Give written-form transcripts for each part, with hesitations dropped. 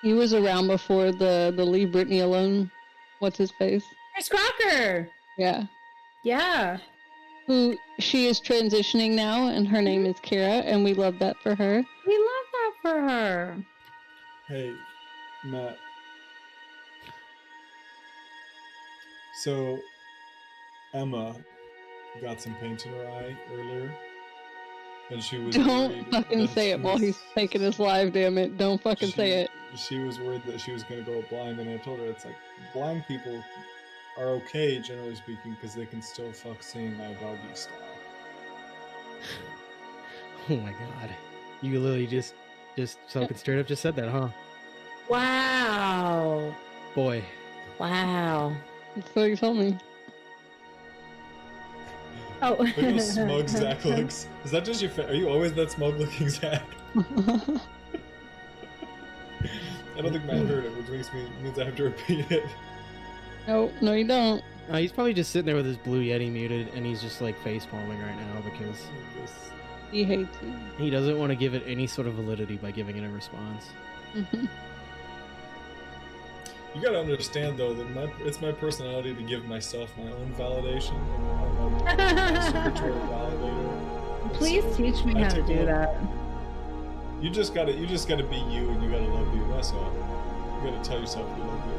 He was around before the Leave Britney Alone. What's his face? Chris Crocker. Yeah. Yeah. Who she is transitioning now, and her name is Kara, and we love that for her. We love that for her. Hey, Matt. So, Emma got some paint in her eye earlier, and she was Don't fucking say it while he's taking his live, damn it. Don't fucking say it. She was worried that she was going to go blind, and I told her it's like, blind people are okay, generally speaking, because they can still fuck seeing my doggy style. Oh my god. You literally just fucking straight up just said that, huh? Wow. Boy. Wow. That's what you told me. Oh. Look how smug Zach looks. Is that just your are you always that smug looking, Zach? I don't think Matt heard it, which means I have to repeat it. No, you don't. He's probably just sitting there with his Blue Yeti muted, and he's just like face palming right now because he hates it. He doesn't want to give it any sort of validity by giving it a response. You gotta understand though that it's my personality to give myself my own validation, and I'm a secretary validator. Please teach me how to do that. You just gotta be you, and you gotta love you. That's all. You gotta tell yourself you love you.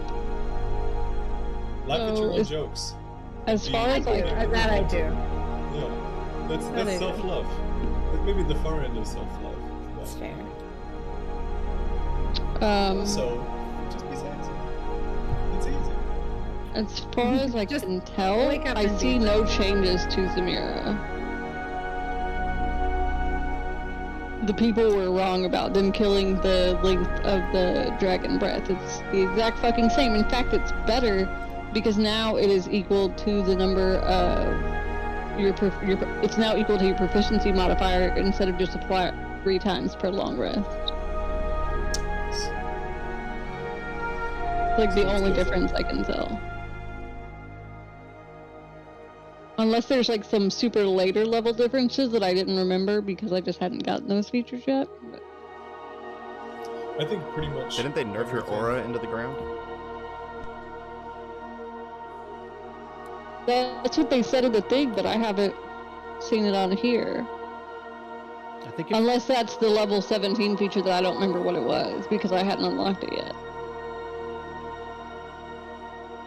Laugh at your own jokes. As far as that I do. Yeah, that's self-love. That's maybe the far end of self-love. That's fair. So, just be sexy. It's easy. As far as I can tell, I see no changes to Zamira. The people were wrong about them killing the length of the dragon breath. It's the exact fucking same. In fact, it's better because now it is equal to the number of it's now equal to your proficiency modifier instead of just apply 3 times per long rest. It's like the only difference I can tell. Unless there's like some super later level differences that I didn't remember because I just hadn't gotten those features yet. But I think pretty much. Didn't they nerf your aura into the ground? That's what they said in the thing, but I haven't seen it on here. I think unless that's the level 17 feature that I don't remember what it was because I hadn't unlocked it yet.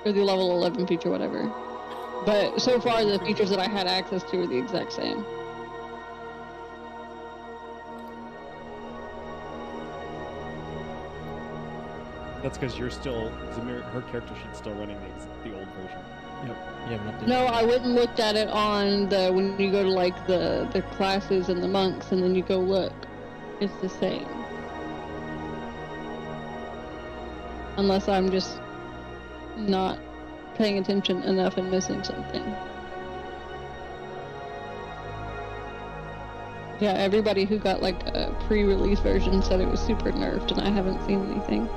Or the level 11 feature, whatever. But so far, the features that I had access to are the exact same. That's because you're still, her character sheet's still running the old version. Yep. No, I went and looked at it on the, when you go to like the classes and the monks and then you go look. It's the same. Unless I'm just not paying attention enough and missing something. Yeah, everybody who got like a pre-release version said it was super nerfed and I haven't seen anything.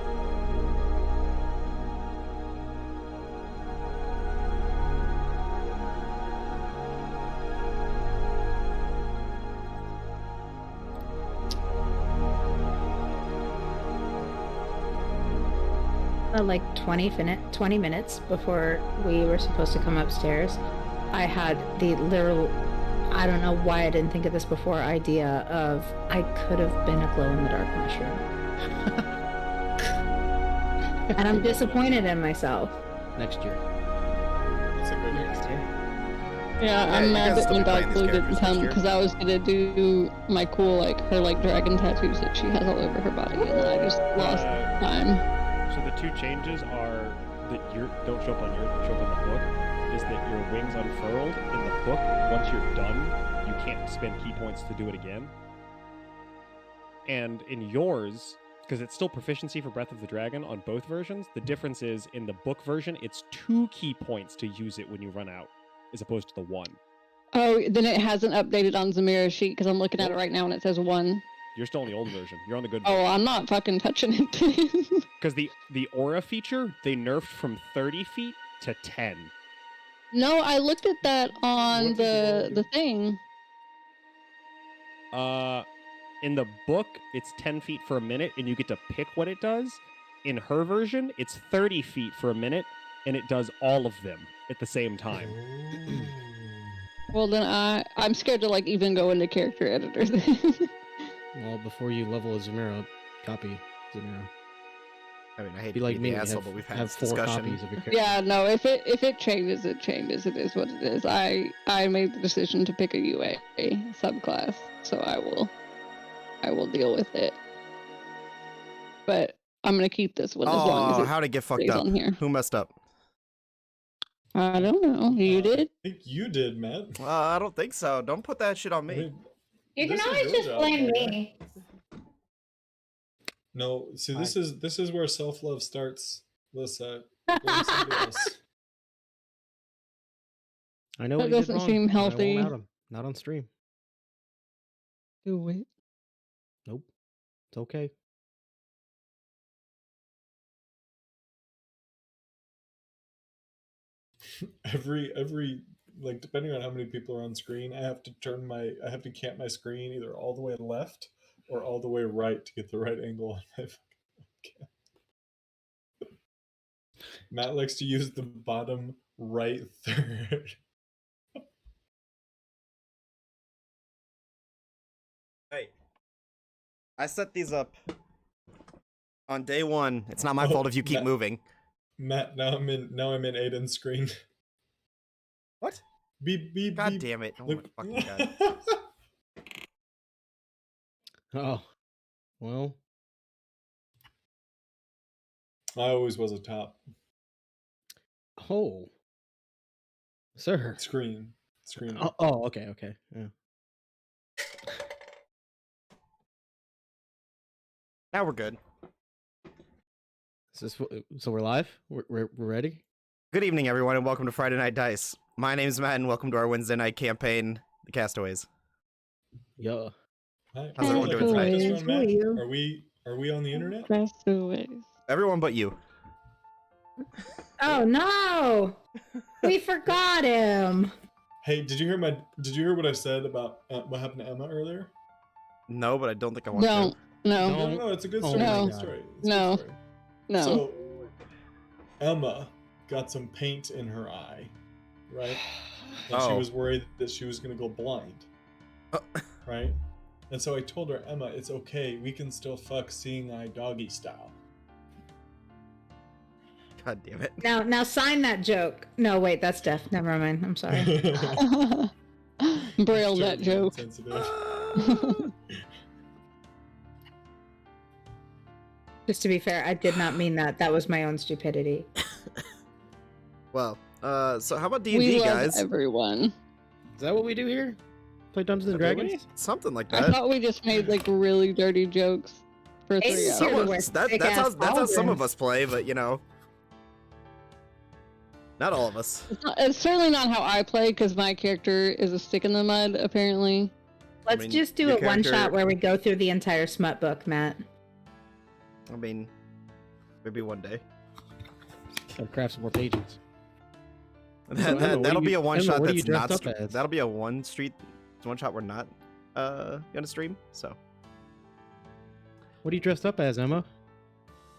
Like 20 minutes before we were supposed to come upstairs, I had the literal, I don't know why I didn't think of this before, idea of I could have been a glow-in-the-dark mushroom. And I'm disappointed in myself. Next year. Next year. Yeah, I'm mad that when Dog Blue didn't come because I was gonna do my cool, like, her, like, dragon tattoos that she has all over her body, and then I just lost time. So the two changes are that you don't show up on show up on the book, is that your wings unfurled in the book. Once you're done, you can't spend key points to do it again. And in yours, because it's still proficiency for Breath of the Dragon on both versions, the difference is in the book version, it's 2 key points to use it when you run out, as opposed to the 1. Oh, then it hasn't updated on Zamira's sheet because I'm looking at it right now and it says 1. You're still on the old version. You're on the good version. Oh, I'm not fucking touching it. Because the aura feature, they nerfed from 30 feet to 10. No, I looked at that on the thing. In the book, it's 10 feet for a minute, and you get to pick what it does. in her version, it's 30 feet for a minute, and it does all of them at the same time. Well, then I'm scared to like even go into character editor. Then. Well, before you level a Zamira up, copy Zamira. I mean, I hate Be to like be me, the asshole, have, but we've had have this 4 discussion. copies of your character. Yeah, no. If it changes, it changes. It is what it is. I made the decision to pick a UA subclass, so I will deal with it. But I'm gonna keep this one as long as Oh, it how'd it get fucked stays up? on here. Who messed up? I don't know. You did? I think you did, Matt. I don't think so. Don't put that shit on I me. mean, You can this is always your just job, blame my guy. me. No, see, this is where self-love starts. Lissa, blame somebody else. I know That what he did doesn't wrong, seem but I healthy. won't out him. Not on stream. Do it. Nope. It's okay. Every like depending on how many people are on screen, I have to camp my screen either all the way left or all the way right to get the right angle on my fucking webcam. Matt likes to use the bottom right third. Hey, I set these up on day 1. It's not my fault if you keep Matt- moving. Matt, now I'm in Aiden's screen. What? Beep beep God beep. damn it! Oh Look- my fucking god! Oh. Well, I always was a top oh. Sir. screen. Oh, okay, okay. Yeah. Now we're good. So we're live? We're ready? Good evening, everyone, and welcome to Friday Night Dice. My name's Matt, and welcome to our Wednesday night campaign, The Castaways. Yeah. Hi. How's everyone doing tonight? Practice run, Matt? Who are Are we on the internet? Castaways. Everyone but you. Oh no! We forgot him. Hey, did you hear what I said about what happened to Emma earlier? No, but I don't think I want No, to. no, Don't. No, it's a good Oh story. my It's a good God. story. It's a No. good story. no. So, Emma got some paint in her eye, right? And she Oh. was worried that she was going to go blind, right? And so I told her, Emma, it's okay. We can still fuck seeing eye doggy style. God damn it. Now sign that joke. No, wait, that's deaf. Never mind. I'm sorry. Braille It's that terribly joke. insensitive. Just to be fair, I did not mean that. That was my own stupidity. Well, so how about We D&D, love guys? everyone. Is that what we do here? Play Dungeons and Dragons? Something like I that. thought we just made like really dirty jokes for 3 It's hours. here to Some wear of- that- thick-ass that's how some of pauldrons. us play, but you know, not all of us. It's certainly not how I play because my character is a stick in the mud, apparently. Let's mean, just do your a one character- shot where we go through the entire smut book, Matt. I mean, maybe one day. Gotta craft some more pages. That'll Emma, be a one Emma, shot what are you that's dressed not. up as? That'll be a one shot we're not gonna stream. So, What are you dressed up as, Emma?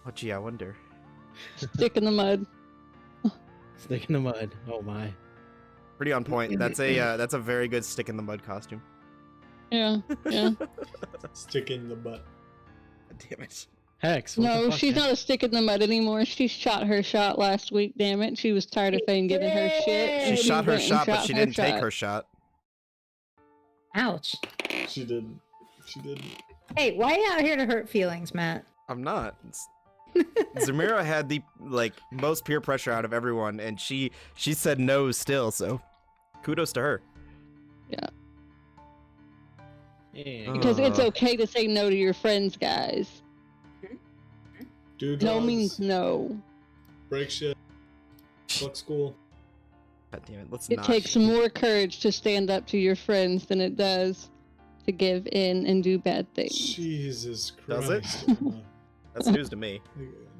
oh gee, I wonder. Stick in the mud. Stick in the mud. Oh my. Pretty on point. That's a very good stick in the mud costume. Yeah, yeah. Stick in the butt. Damn it. Hex. What the No, fuck, she's man? not a stick in the mud anymore. She shot her shot last week, damn it. She was tired of Fane getting her shit. She shot her went and shot, but she didn't take shot. her shot. Ouch. She didn't. She didn't. Hey, why are you out here to hurt feelings, Matt? I'm not. Zamira had the most peer pressure out of everyone, and she said no still. So, kudos to her. Yeah. Because it's Uh. okay to say no to your friends, guys. Do No drugs, means no. break shit, fuck school. God damn it. Let's It not. takes more courage to stand up to your friends than it does to give in and do bad things. Jesus Does it? Christ. Emma. That's news to me.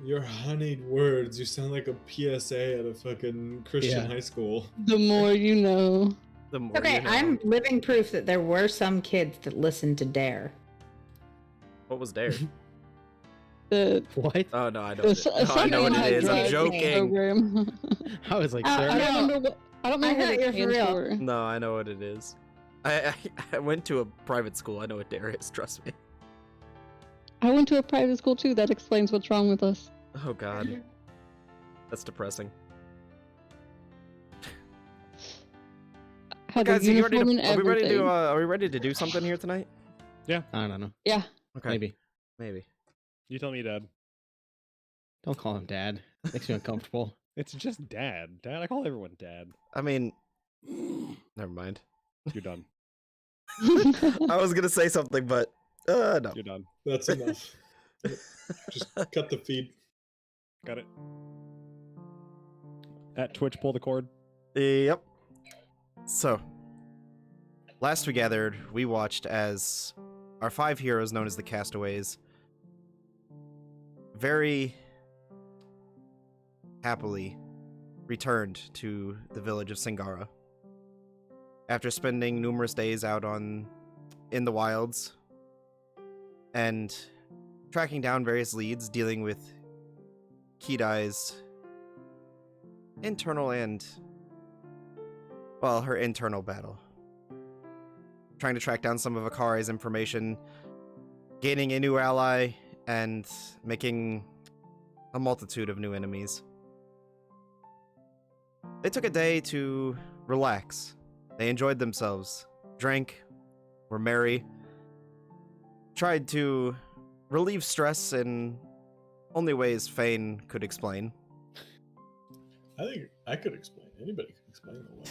Your honeyed words. You sound like a PSA at a fucking Christian Yeah. high school. The more you know. The more Okay, you know. I'm living proof that there were some kids that listened to Dare. What was Dare? The What? Oh no, I know. the It is. No, I know what it is. I'm semi-drug joking. program. I was like, Oh, sir. I no. don't remember what. I don't I remember thought what it you were for stands real. for. No, I know what it is. I went to a private school. I know what DARE is. Trust me. I went to a private school too. That explains what's wrong with us. Oh God, that's depressing. Had Guys, a you ready uniform to, and are we ready everything. to are we ready to do something here tonight? I don't know. Yeah. Okay, Maybe. You tell me, Dad. Don't call him dad. Makes me uncomfortable. It's just Dad. Dad. I call everyone Dad. I mean, never mind. You're done. I was gonna say something, but no. You're done. That's enough. Just cut the feed. Got it. At Twitch, pull the cord. Yep. So, last we gathered, we watched as our 5 heroes, known as the Castaways, very happily returned to the village of Singara. After spending numerous days out in the wilds and tracking down various leads, dealing with Kidai's internal and, well, her internal battle. Trying to track down some of Akari's information, gaining a new ally, and making a multitude of new enemies. They took a day to relax. They enjoyed themselves, drank, were merry, tried to relieve stress in only ways Fane could explain. I think I could explain. Anybody could explain the way.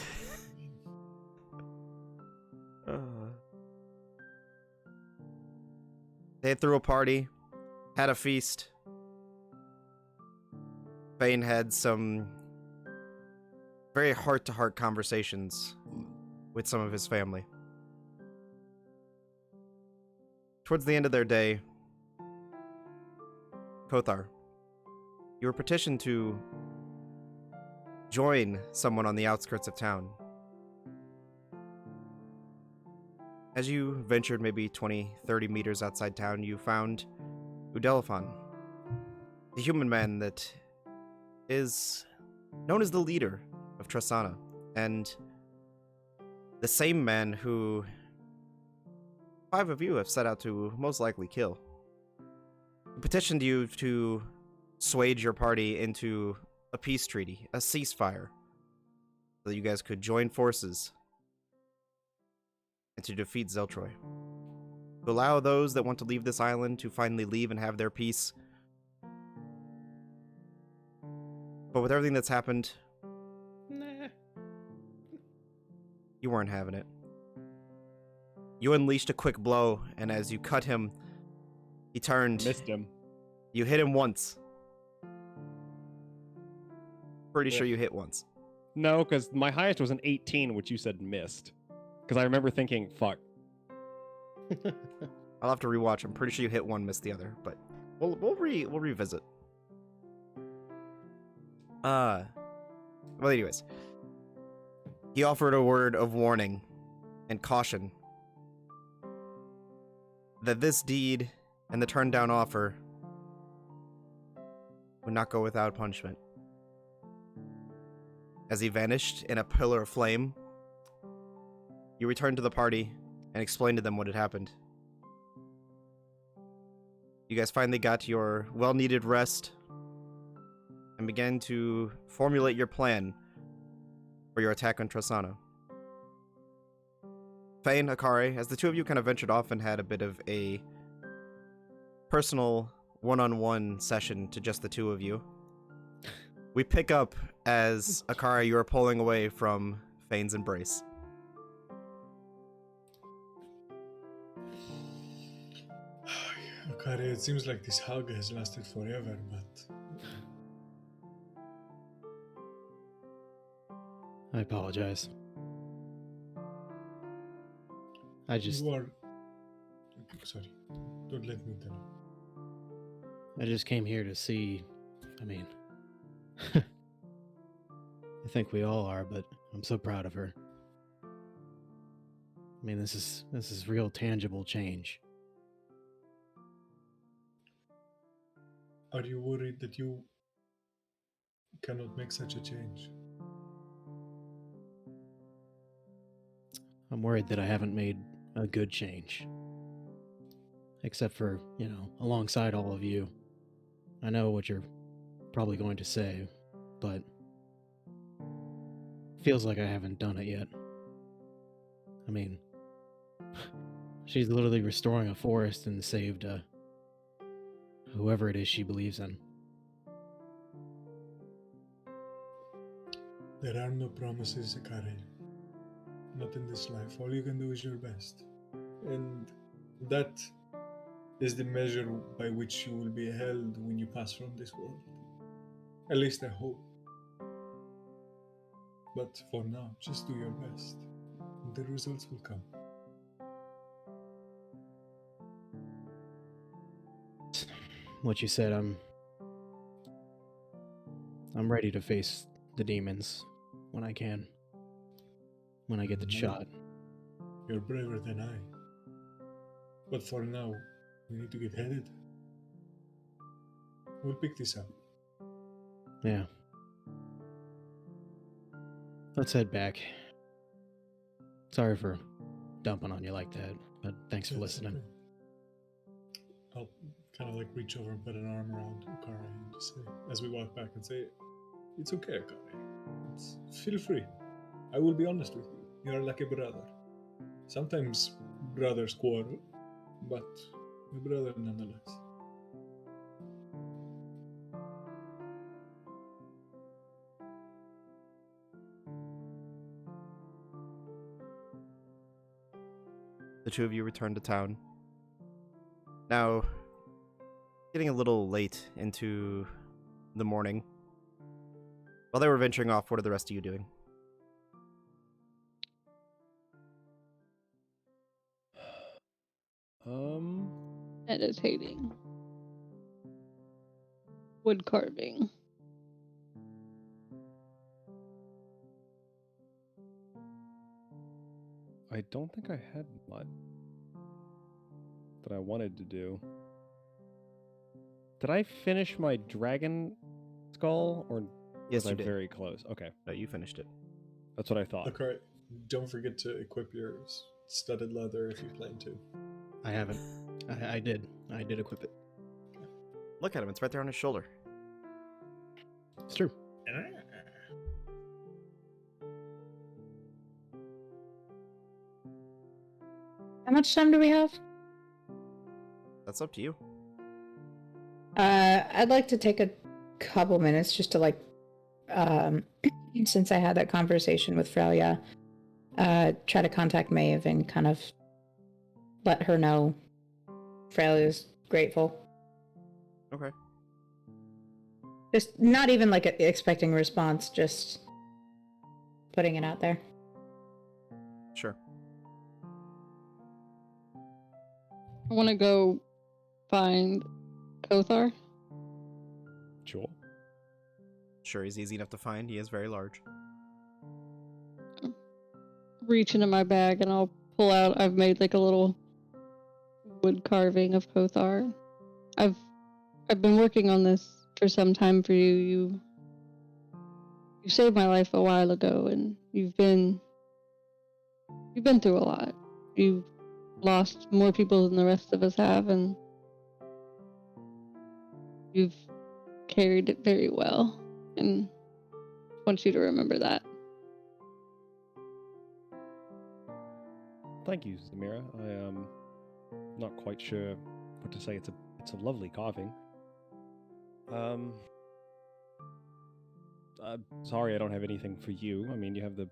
They threw a party, had a feast. Fane had some very heart-to-heart conversations with some of his family. Towards the end of their day, Kothar, you were petitioned to join someone on the outskirts of town. As you ventured maybe 20, 30 meters outside town, you found Udelafan, the human man that is known as the leader of Trasana, and the same man who 5 of you have set out to most likely kill. He petitioned you to swage your party into a peace treaty, a ceasefire, so that you guys could join forces and to defeat Zeltroy. To allow those that want to leave this island to finally leave and have their peace. But with everything that's happened, Nah. you weren't having it. You unleashed a quick blow, and as you cut him, he turned. Missed him. You hit him once. Pretty Yeah. sure you hit once. No, because my highest was an 18, which you said missed. Because I remember thinking, fuck. I'll have to rewatch. I'm pretty sure you hit one, missed the other, but we'll revisit. Well, anyways, he offered a word of warning and caution that this deed and the turned down offer would not go without punishment. As he vanished in a pillar of flame, you returned to the party and explained to them what had happened. You guys finally got your well-needed rest and began to formulate your plan for your attack on Trasana. Fane, Akari, as the two of you kind of ventured off and had a bit of a personal one-on-one session to just the two of you, we pick up as Akari, you are pulling away from Fane's embrace. Okay, it seems like this hug has lasted forever, but I apologize. I just you are. Sorry, don't let me tell. I just came here to see. I mean, I think we all are, but I'm so proud of her. I mean, this is real tangible change. Are you worried that you cannot make such a change? I'm worried that I haven't made a good change. Except for, alongside all of you. I know what you're probably going to say, but feels like I haven't done it yet. I mean, she's literally restoring a forest and saved whoever it is she believes in. There are no promises, Akari. Not in this life. All you can do is your best. And that is the measure by which you will be held when you pass from this world. At least I hope. But for now, just do your best. The results will come. What you said, I'm ready to face the demons when I can. When I get the shot. You're braver than I. But for now, we need to get headed. We'll pick this up. Yeah. Let's head back. Sorry for dumping on you like that, but thanks for listening. Okay. I'll kind of like reach over and put an arm around Akari and just say, as we walk back, and say, "It's okay, Akari. Feel free. I will be honest with you. You are like a brother. Sometimes brothers quarrel, but a brother nonetheless." The two of you return to town. Now, getting a little late into the morning. While they were venturing off, what are the rest of you doing? Meditating. Wood carving. I don't think I had much that I wanted to do. Did I finish my dragon skull, or Yes, was you I did. very close? Okay, No, you finished it. that's what I thought. Akari, don't forget to equip your studded leather if you plan to. I haven't. I did. I did equip it. Look at him, it's right there on his shoulder. It's true. How much time do we have? That's up to you. I'd like to take a couple minutes just to since I had that conversation with Freya, try to contact Maeve and kind of let her know Freya's grateful. Okay. Just not even like expecting a response, just putting it out there. Sure. I want to go find Kothar. Sure. Sure, he's easy enough to find. He is very large. Reach into my bag and I'll pull out. I've made like a little wood carving of Kothar. I've been working on this for some time for you. You saved my life a while ago, and you've been through a lot. You've lost more people than the rest of us have, and you've carried it very well. And I want you to remember that. Thank you, Zamira. I am not quite sure what to say. It's a lovely carving. I'm sorry I don't have anything for you. I mean, you have the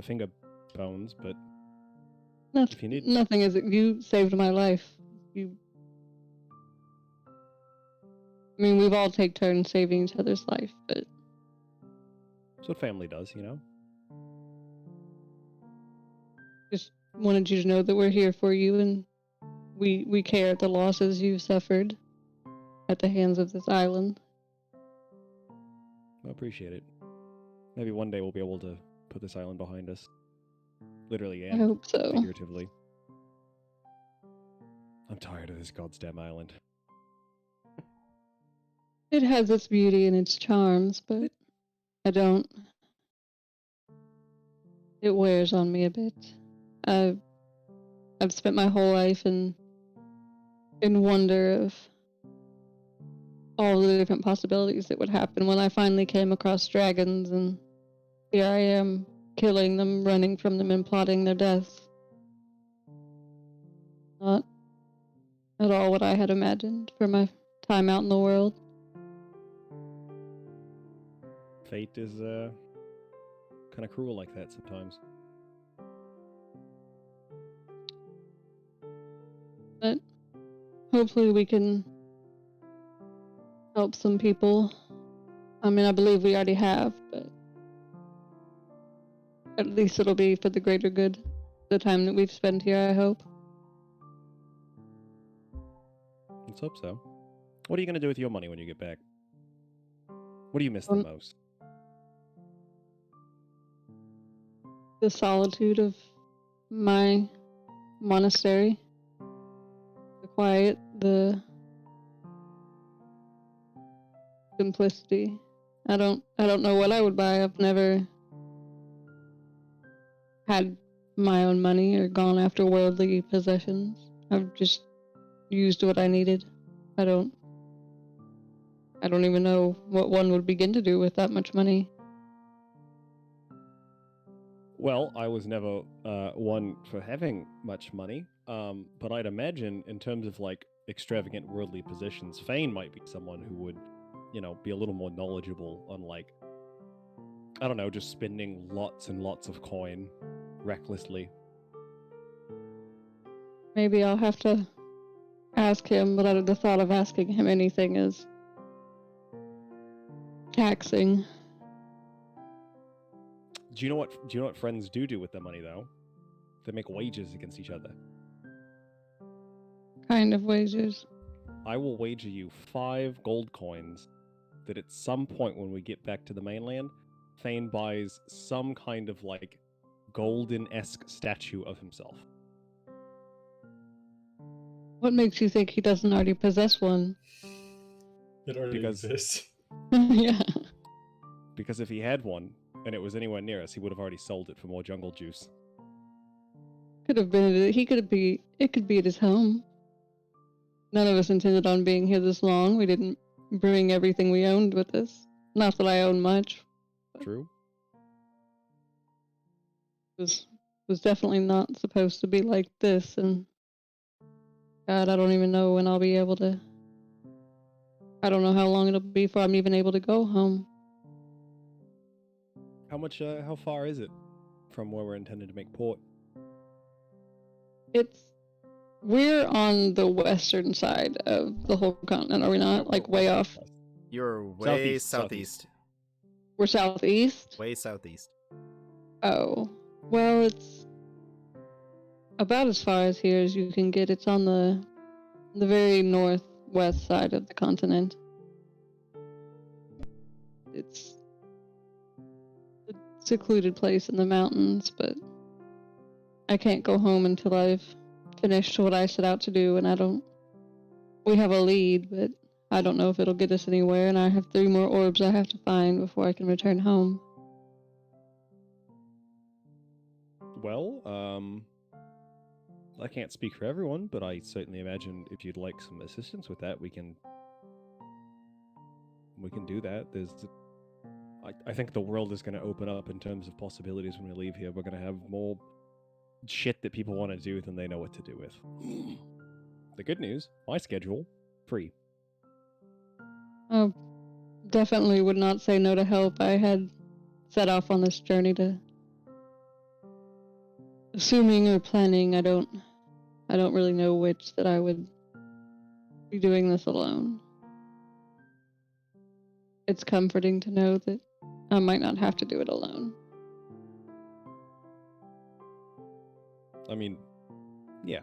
finger bones, but if you need... Nothing is. You saved my life. I mean, we've all taken turns saving each other's life, but That's what family does, you know? just wanted you to know that we're here for you, and we care the losses you've suffered at the hands of this island. I appreciate it. Maybe one day we'll be able to put this island behind us. Literally I and hope so. figuratively. I'm tired of this goddamn island. It has its beauty and its charms, but I don't. It wears on me a bit. I've spent my whole life in wonder of all the different possibilities that would happen when I finally came across dragons, and here I am, killing them, running from them, and plotting their deaths. Not at all what I had imagined for my time out in the world. Fate is kind of cruel like that sometimes. But hopefully we can help some people. I mean, I believe we already have, but at least it'll be for the greater good. The time that we've spent here, I hope. Let's hope so. What are you going to do with your money when you get back? What do you miss the most? The solitude of my monastery. The quiet, the simplicity. I don't know what I would buy. I've never had my own money or gone after worldly possessions. I've just used what I needed. I don't even know what one would begin to do with that much money. Well, I was never one for having much money, but I'd imagine in terms of like extravagant worldly possessions, Fane might be someone who would, be a little more knowledgeable on like, I don't know, just spending lots and lots of coin recklessly. Maybe I'll have to ask him, but the thought of asking him anything is taxing. Do you know what friends do with their money though? They make wagers against each other. Kind of wagers. I will wager you 5 gold coins that at some point when we get back to the mainland, Fane buys some kind of like golden-esque statue of himself. What makes you think he doesn't already possess one? It already exists. Yeah. Because if he had one and it was anywhere near us, he would have already sold it for more jungle juice. Could have been. It could be at his home. None of us intended on being here this long. We didn't bring everything we owned with us. Not that I own much. True. It was definitely not supposed to be like this, and God, I don't even know when I'll be able to. I don't know how long it'll be before I'm even able to go home. How far is it from where we're intended to make port? We're on the western side of the whole continent, are we not? Like way off. You're way southeast. We're southeast? Way southeast. Oh. Well, it's about as far as here as you can get. It's on the very northwest side of the continent. It's a secluded place in the mountains, but I can't go home until I've finished what I set out to do, and we have a lead, but I don't know if it'll get us anywhere, and I have 3 more orbs I have to find before I can return home. Well, I can't speak for everyone, but I certainly imagine if you'd like some assistance with that, we can do that. I think the world is going to open up in terms of possibilities when we leave here. We're going to have more shit that people want to do than they know what to do with. The good news, my schedule, free. Oh, definitely would not say no to help. I had set off on this journey to... Assuming or planning, I don't really know which, that I would be doing this alone. It's comforting to know that I might not have to do it alone. I mean, yeah.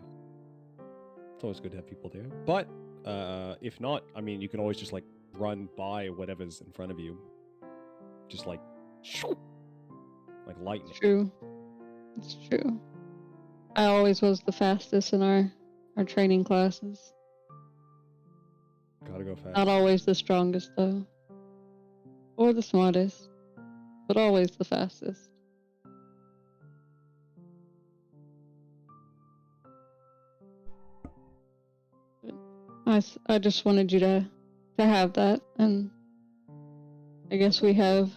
It's always good to have people there. But, if not, I mean, you can always just, like, run by whatever's in front of you. Just, like, shoo, like lightning. True. It's true. I always was the fastest in our training classes. Gotta go fast. Not always the strongest, though. Or the smartest. But always the fastest. I just wanted you to have that, and I guess we have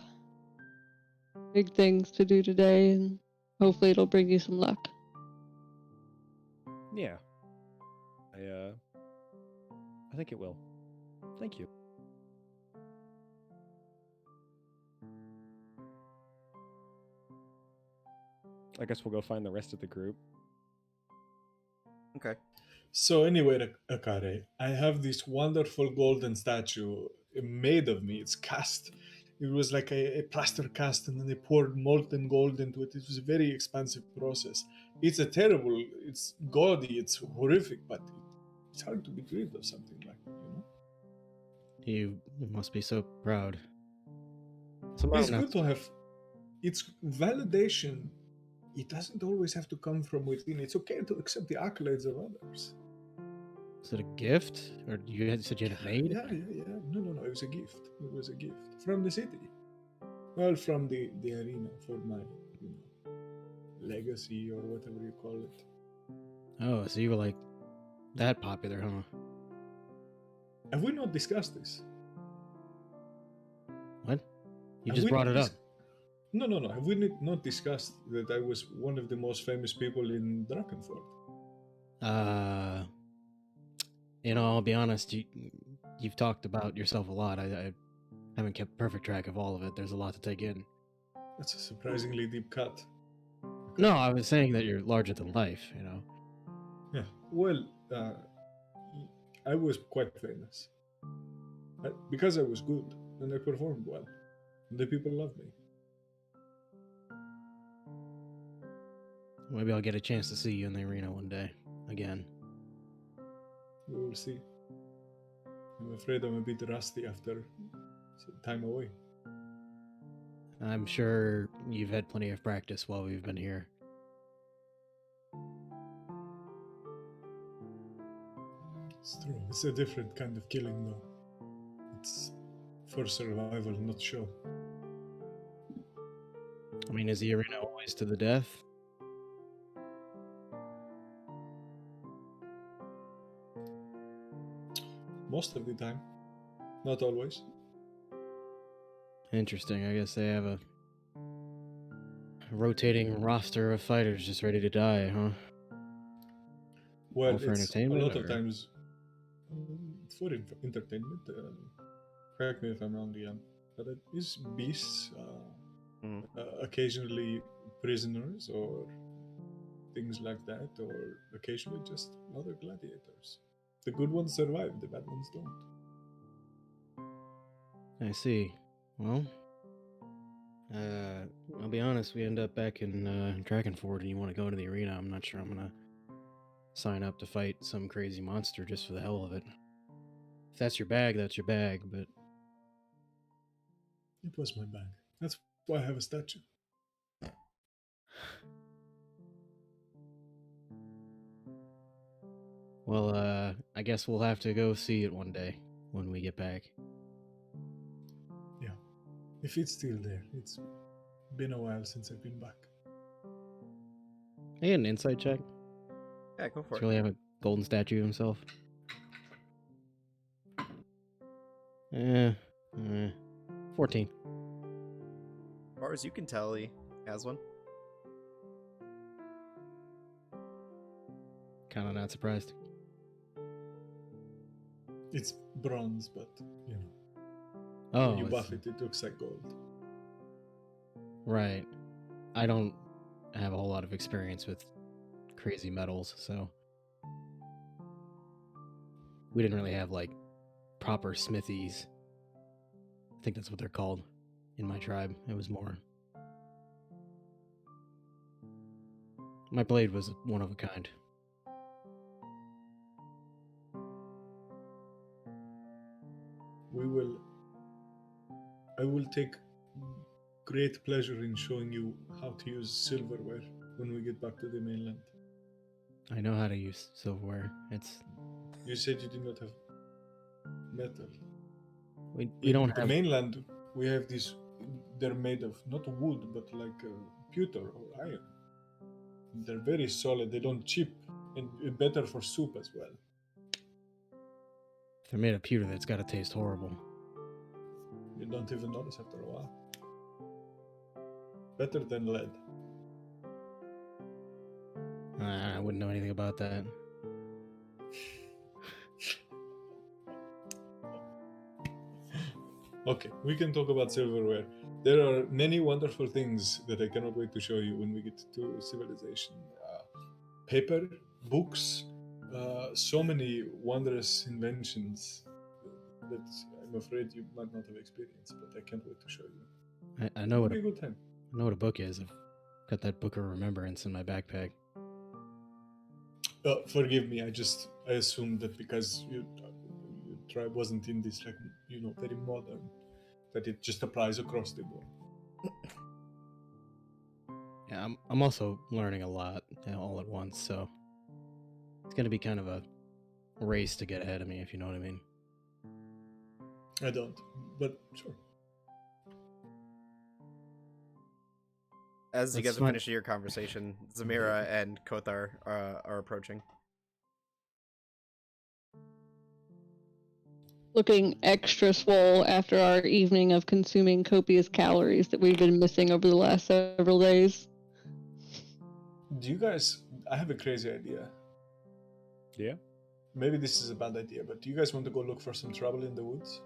big things to do today, and hopefully it'll bring you some luck. Yeah. I think it will. Thank you. I guess we'll go find the rest of the group. Okay. So anyway, Akare, I have this wonderful golden statue made of me. It's cast. It was like a plaster cast, and then they poured molten gold into it. It was a very expensive process. It's gaudy, it's horrific, but it's hard to be rid of something like that, You must be so proud. Somehow It's not- good to have. It's validation. It doesn't always have to come from within. It's okay to accept the accolades of others. Is it a gift, or you said you had it made? Yeah. No. It was a gift. It was a gift from the city. Well, from the arena for my, legacy or whatever you call it. Oh, so you were like that popular, huh? Have we not discussed this? What? You Have just we brought not it up. No. Have we not discussed that I was one of the most famous people in Drakenford? I'll be honest. You've talked about yourself a lot. I haven't kept perfect track of all of it. There's a lot to take in. That's a surprisingly deep cut. No, I was saying that you're larger than life. Yeah. Well, I was quite famous. Because I was good and I performed well. And the people loved me. Maybe I'll get a chance to see you in the arena one day again. We will see. I'm afraid I'm a bit rusty after some time away. I'm sure you've had plenty of practice while we've been here. It's true. It's a different kind of killing, though. It's for survival, not show. I mean, is the arena always to the death? Most of the time. Not always. Interesting. I guess they have a rotating roster of fighters just ready to die, huh? Well, All for it's entertainment, a lot of or- times for entertainment. Correct me if I'm wrong, Liam. But it is beasts, occasionally prisoners or things like that, or occasionally just other gladiators. The good ones survive, the bad ones don't. I see. Well, I'll be honest, we end up back in Dragonford and you want to go into the arena, I'm not sure I'm gonna sign up to fight some crazy monster just for the hell of it. If that's your bag, that's your bag, but It was my bag. That's why I have a statue. well, I guess we'll have to go see it one day when we get back. Yeah. If it's still there, it's been a while since I've been back. Hey, an insight check. Yeah, go for Does it. really have a golden statue himself? 14. As far as you can tell, he has one. Kind of not surprised. It's bronze, but Oh, when you it's- buff it, it looks like gold. right. I don't have a whole lot of experience with crazy metals, so we didn't really have like proper smithies. I think that's what they're called in my tribe. It was more. My blade was one of a kind. I will take great pleasure in showing you how to use silverware when we get back to the mainland. I know how to use silverware. It's You said you did not have. metal. We don't the have. mainland. We have these. They're made of not wood, but like pewter or iron. They're very solid. They don't chip, and better for soup as well. If they're made of pewter, that's got to taste horrible. You don't even notice after a while. Better than lead. I wouldn't know anything about that. Okay, we can talk about silverware. There are many wonderful things that I cannot wait to show you when we get to civilization. Paper, books, so many wondrous inventions that I'm afraid you might not have experienced, but I can't wait to show you. I know what It'll be a good time. I know what a book is. I've got that book of remembrance in my backpack. Forgive me, I assumed that because your tribe wasn't in this, like, very modern, that it just applies across the board. Yeah, I'm also learning a lot all at once, so it's gonna be kind of a race to get ahead of me, if you know what I mean. I don't, but sure. As you That's guys are fine. finishing your conversation, Zamira and Kothar are approaching. Looking extra swole after our evening of consuming copious calories that we've been missing over the last several days. Do you guys? I have a crazy idea. Yeah. Maybe this is a bad idea, but do you guys want to go look for some trouble in the woods?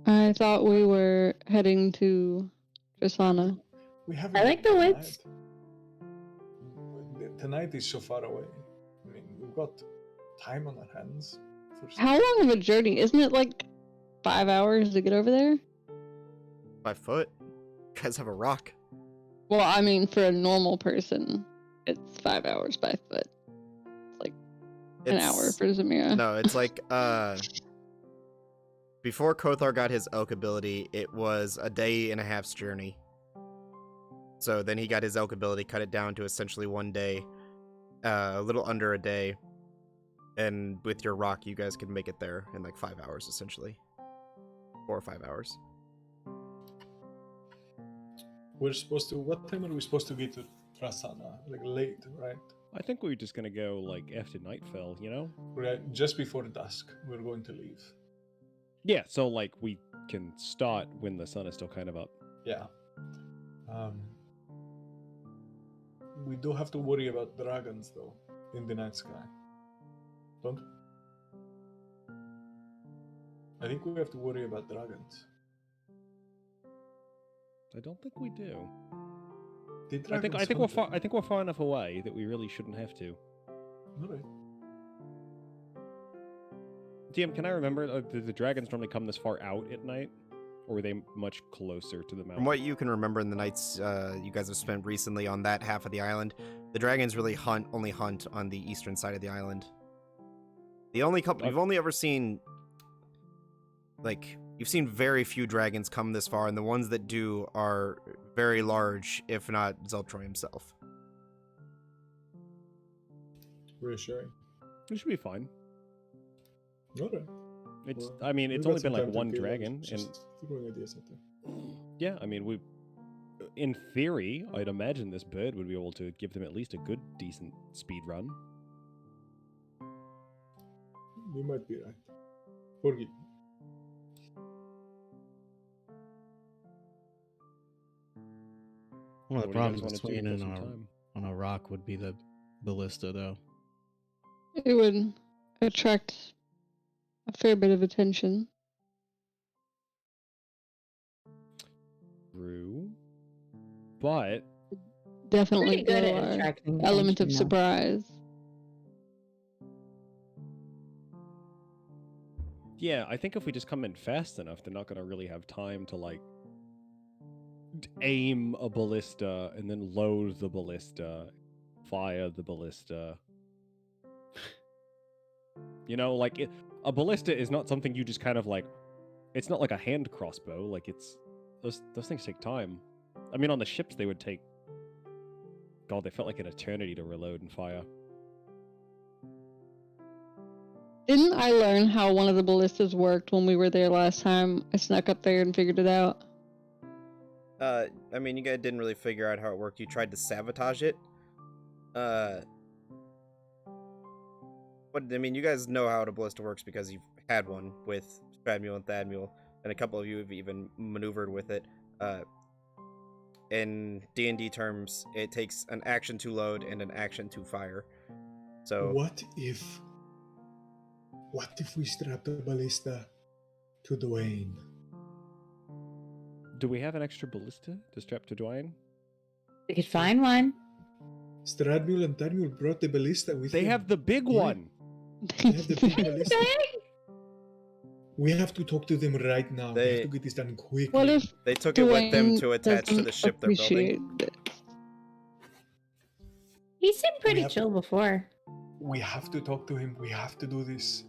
I thought we were heading to Tristana. We haven't. I like been the tonight. woods. Tonight is so far away. I mean, we've got time on our hands. How long of a journey? Isn't it like 5 hours to get over there? By foot. You guys have a rock. Well, I mean, for a normal person, it's 5 hours by foot. It's like an hour for Zamira. No, it's like before Kothar got his elk ability, it was a day and a half's journey. So then he got his elk ability, cut it down to essentially 1 day, a little under a day. And with your rock, you guys can make it there in like 5 hours, essentially. 4 or 5 hours. We're supposed to. What time are we supposed to get to Trasana? Like late, right? I think we're just gonna go like after night fell, you know? Right, just before dusk. We're going to leave. Yeah, so like we can start when the sun is still kind of up. Yeah. We do have to worry about dragons, though, in the night sky. Don't we? I think we have to worry about dragons. I don't think we do. The I dragons think we're hunt I think we're far enough away that we really shouldn't have to. them. All right. DM, can I remember? Do the dragons normally come this far out at night, or were they much closer to the mountain? From what you can remember in the nights you guys have spent recently on that half of the island, the dragons really only hunt on the eastern side of the island. The only couple you've only ever seen, like, you've seen very few dragons come this far, and the ones that do are very large, if not Zeltroy himself. Reassuring. It should be fine. All right. It's Well, I mean, we've it's got only some been like time to one kill, dragon, just and throwing ideas out there. yeah, I mean, in theory, I'd imagine this bird would be able to give them at least a good, decent speed run. You might be right. Forgive me. One of the What do you guys problems wanna with do? swinging Kill in some on time? a rock would be the ballista, though. It would attract a fair bit of attention. True, but Definitely Pretty good grow at our attracting element of attention, though. surprise. yeah, I think if we just come in fast enough, they're not going to really have time to like aim a ballista and then load the ballista, fire the ballista. You know, like a ballista is not something you just kind of like. It's not like a hand crossbow. Like it's those things take time. I mean, on the ships they would take. God, they felt like an eternity to reload and fire. Didn't I learn how one of the ballistas worked when we were there last time? I snuck up there and figured it out. I mean, you guys didn't really figure out how it worked. You tried to sabotage it. But I mean, you guys know how a ballista works because you've had one with Stradmule and Thadmule, and a couple of you have even maneuvered with it. In D&D terms, it takes an action to load and an action to fire. So What if we strap the ballista to Dwayne? Do we have an extra ballista to strap to Dwayne? We could find one. Stradmule and Thadmule brought the ballista with They them. have the big Yeah. one. They have the big ballista. We have to talk to them right now. We They- have to get this done quickly. What if they took it with them Dwayne to attach to the doesn't ship they're building. appreciate it? He seemed pretty have- chill before. We have to talk to him. We have to do this.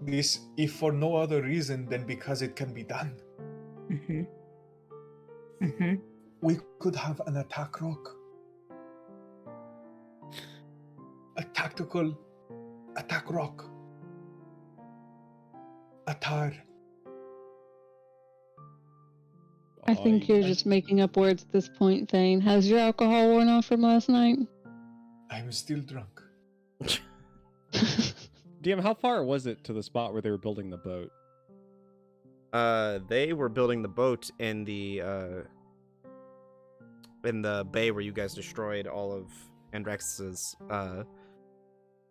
This, if for no other reason than because it can be done. Mm-hmm. Mm-hmm. We could have an attack rock. A tactical attack rock. A tar. I think you're just making up words at this point, Thane. Has your alcohol worn off from last night? I'm still drunk. DM, how far was it to the spot where they were building the boat? They were building the boat in the bay where you guys destroyed all of Andrex's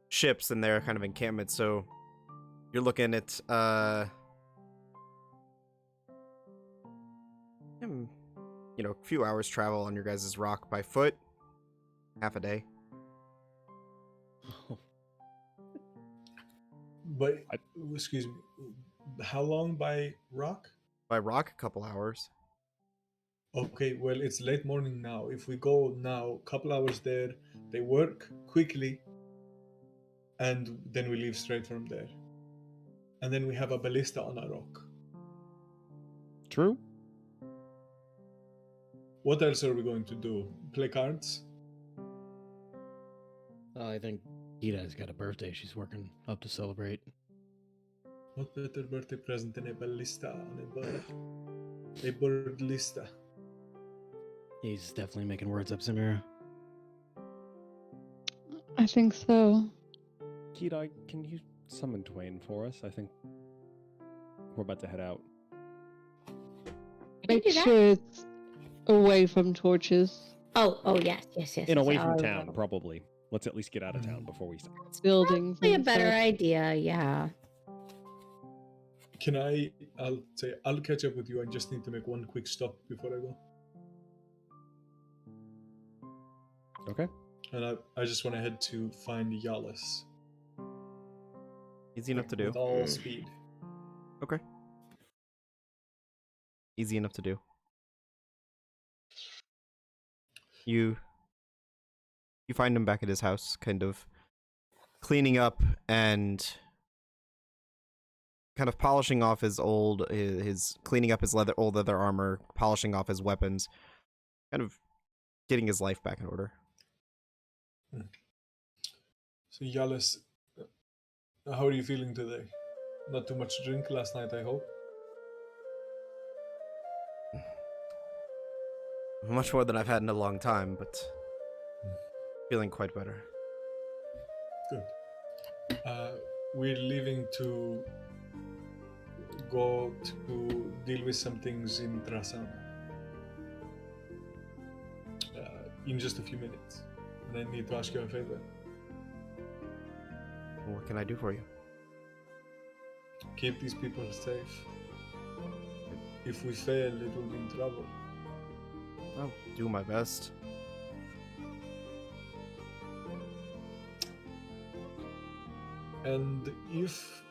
ships and their kind of encampment. So you're looking at a few hours travel on your guys' rock by foot, half a day. But, excuse me, how long by rock? By rock, a couple hours. Okay, well, it's late morning now. If we go now, couple hours there, they work quickly, and then we leave straight from there. And then we have a ballista on a rock. True. What else are we going to do? Play cards? I think Gita's got a birthday she's working up to celebrate. What better birthday present than a ballista on a bird? A bird lista. He's definitely making words up, Samira. I think so. Kita, can you summon Dwayne for us? I think we're about to head out. You can Make do that. sure it's away from torches. Oh, yes. And away yes, from I town, will. probably. Let's at least get out of town before we start. Buildings. Probably a and better stuff. idea, yeah. Can I'll catch up with you. I just need to make one quick stop before I go. Okay. And I just want to head to find Yalis. Easy enough to do. With all speed. Okay. Easy enough to do. You find him back at his house, kind of cleaning up and kind of polishing off his cleaning up his old leather armor, polishing off his weapons, kind of getting his life back in order. So Yalis, how are you feeling today? Not too much drink last night, I hope. Much more than I've had in a long time, but feeling quite better. Good. We're leaving to go to deal with some things in Trasan. In just a few minutes. And I need to ask you a favor. What can I do for you? Keep these people safe. If we fail, it will be in trouble. I'll do my best. And if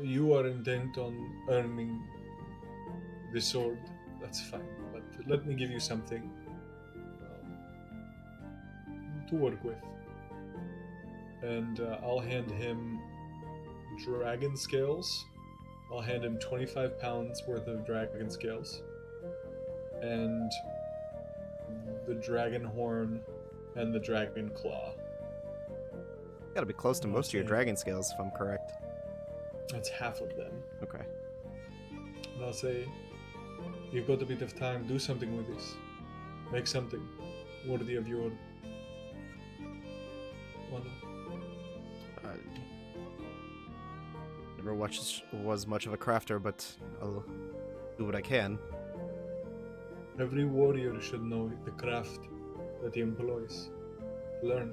you are intent on earning the sword, that's fine. But let me give you something to work with. And I'll hand him dragon scales. I'll hand him 25 pounds worth of dragon scales. And the dragon horn and the dragon claw. Gotta be close to most of your Okay. dragon scales, if I'm correct. That's half of them. Okay. And I'll say, you've got a bit of time, do something with this. Make something worthy of your honor. Never was much of a crafter, but I'll do what I can. Every warrior should know the craft that he employs. Learn.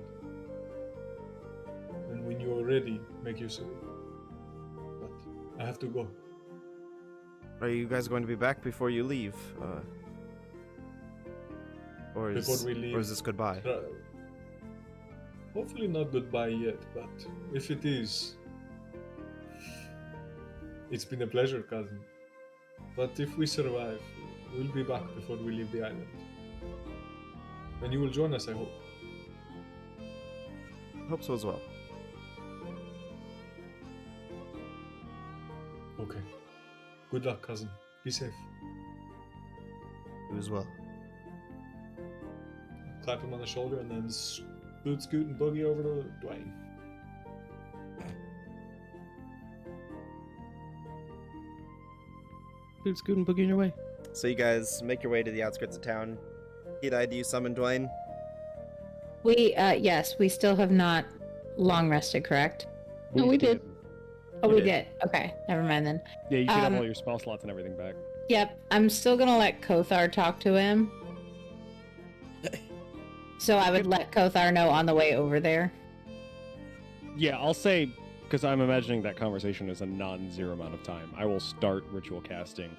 And when you are ready, make use of it. But I have to go. Are you guys going to be back before you leave? Or Before we leave. is this goodbye? Hopefully not goodbye yet, but if it is, it's been a pleasure, cousin. But if we survive, we'll be back before we leave the island. And you will join us, I hope. Hope so as well. Okay. Good luck, cousin. Be safe. You as well. Clap him on the shoulder and then scoot and boogie over to Dwayne. Dude, scoot and boogie in your way. So you guys make your way to the outskirts of town. Hidai, do you summon Dwayne? Yes, we still have not long rested, correct? No, we did. Oh, We we did. did. Okay, never mind then. Yeah, you should have Um, all your spell slots and everything back. Yep, I'm still gonna let Kothar talk to him. So I would let Kothar know on the way over there. Yeah, I'll say, because I'm imagining that conversation is a non-zero amount of time. I will start ritual casting.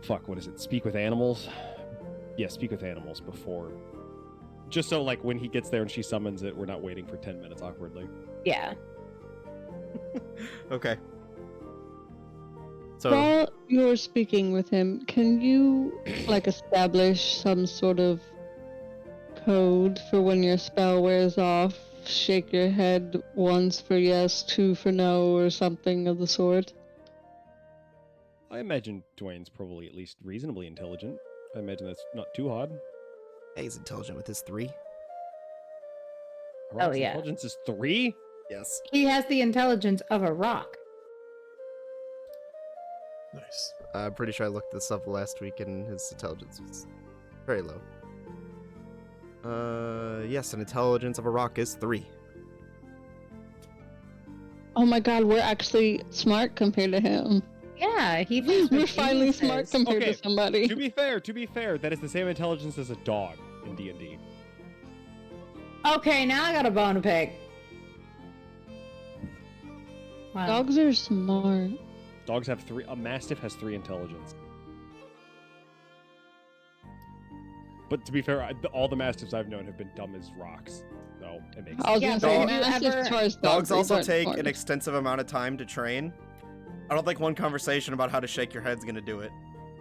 Fuck, what is it? Speak with animals? Yeah, speak with animals before. Just so, like, when he gets there and she summons it, we're not waiting for 10 minutes awkwardly. Yeah. Okay. So, While you're speaking with him, can you like establish some sort of code for when your spell wears off? Shake your head once for yes, two for no, or something of the sort. I imagine Dwayne's probably at least reasonably intelligent. I imagine that's not too hard. yeah, he's intelligent with his 3. Rock's yeah. Intelligence is 3? Yes. He has the intelligence of a rock. Nice. I'm pretty sure I looked this up last week and his intelligence was very low. Yes, an intelligence of a rock is 3. Oh my god, we're actually smart compared to him. Yeah, he We're finally smart compared Okay, to somebody. To be fair, that is the same intelligence as a dog in D&D. Okay, now I got a bone to pick. Wow. Dogs are smart. Dogs have 3. A mastiff has 3 intelligence. But to be fair, all the mastiffs I've known have been dumb as rocks. So it makes I was Yeah, gonna say, dog- mastiffs ever- as far as Dogs they also weren't take smart. an extensive amount of time to train. I don't think one conversation about how to shake your head's gonna do it.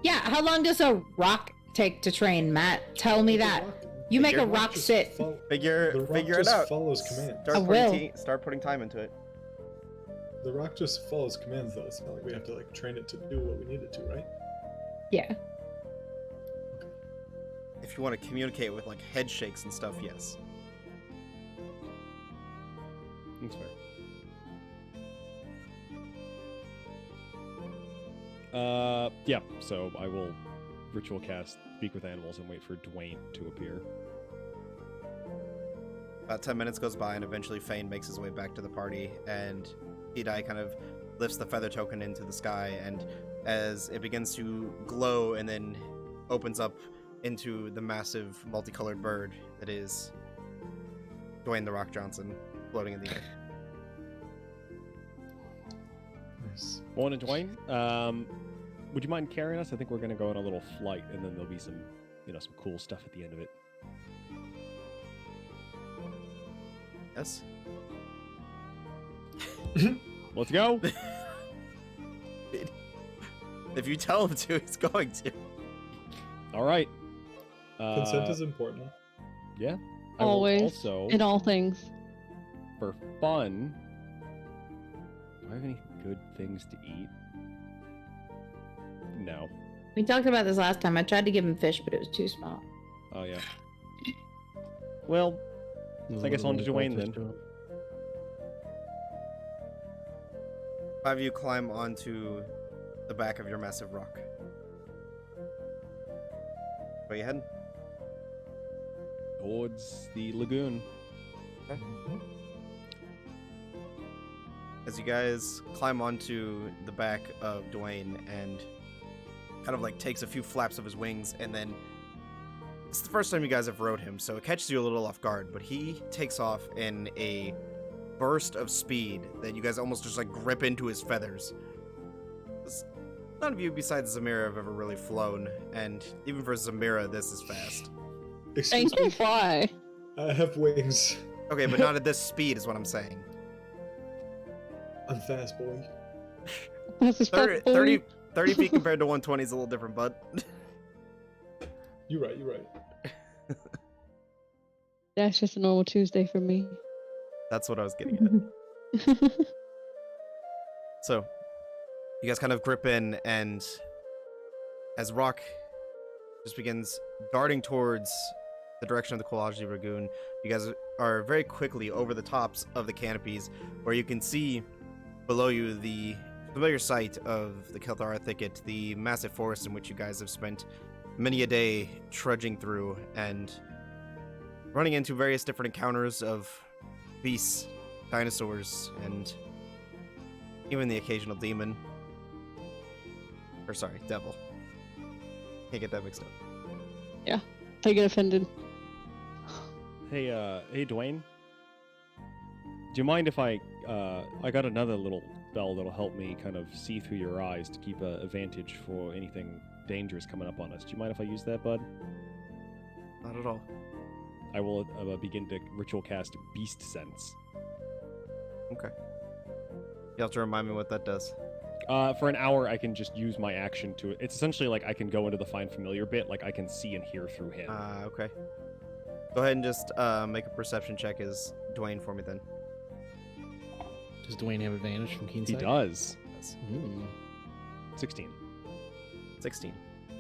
Yeah, how long does a rock take to train, Matt? Tell me that. You make a Figure- rock sit. Figure The rock it just out. follows commands. I will. Start putting time into it. The rock just follows commands, though. It's not like we have to like train it to do what we need it to, right? Yeah. If you want to communicate with like head shakes and stuff, yes. That's fair. Yeah, so I will ritual cast Speak with Animals and wait for Dwayne to appear. About 10 minutes goes by, and eventually Fane makes his way back to the party, and Hidai kind of lifts the feather token into the sky, and as it begins to glow and then opens up into the massive multicolored bird that is Dwayne the Rock Johnson floating in the air. Nice. Morning, Dwayne. Would you mind carrying us? I think we're gonna go on a little flight, and then there'll be some, some cool stuff at the end of it. Yes? Let's go. If you tell him to, he's going to. All right. Consent is important. Yeah. I will Always. also, In all things. for fun, do I have any good things to eat? No. We talked about this last time. I tried to give him fish, but it was too small. Oh yeah. Well, There's I a guess little on to bit of Dwayne goldfish then. to it. Have you climb onto the back of your massive rock. Where you heading? Towards the lagoon. Okay. As you guys climb onto the back of Dwayne and kind of like takes a few flaps of his wings, and then it's the first time you guys have rode him, so it catches you a little off guard, but he takes off in a burst of speed that you guys almost just like grip into his feathers. None of you besides Zamira have ever really flown, and even for Zamira, this is fast. Excuse Thank you, me? fly. I have wings. Okay, but not at this speed is what I'm saying. I'm fast, boy. That's his 30, fuck boy. 30 feet compared to 120 is a little different, bud. You're right, you're right. That's just a normal Tuesday for me. That's what I was getting at. So, you guys kind of grip in, and as Rock just begins darting towards the direction of the Kowalski Lagoon, you guys are very quickly over the tops of the canopies, where you can see below you the familiar sight of the Kelthara Thicket, the massive forest in which you guys have spent many a day trudging through and running into various different encounters of beasts, dinosaurs, and even the occasional demon. Or sorry, devil. Can't get that mixed up. I get offended. Hey, Dwayne. Do you mind if I got another little spell that'll help me kind of see through your eyes to keep a advantage for anything dangerous coming up on us? Do you mind if I use that, bud? Not at all. I will begin to ritual cast Beast Sense. Okay. You have to remind me what that does. For an hour, I can just use my action to it. It's essentially like I can go into the Find Familiar bit, like I can see and hear through him. Okay. Go ahead and just make a perception check as Dwayne for me then. Does Dwayne have advantage from keen He sight? does. Ooh. 16. 16.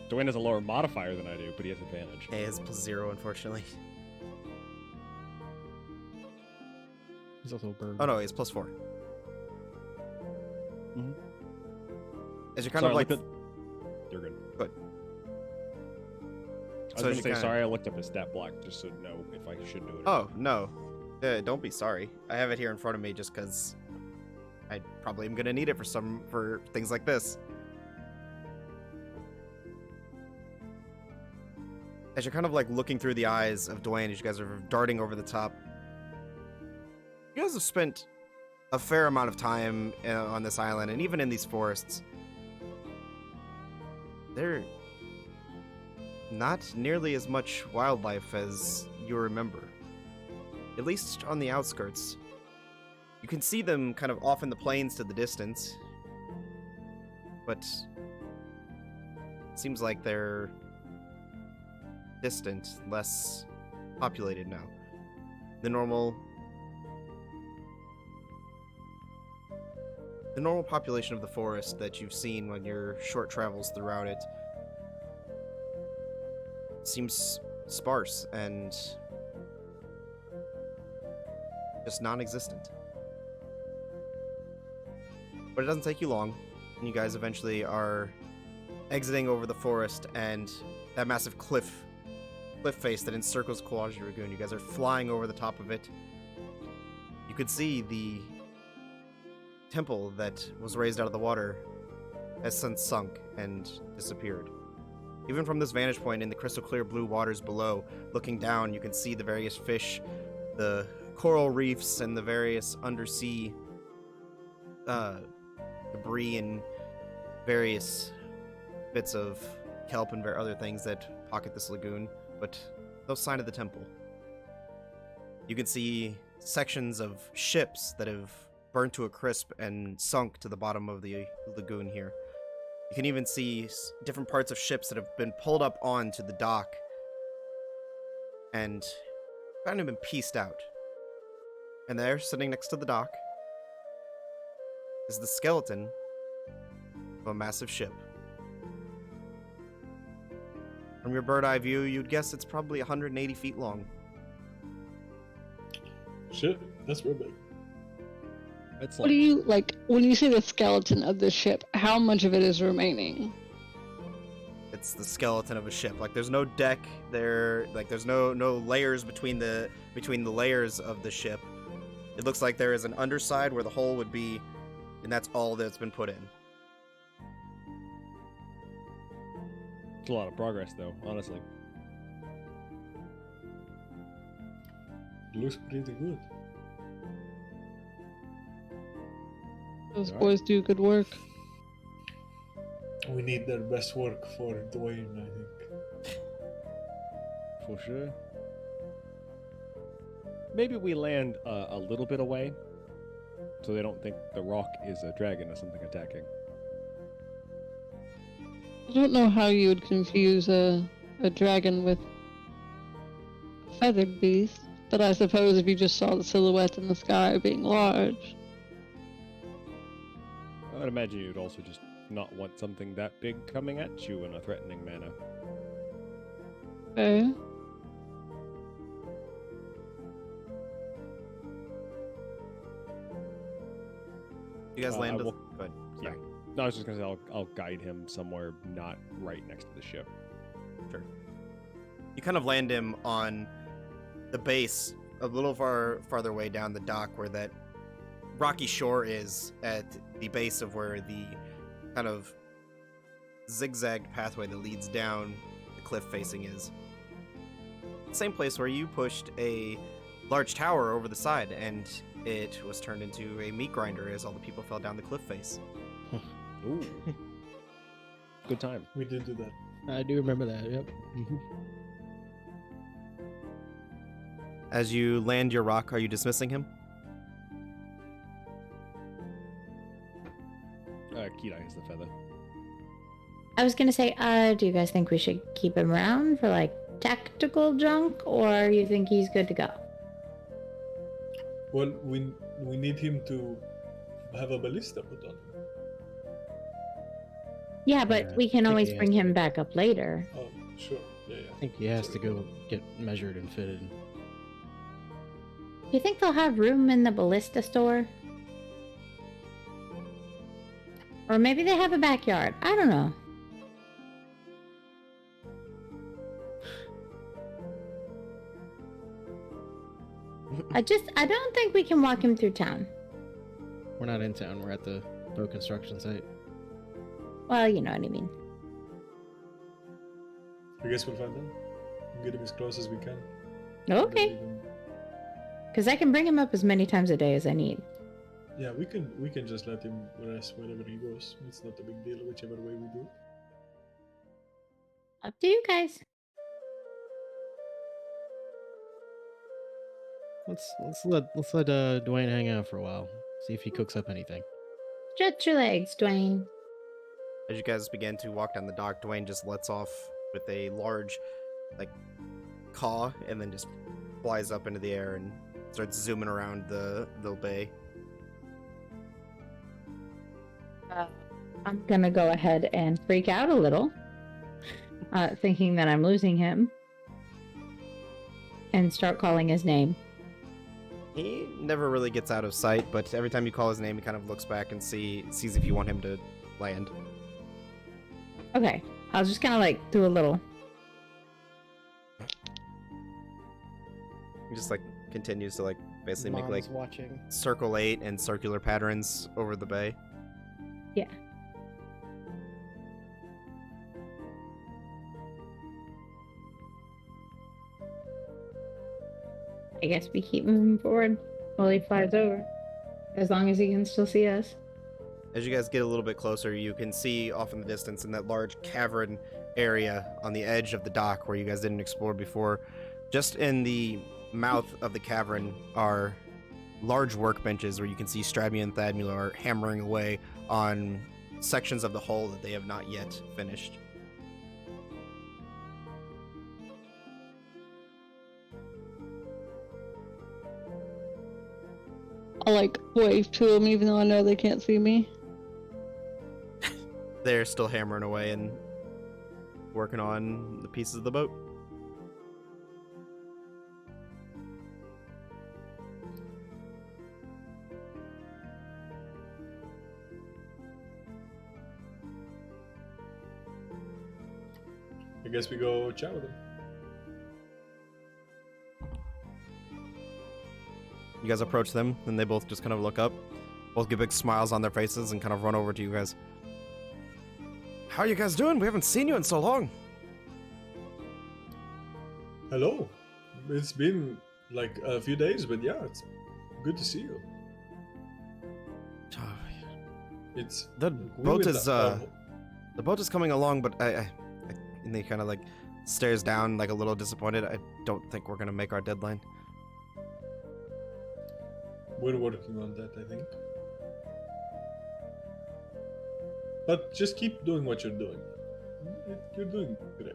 Dwayne has a lower modifier than I do, but he has advantage. He has +0, unfortunately. He's also a bird. Oh no, he has +4. Mhm. As you're kind Sorry, of like... You're good. Good. I was going to say, sorry, I looked up his stat block just to know if I should do it. Oh, no. Don't be sorry. I have it here in front of me just because I probably am going to need it for things like this. As you're kind of like looking through the eyes of Dwayne as you guys are darting over the top, you guys have spent a fair amount of time on this island, and even in these forests. They're not nearly as much wildlife as you remember. At least on the outskirts. You can see them kind of off in the plains to the distance. But it seems like they're distant, less populated now. The normal population of the forest that you've seen on your short travels throughout it seems sparse and just non-existent. But it doesn't take you long, and you guys eventually are exiting over the forest and that massive cliff face that encircles Kowalski Lagoon. You guys are flying over the top of it. You could see the temple that was raised out of the water has since sunk and disappeared. Even from this vantage point in the crystal clear blue waters below, looking down, you can see the various fish, the coral reefs, and the various undersea debris and various bits of kelp and other things that pocket this lagoon, but no sign of the temple. You can see sections of ships that have burnt to a crisp and sunk to the bottom of the lagoon here. You can even see different parts of ships that have been pulled up onto the dock and kind of been pieced out. And there, sitting next to the dock, is the skeleton of a massive ship. From your bird eye view, you'd guess it's probably 180 feet long. Shit, that's real big. It's What do like you like when you see the skeleton of the ship? How much of it is remaining? It's the skeleton of a ship. Like there's no deck there. Like there's no layers between the layers of the ship. It looks like there is an underside where the hull would be, and that's all that's been put in. it's a lot of progress, though. Honestly, It looks pretty good. Those Alright. boys do good work. We need their best work for Dwayne, I think. for sure. Maybe we land a little bit away, so they don't think the rock is a dragon or something attacking. I don't know how you would confuse a dragon with a feathered beast, but I suppose if you just saw the silhouette in the sky being large. I would imagine you'd also just not want something that big coming at you in a threatening manner. Okay. You guys I land. will- Go ahead. Yeah. No, I was just gonna say I'll guide him somewhere not right next to the ship. Sure. You kind of land him on the base, a little farther away down the dock where that rocky shore is, at the base of where the kind of zigzagged pathway that leads down the cliff facing is. Same place where you pushed a large tower over the side and it was turned into a meat grinder as all the people fell down the cliff face. Ooh. Good time. We did do that. I do remember that. Yep. As you land your rock, are you dismissing him? Kira is the feather. I was gonna say, do you guys think we should keep him around for like tactical junk, or you think he's good to go? Well, we need him to have a ballista put on him. Yeah, but Yeah, we can I think always he has bring to him be. back up later. Oh, sure. Yeah. I think he has to go get measured and fitted. Do you think they'll have room in the ballista store? Or maybe they have a backyard. I don't know. I don't think we can walk him through town. We're not in town. We're at the boat construction site. Well, you know what I mean. I guess we'll find out. We'll get him as close as we can. Okay. Even- Because I can bring him up as many times a day as I need. Yeah, we can just let him rest wherever he goes. It's not a big deal, whichever way we do it. Up to you guys. Let's let Dwayne hang out for a while. See if he cooks up anything. Stretch your legs, Dwayne. As you guys begin to walk down the dock, Dwayne just lets off with a large, like, caw, and then just flies up into the air and starts zooming around the bay. I'm gonna go ahead and freak out a little, thinking that I'm losing him, and start calling his name. He never really gets out of sight, but every time you call his name, he kind of looks back and sees if you want him to land. Okay, I'll just kind of like do a little. He just like continues to like basically make like Mom's watching. circle 8 and circular patterns over the bay. Yeah. I guess we keep moving forward while he flies over, as long as he can still see us. As you guys get a little bit closer, you can see off in the distance in that large cavern area on the edge of the dock where you guys didn't explore before. Just in the mouth of the cavern are large workbenches where you can see Strabby and Thadmula are hammering away on sections of the hull that they have not yet finished. I'll like wave to them even though I know they can't see me. They're still hammering away and working on the pieces of the boat. I guess we go chat with him. You guys approach them, and they both just kind of look up. Both get big smiles on their faces and kind of run over to you guys. How are you guys doing? We haven't seen you in so long. Hello. It's been like a few days, but yeah, it's good to see you. It's The boat is coming along, but I and he kind of like stares down like a little disappointed. I don't think we're gonna make our deadline. We're working on that, I think. But just keep doing what you're doing. You're doing great.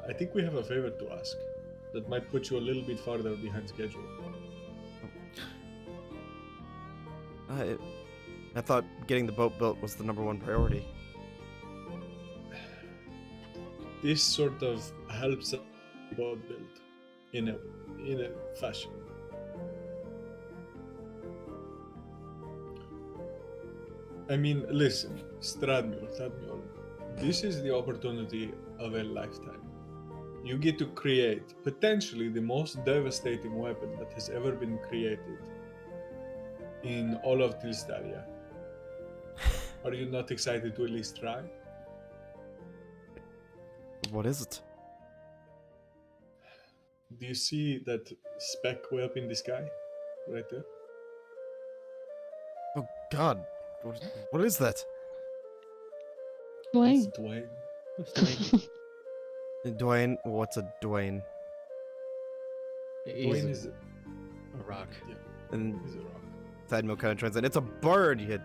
I think we have a favor to ask that might put you a little bit farther behind schedule. I thought getting the boat built was the #1 priority. This sort of helps the boat build in a fashion. I mean, listen, Thadmule, this is the opportunity of a lifetime. You get to create potentially the most devastating weapon that has ever been created in all of Tilstaria. Are you not excited to at least try? What is it? Do you see that speck way up in the sky? Right there? Oh God, what is that? Why? That's Dwayne. Dwayne, what's a Dwayne? He's Dwayne is a rock. yeah, And he's a rock. Thadmil kind of translates. It's a bird, you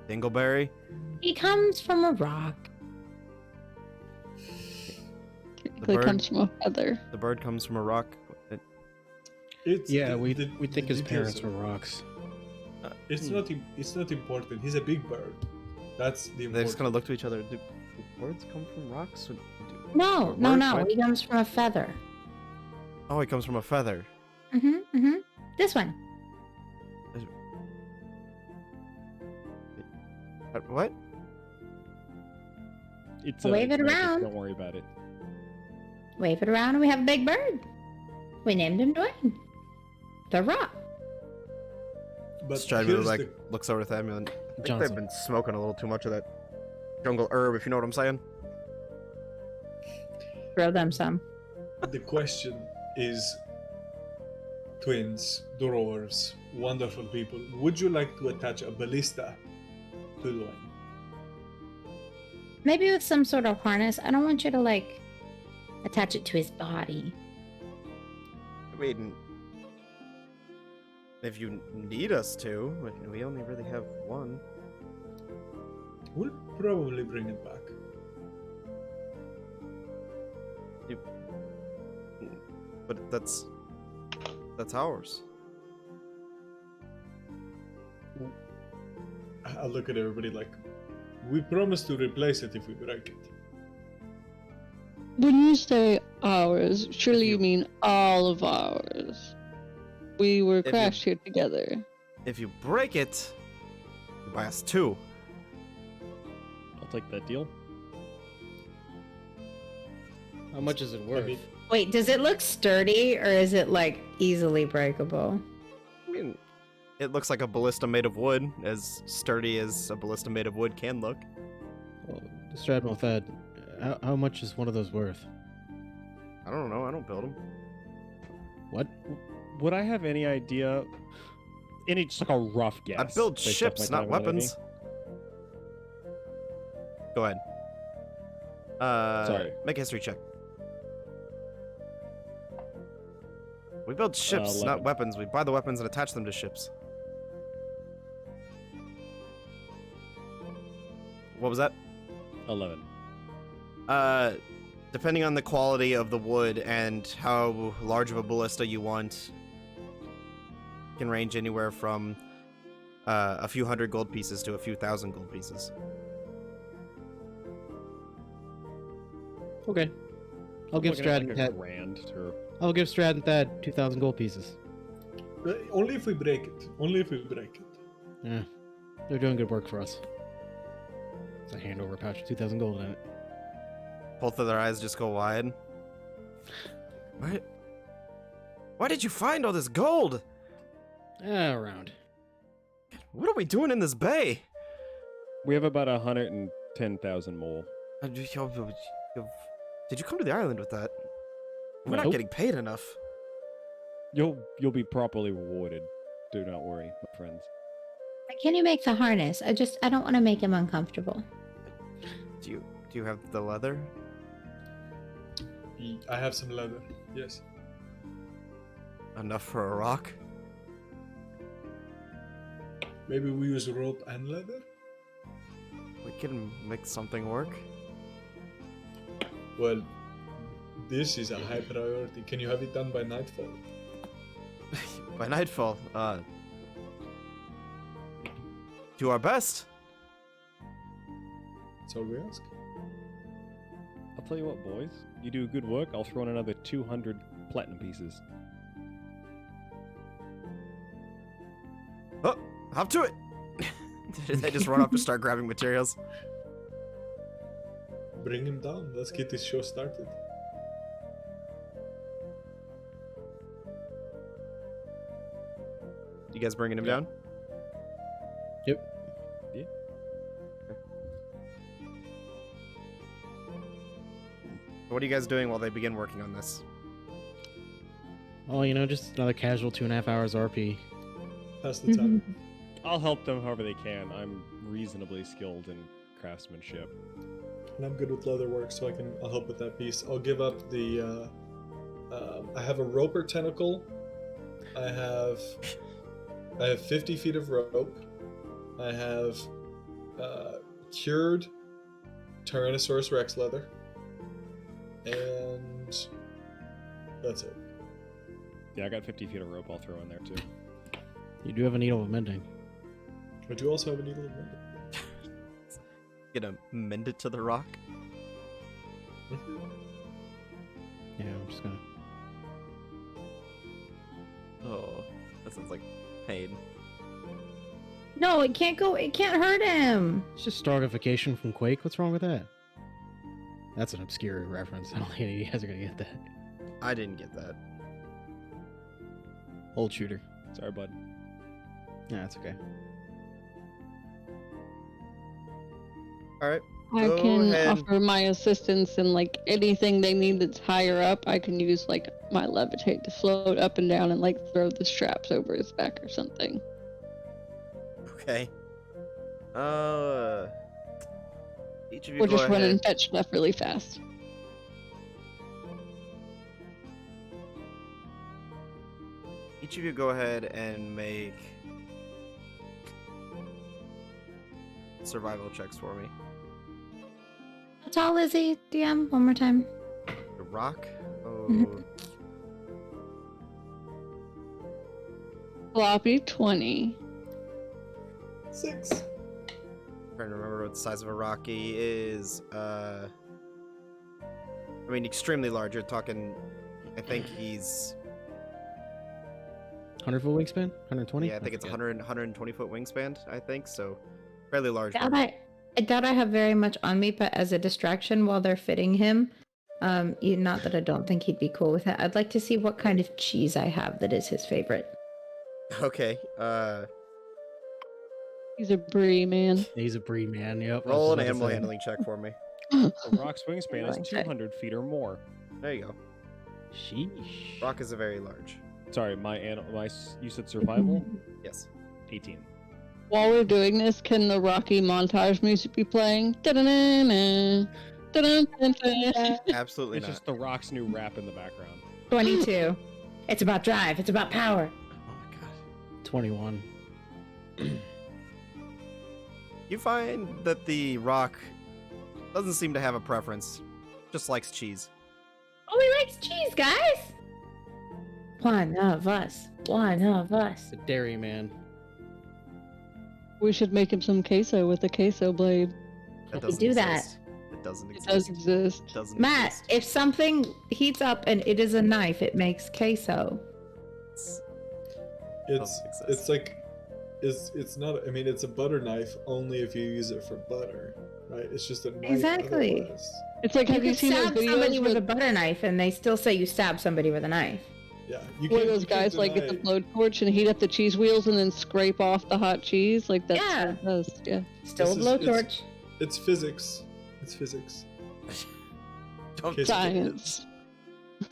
dingleberry. He comes from a rock. Technically bird- comes from a feather. The bird comes from a rock. It's Yeah, the- we the- think the his details parents are- were rocks. It's not important. He's a big bird. That's the They important. just kind of look to each other. Do birds come from rocks? No, A no, bird? no. What? He comes from a feather. Oh, he comes from a feather. This one. What? It's Wave it magic, around. Don't worry about it. Wave it around and we have a big bird. We named him Dwayne. The Rock. But Stradman here's like the- looks over to Thadmil and I think they've Johnson. been smoking a little too much of that jungle herb, if you know what I'm saying. Throw them some. The question is, twins, dwarves, wonderful people, would you like to attach a ballista to Dwayne? Maybe with some sort of harness. I don't want you to like attach it to his body. I mean, if you need us to, we only really have one. We'll probably bring it back. But that's ours. I'll look at everybody like, we promise to replace it if we break it. When you say ours, surely you- you mean all of ours. We were you- crashed here together. If you break it, you buy us two. I'll take that deal. How much is it worth? mean- Wait, does it look sturdy or is it like easily breakable? I mean, it looks like a ballista made of wood, as sturdy as a ballista made of wood can look. Well, Stradmel Thad, how much is one of those worth? I don't know. I don't build them. What? Would I have any idea? Just like a rough guess. I build based off ships, my not time in the Navy? weapons. Go ahead. Sorry. Make a history check. We build ships, not 11. weapons. We buy the weapons and attach them to ships. What was that? 11. Depending on the quality of the wood and how large of a ballista you want, can range anywhere from a few hundred gold pieces to a few thousand gold pieces. Okay. I'll give Looking at Stratton like a Thad. grand or I'll give Stratton Thad 2,000 gold pieces. Only if we break it. Only if we break it. Yeah, they're doing good work for us. It's a hand over a pouch with 2,000 gold in it. Both of their eyes just go wide. What? Why did you find all this gold? Around. What are we doing in this bay? We have about 110,000 more. Did you come to the island with that? We're not Nope. getting paid enough. You'll be properly rewarded. Do not worry, my friends. Can you make the harness? I don't want to make him uncomfortable. Do you have the leather? I have some leather. Yes. Enough for a rock? Maybe we use rope and leather? We can make something work. Well, this is a high priority. Can you have it done by nightfall? By nightfall, do our best. That's all we ask. I'll tell you what, boys. You do good work, I'll throw in another 200 platinum pieces. Oh, hop to it! They just run up to start grabbing materials. Bring him down. Let's get this show started. You guys bringing him Yeah. down? Yep. What are you guys doing while they begin working on this? Oh, you know, just another casual 2.5 hours RP. Pass the time. I'll help them however they can. I'm reasonably skilled in craftsmanship. And I'm good with leather work, so I'll help with that piece. I'll give up the. I have a roper tentacle. I have 50 feet of rope. I have cured Tyrannosaurus Rex leather, and that's it. Yeah, I got 50 feet of rope I'll throw in there too. You do have a needle of mending. But you also have a needle of mending. Gonna mend it to the rock? Yeah, I'm just gonna. Oh, that sounds like pain. No, it can't go. It can't hurt him. It's just Stargification from Quake. What's wrong with that? That's an obscure reference. I don't think any of you guys are gonna get that. I didn't get that. Old shooter. Sorry, bud. Yeah, that's okay. Alright. I Go can ahead. offer my assistance in like anything they need that's higher up. I can use like my levitate to float up and down and like throw the straps over his back or something. Okay. Each of you Or go just run ahead. and fetch stuff really fast. Each of you go ahead and make survival checks for me. How tall is he, DM? One more time. The rock? Oh, Mhm. Floppy 20. 6. trying to remember what the size of a rocky is. I mean, extremely large. You're talking, I think he's, 100-foot wingspan? 120? yeah, I think it's forget. 120 foot wingspan, I think, so fairly large. That bird. I doubt I have very much on me, but as a distraction while they're fitting him, not that I don't think he'd be cool with it. I'd like to see what kind of cheese I have that is his favorite. Okay, He's a brie, man. He's a breed man, yep. I was roll an just about to animal say. handling check for me. The rock's wingspan is Okay. 200 feet or more. There you go. Sheesh. Rock is a very large. Sorry, you said survival? Yes. 18. While we're doing this, can the Rocky montage music be playing? Da-da-na-na, da-da-na-na. Absolutely It's not. just the rock's new rap in the background. 22. It's about drive. It's about power. Oh my god. 21. You find that the rock doesn't seem to have a preference. Just likes cheese. Oh, he likes cheese, guys. One of us. One of us. The dairy man. We should make him some queso with a queso blade. That We doesn't do that. exist. It doesn't It exist. does exist. It doesn't Matt, exist. if something heats up and it is a knife, it makes queso. It's- It's Doesn't exist. it's like it's not. I mean, it's a butter knife only if you use it for butter, right? It's just a knife. Exactly. Otherwise. It's like, You have you could seen those stab somebody videos with a with, butter knife, and they still say you stabbed somebody with a knife. Yeah, you where can't. those you can't guys like get the deny- blowtorch and heat up the cheese wheels and then scrape off the hot cheese? Like that's Yeah. what it does. Yeah. Still a This is- it's- blowtorch. It's physics. It's physics. Don't Kiss Science.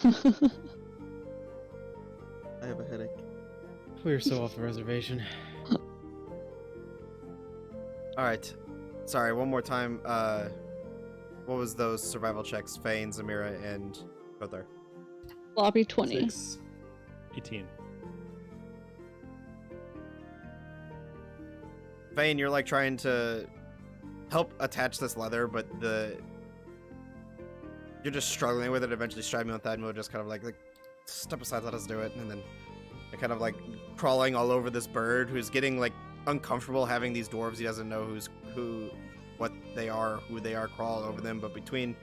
I have a headache. We were so off the reservation. All right. Sorry, one more time. What was those survival checks? Fane, Zamira, and Kothar. Floppy 20. 6. 18. Fane, you're like trying to help attach this leather, but you're just struggling with it. Eventually, Strymon and Thadmo just kind of like step aside, let us do it, and then they're kind of like crawling all over this bird who's getting like uncomfortable having these dwarves. He doesn't know what they are, who they are, crawl over them. But between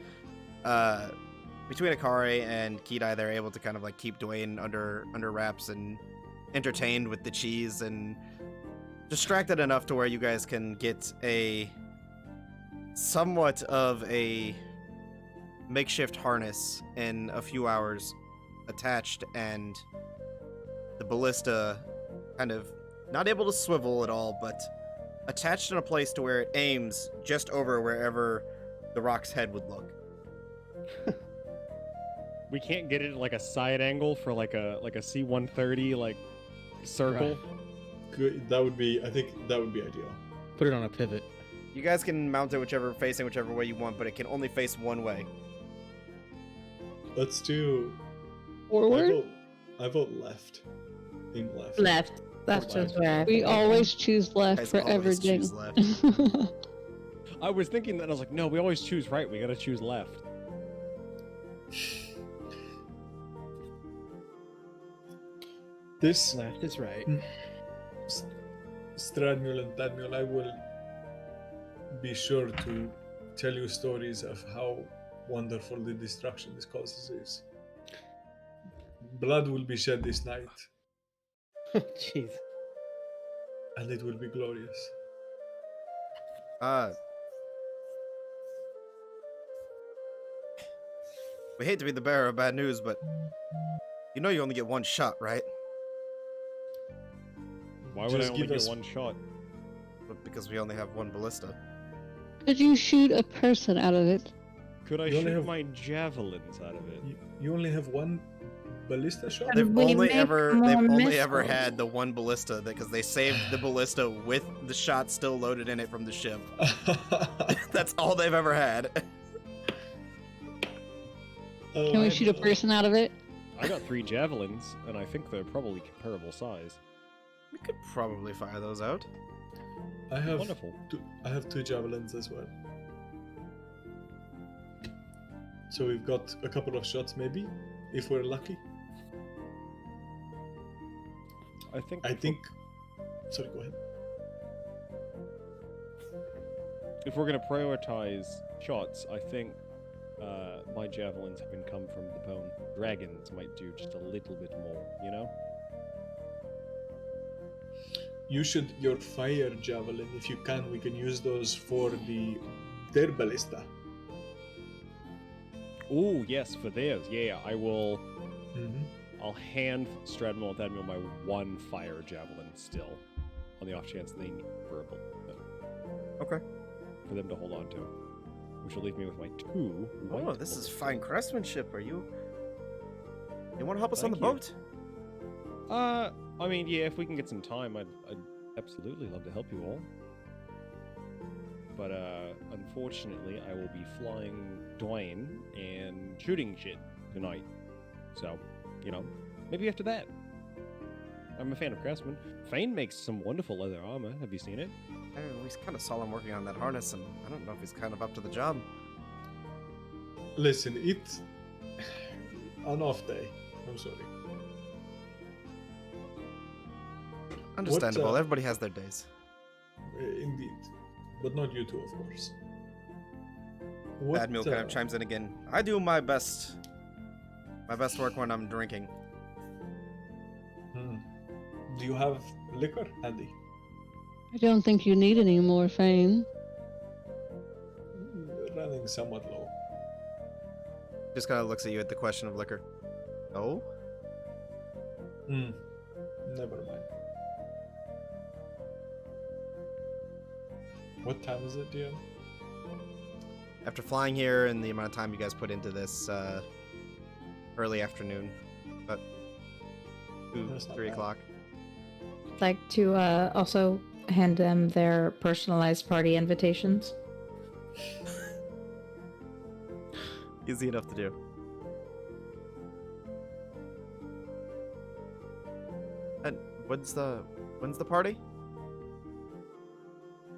Akari and Kidai, they're able to kind of like keep Dwayne under wraps and entertained with the cheese and distracted enough to where you guys can get a somewhat of a makeshift harness in a few hours attached, and the ballista kind of not able to swivel at all, but attached in a place to where it aims just over wherever the rock's head would look. We can't get it at like a side angle for like a C-130 like circle. Good. That would be. I think that would be ideal. Put it on a pivot. You guys can mount it facing whichever way you want, but it can only face one way. Let's do. Forward? I vote left. Aim left. Left. That's Left. just where I We think. always choose left Guys for always everything. choose left. I was thinking that, I was like, no, we always choose right. We gotta choose left. This Left is right. Stradmule and Tadmule, I will be sure to tell you stories of how wonderful the destruction this causes is. Blood will be shed this night, Jeez. and it will be glorious. We hate to be the bearer of bad news, but you know you only get one shot, right? Why would I Just only give get us- one shot? But because we only have one ballista. Could you shoot a person out of it? Could I You only shoot have- my javelins out of it? You only have one ballista shot? They've We make They've more only ever missiles. had the one ballista because they saved the ballista with the shot still loaded in it from the ship. That's all they've ever had. Oh, Can we I shoot a know. person out of it? I got 3 javelins, and I think they're probably comparable size. We could probably fire those out. I have Wonderful. I have 2 javelins as well. So we've got a couple of shots maybe, if we're lucky. I think. I think. Sorry, go ahead. if we're gonna prioritize shots, I think my javelins, having come from the bone dragons, might do just a little bit more. You know. You should your fire javelin if you can. We can use those for their ballista. Oh yes, for theirs. Yeah, I will. Mm-hmm. I'll hand Stradmule and Thadmule my 1 fire javelin still, on the off chance they need for a bullet. Okay. For them to hold on to, which will leave me with my 2 white. Oh, this is bullets. fine craftsmanship. You want to help us on the Thank you. boat? I mean, yeah, if we can get some time, I'd absolutely love to help you all. But unfortunately, I will be flying Dwayne and shooting shit tonight. So, you know, maybe after that. I'm a fan of Craftsman. Fane makes some wonderful leather armor. Have you seen it? I mean, we kind of saw him working on that harness, and I don't know if he's kind of up to the job. Listen, it's an off day. I'm sorry. Understandable. Everybody has their days. Indeed, but not you two, of course. Admiral kind of chimes in again. I do my best. My best work when I'm drinking. Do you have liquor handy? I don't think you need any more, Fane. Running somewhat low. Just kind of looks at you at the question of liquor. Oh? Never mind. What time is it, DM? After flying here and the amount of time you guys put into this, early afternoon, about 2, That's not 3 bad. o'clock. I'd like to also hand them their personalized party invitations. Easy enough to do. And when's the party?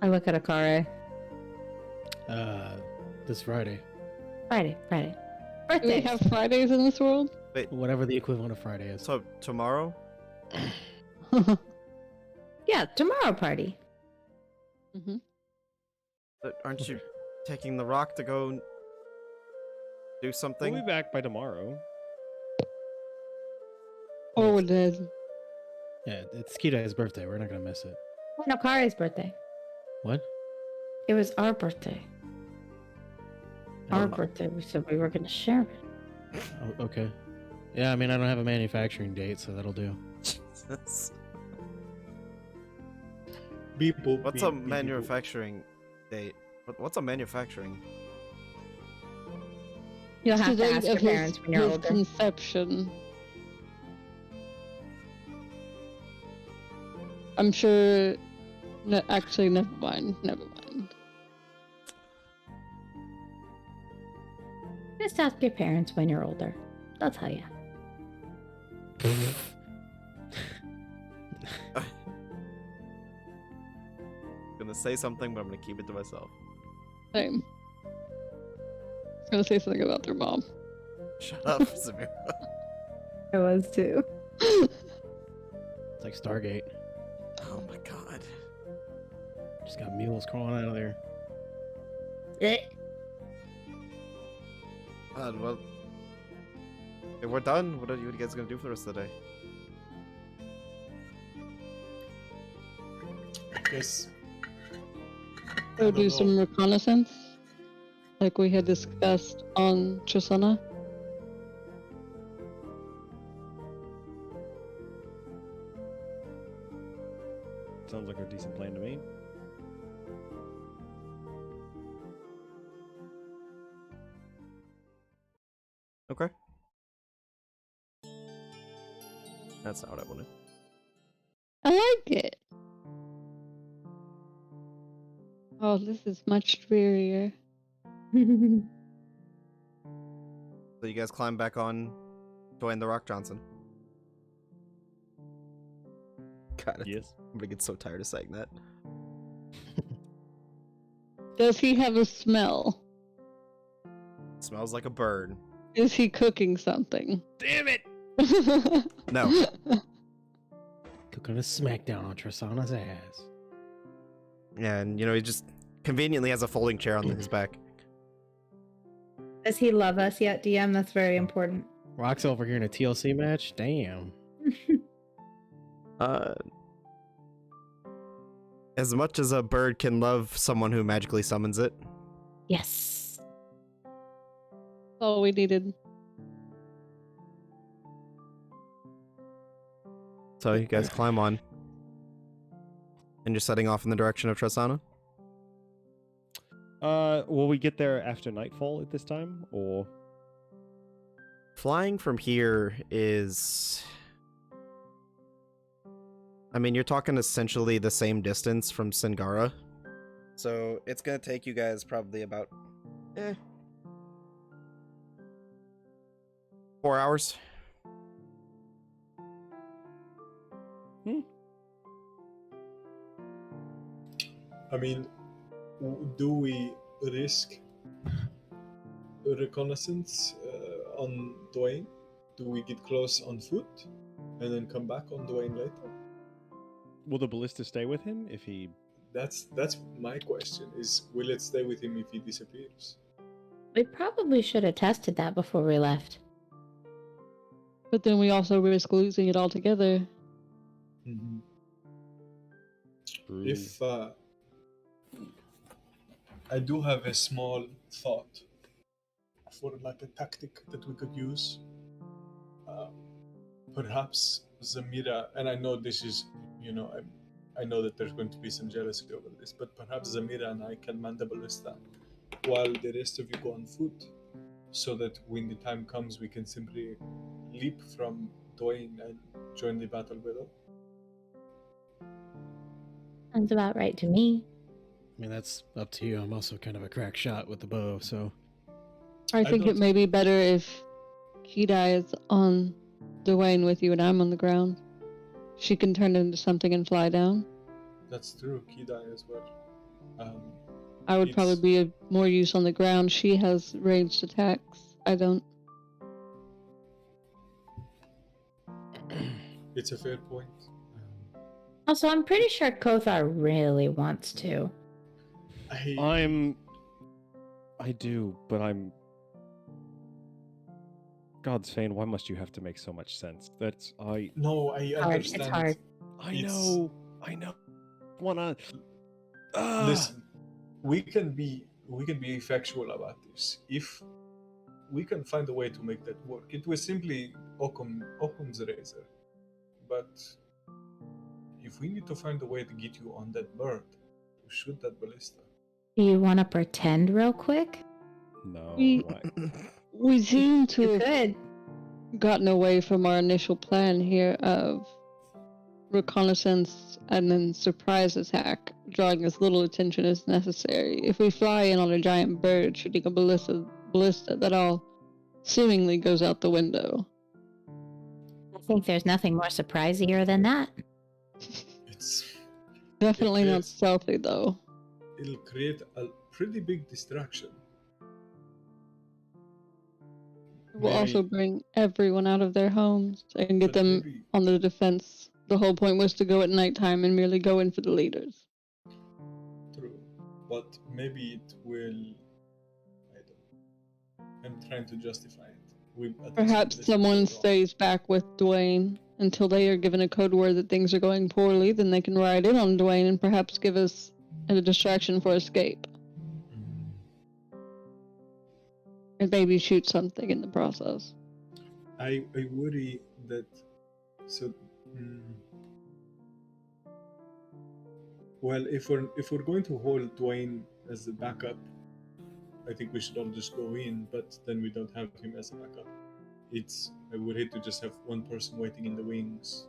I look at Akare. This Friday. Friday. Do Birthday. we have Fridays in this world? Whatever the equivalent of Friday is. So tomorrow? Yeah, tomorrow party. Hmm. But aren't you taking the rock to go do something? We'll be back by tomorrow. Or we're dead. Yeah, it's Kidai's birthday. We're not gonna miss it. No, Kare's birthday. What? It was our birthday. Our know. birthday. We said we were going to share it. Oh, okay. Yeah, I mean, I don't have a manufacturing date, so that'll do. People. What's a manufacturing date? What's a manufacturing? You'll It's have the to date ask your of his- parents when you're his older. conception. I'm sure. No, actually, never mind. Just ask your parents when you're older. They'll tell you. Gonna say something, but I'm gonna keep it to myself. Same. I was gonna say something about their mom. Shut up, Samira. I was too. It's like Stargate. Oh my god. Just got mules crawling out of there. Well, if we're done, what are you guys gonna do for the rest of the day? Guess. Go don't do know. some reconnaissance, like we had discussed on Tristana. Sounds like a decent plan to me. Okay. That's not what I wanted. I like it. Oh, this is much drearier. So you guys climb back on Dwayne the Rock Johnson. God, Yes. I'm gonna get so tired of saying that. Does he have a smell? Smells like a bird. Is he cooking something? Damn it! No. Cooking a smackdown on Tristana's ass. Yeah, and he just conveniently has a folding chair on his back. Does he love us yet, DM? That's very important. Rock's over here in a TLC match? Damn. As much as a bird can love someone who magically summons it. Yes. All we needed. So you guys climb on. And you're setting off in the direction of Tristana? Will we get there after nightfall at this time, or? Flying from here is... I mean, you're talking essentially the same distance from Singara. So it's gonna take you guys probably about... 4 hours. I mean, do we risk reconnaissance on Dwayne? Do we get close on foot and then come back on Dwayne later? Will the ballista stay with him if he? That's my question. Is will it stay with him if he disappears? We probably should have tested that before we left. But then we also risk losing it altogether. Mm-hmm. True. If I do have a small thought for like a tactic that we could use. Perhaps Zamira, and I know this is, I know that there's going to be some jealousy over this, but perhaps Zamira and I can man the ballista while the rest of you go on foot, so that when the time comes, we can simply leap from Dwayne and join the battle below. Sounds about right to me. I mean, that's up to you. I'm also kind of a crack shot with the bow, so I think it don't- may be better if Kidai is on Dwayne with you and I'm on the ground. She can turn into something and fly down. That's true, Kidai as well. I would probably It's- be of more use on the ground. She has ranged attacks. I don't. It's a fair point. Also, I'm pretty sure Kothar really wants to. I do, but I'm. God's Fane, why must you have to make so much sense? No, I Hard. understand. It's hard. I It's- know. Wanna. Listen, we can be factual about this. If we can find a way to make that work, it was simply Occam's razor. But if we need to find a way to get you on that bird, to shoot that ballista, Do you want to pretend real quick? No. We- Why? We seem to You have could. gotten away from our initial plan here of reconnaissance and then surprise attack, drawing as little attention as necessary. If we fly in on a giant bird shooting a ballista, that all seemingly goes out the window. I think there's nothing more surprisier than that. it's Definitely not Yes. stealthy, though. it'll create a pretty big distraction. We'll Very- also bring everyone out of their homes and get but them very- on the defense. The whole point was to go at nighttime and merely go in for the leaders. True, but maybe it will. I don't. I'm trying to justify it. Perhaps someone stays back with Dwayne until they are given a code word that things are going poorly, then they can ride in on Dwayne and perhaps give us a distraction for escape. And maybe shoot something in the process. I worry that. So. Well, if we're going to hold Dwayne as the backup, I think we should all just go in. But then we don't have him as a backup. I would hate to just have one person waiting in the wings.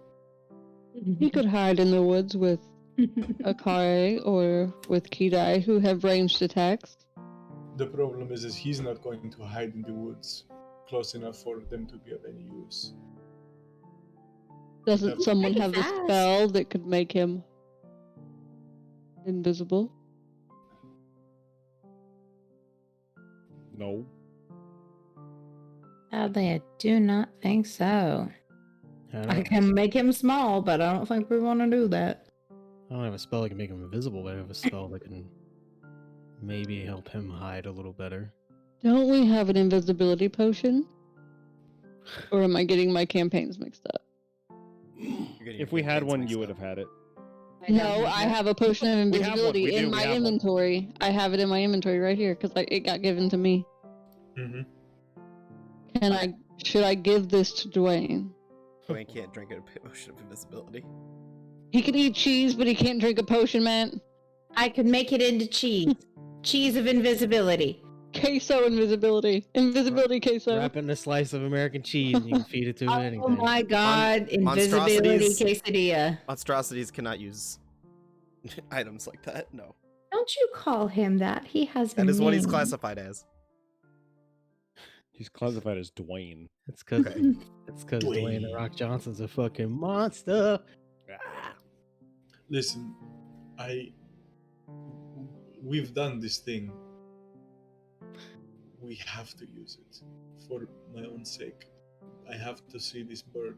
He could hide in the woods with Akare or with Kidai, who have ranged attacks. The problem is he's not going to hide in the woods close enough for them to be of any use. Doesn't someone Pretty have a fast. spell that could make him invisible? No. Sadly, I do not think so. I I don't, can make him small, but I don't think we want to do that. I don't have a spell that can make him invisible, but I have a spell that can maybe help him hide a little better. Don't we have an invisibility potion? Or am I getting my campaigns mixed up? If we had one, you would have had it. No, I have a potion of We have one, invisibility we do, in we my have one. inventory. I have it in my inventory right here because it got given to me. Mm-hmm. Should I give this to Dwayne? Dwayne can't drink a potion of invisibility. He can eat cheese, but he can't drink a potion, man. I could make it into cheese. Cheese of invisibility. Queso invisibility. Invisibility queso. Wrap it in a slice of American cheese and you can feed it to him Oh anything. my god, invisibility monstrosities. quesadilla. Monstrosities cannot use items like that. No, Don't you call him that? He has a that is what he's name. classified as. He's classified as Dwayne. It's because Okay. Dwayne The Rock Johnson's a fucking monster. Listen, we've done this thing. We have to use it for my own sake. I have to see this bird.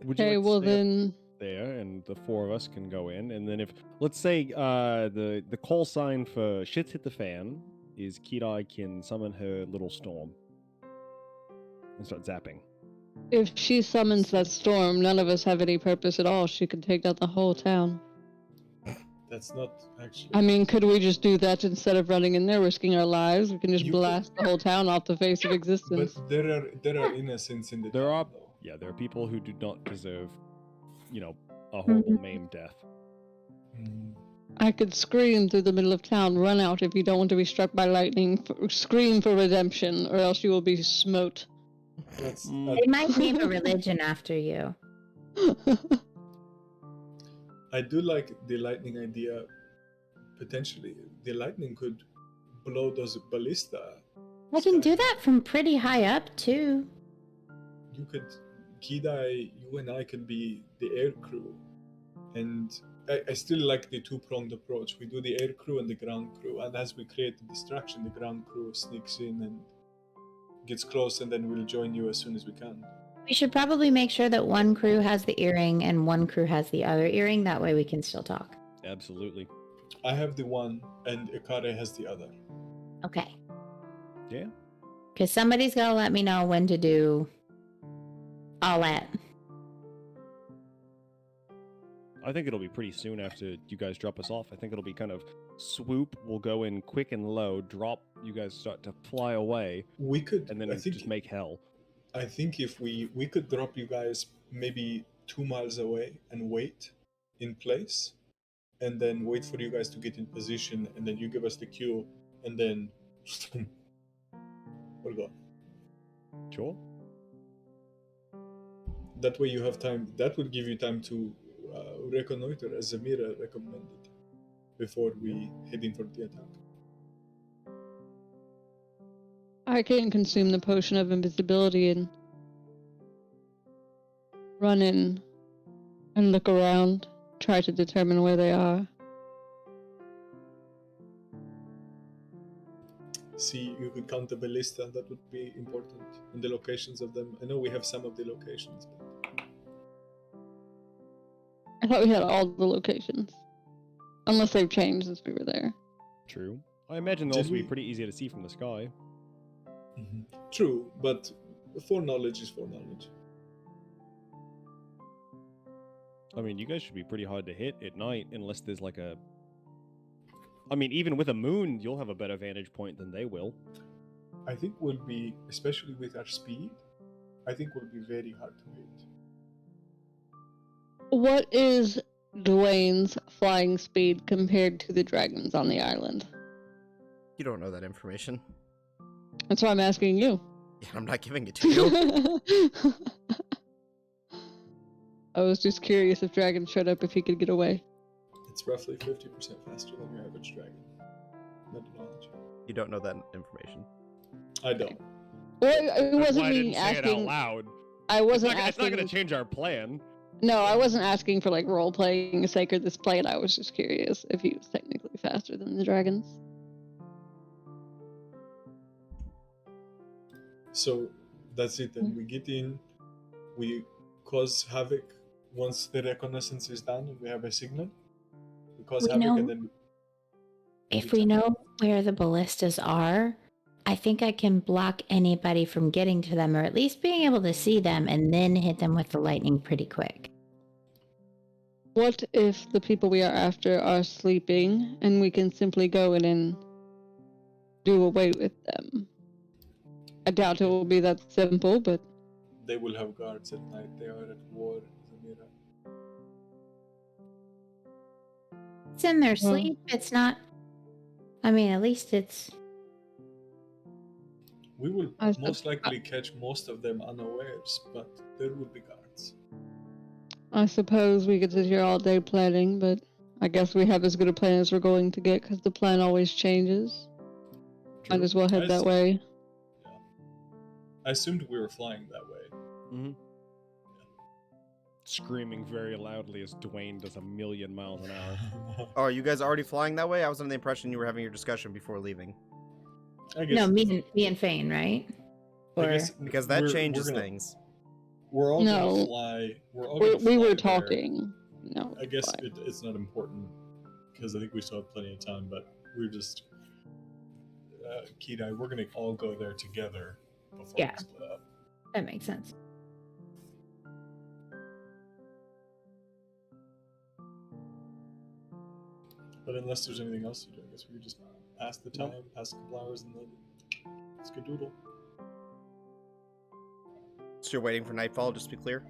Would you Okay, like to well stay up then, there, and the four of us can go in, and then if let's say the call sign for shit's hit the fan is Kidai can summon her little storm and start zapping. If she summons that storm, none of us have any purpose at all. She could take down the whole town. That's not actually. I mean, could we just do that instead of running in there, risking our lives? We can just You blast the whole town off the face of But existence. there are innocents in the There town, are, though. yeah, there are people who do not deserve, a horrible maimed death. Mm, I could scream through the middle of town, run out if you don't want to be struck by lightning, scream for redemption, or else you will be smote. That's They might name a religion after you. I do like the lightning idea. Potentially, the lightning could blow those ballista. I can do sky. that from pretty high up, too. You could, Kidai, you and I could be the air crew, and I still like the two-pronged approach. We do the air crew and the ground crew, and as we create the distraction, the ground crew sneaks in and gets close, and then we'll join you as soon as we can. We should probably make sure that one crew has the earring and one crew has the other earring. That way we can still talk. Absolutely. I have the one, and Ikare has the other. Okay. Yeah. Because somebody's got to let me know when to do all that. I think it'll be pretty soon after you guys drop us off. I think it'll be kind of swoop. We'll go in quick and low, drop. You guys start to fly away, We could, and then I think, just make hell. I think if we could drop you guys maybe 2 miles away and wait in place, and then wait for you guys to get in position, and then you give us the cue, and then we're gone. Sure. That way you have time. That would give you time to reconnoiter, as Zamira recommended, before we head in for the attack. I can consume the potion of invisibility and run in and look around, try to determine where they are. See, you could count the ballista, that would be important, and the locations of them. I know we have some of the locations, but I thought we had all the locations. Unless they've changed since we were there. True. I imagine they'll Did also be we- pretty easy to see from the sky. True, but foreknowledge is foreknowledge. I mean, you guys should be pretty hard to hit at night unless there's like a... I mean, even with a moon, you'll have a better vantage point than they will. I think we'll be, especially with our speed, I think we'll be very hard to hit. What is Dwayne's flying speed compared to the dragons on the island? You don't know that information. That's why I'm asking you. Yeah, I'm not giving it to you. I was just curious if Dragon showed up if he could get away. It's roughly 50% faster than your average dragon. Meta knowledge. You don't know that information. I don't. Well, it That's wasn't why I me didn't say it out asking. loud. I wasn't It's not asking. going to change our plan. No, I wasn't asking for like role playing sake or this play. I was just curious if he was technically faster than the dragons. So that's it then. We get in, we cause havoc once the reconnaissance is done and we have a signal. We cause We havoc know- and then If we know where the ballistas are, I think I can block anybody from getting to them, or at least being able to see them, and then hit them with the lightning pretty quick. What if the people we are after are sleeping and we can simply go in and do away with them? I doubt it will be that simple, but they will have guards at night. They are at war, Zamira. It's in their Well- sleep. It's not. I mean, at least it's. We will I most likely catch most of them unawares, but there will be guards. I suppose we could sit here all day planning, but I guess we have as good a plan as we're going to get because the plan always changes. Might True. as well head that way. I assumed we were flying that way. Mm-hmm. Screaming very loudly as Dwayne does 1,000,000 miles an hour. Oh, are you guys already flying that way? I was under the impression you were having your discussion before leaving. I guess No, me and Fane, right? I Or guess Because that we're changes gonna- things. We're all No. gonna fly. We're all We gonna fly were there. talking. No. I guess fine. it's not important because I think we still have plenty of time. But we're just Kidai. We're gonna all go there together before Yeah. we split up. that makes sense. But unless there's anything else to do, I guess we could just pass the time, pass a couple hours, and then skadoodle. So you're waiting for nightfall, just to be clear?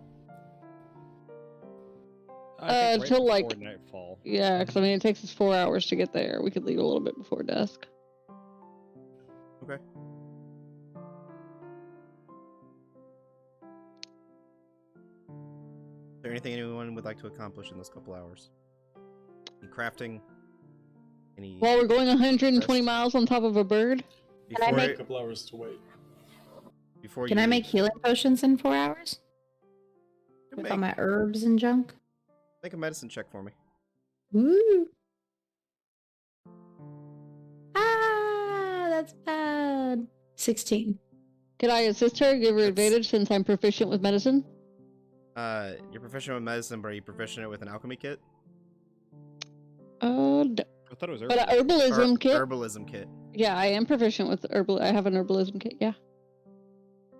I think till, like- before nightfall. Yeah, because I mean, it takes us 4 hours to get there. We could leave a little bit before dusk. Okay. Is there anything anyone would like to accomplish in those couple hours? Any crafting? Any... While we're going 120 Rest. miles on top of a bird? Can I Before, make- A couple hours to wait. before Can you I make healing potions in 4 hours? With all my herbs and junk? Make a medicine check for me. Woo! Ah, that's bad. 16. Could I assist her, give her That's- advantage since I'm proficient with medicine? You're proficient with medicine, but are you proficient with an alchemy kit? I thought it was But an herbalism kit? Herbalism kit. Yeah, I am proficient with I have an herbalism kit, yeah.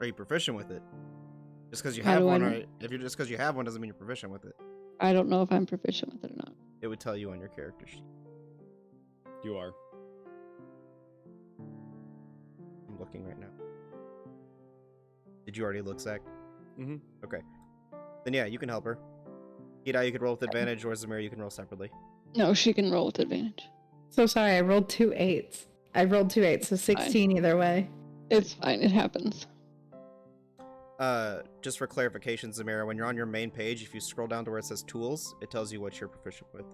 Are you proficient with it? Just because you How have do I one, know? or if you're just because you have one doesn't mean you're proficient with it. I don't know if I'm proficient with it or not. It would tell you on your character sheet. You are. I'm looking right now. Did you already look, Zach? Mm-hmm. Okay. Then yeah, you can help her. Ida, you can roll with advantage, or Zamir, you can roll separately. No, she can roll with advantage. So sorry, I rolled 2 8s. I rolled 2 8s, so 16 either way. It's fine, it happens. Just for clarification, Zamira, when you're on your main page, if you scroll down to where it says tools, it tells you what you're proficient with.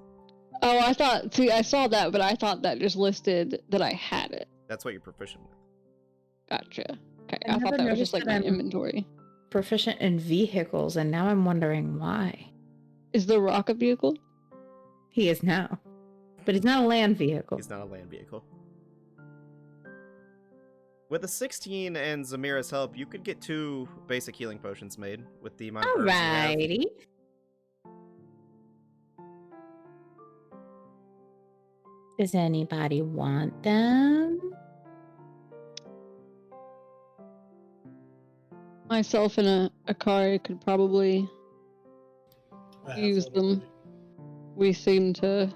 Oh, I saw that, but I thought that just listed that I had it. That's what you're proficient with. Gotcha. Okay, I I thought never that was just noticed like that my I'm- inventory. Proficient in vehicles, and now I'm wondering why. Is the rock a vehicle? He is now. But he's not a land vehicle. He's not a land vehicle. With a 16 and Zamira's help, you could get 2 basic healing potions made with the amount of herbs you have. Alrighty. Does anybody want them? Myself and Akari could probably I have use one them. already. We seem to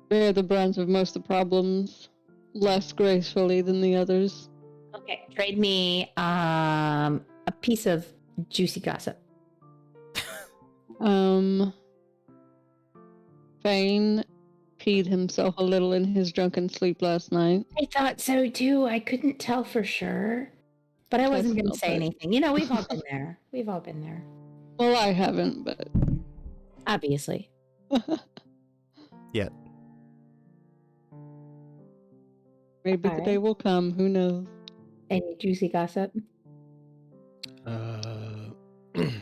bear the brunt of most of the problems less gracefully than the others. Okay, trade me a piece of juicy gossip. Fane peed himself a little in his drunken sleep last night. I thought so too. I couldn't tell for sure. But I wasn't going to smelled say it. anything. You know, we've all been there. We've all been there. Well, I haven't, but Obviously. Yet. maybe the day Alright. will come. Who knows? Any juicy gossip?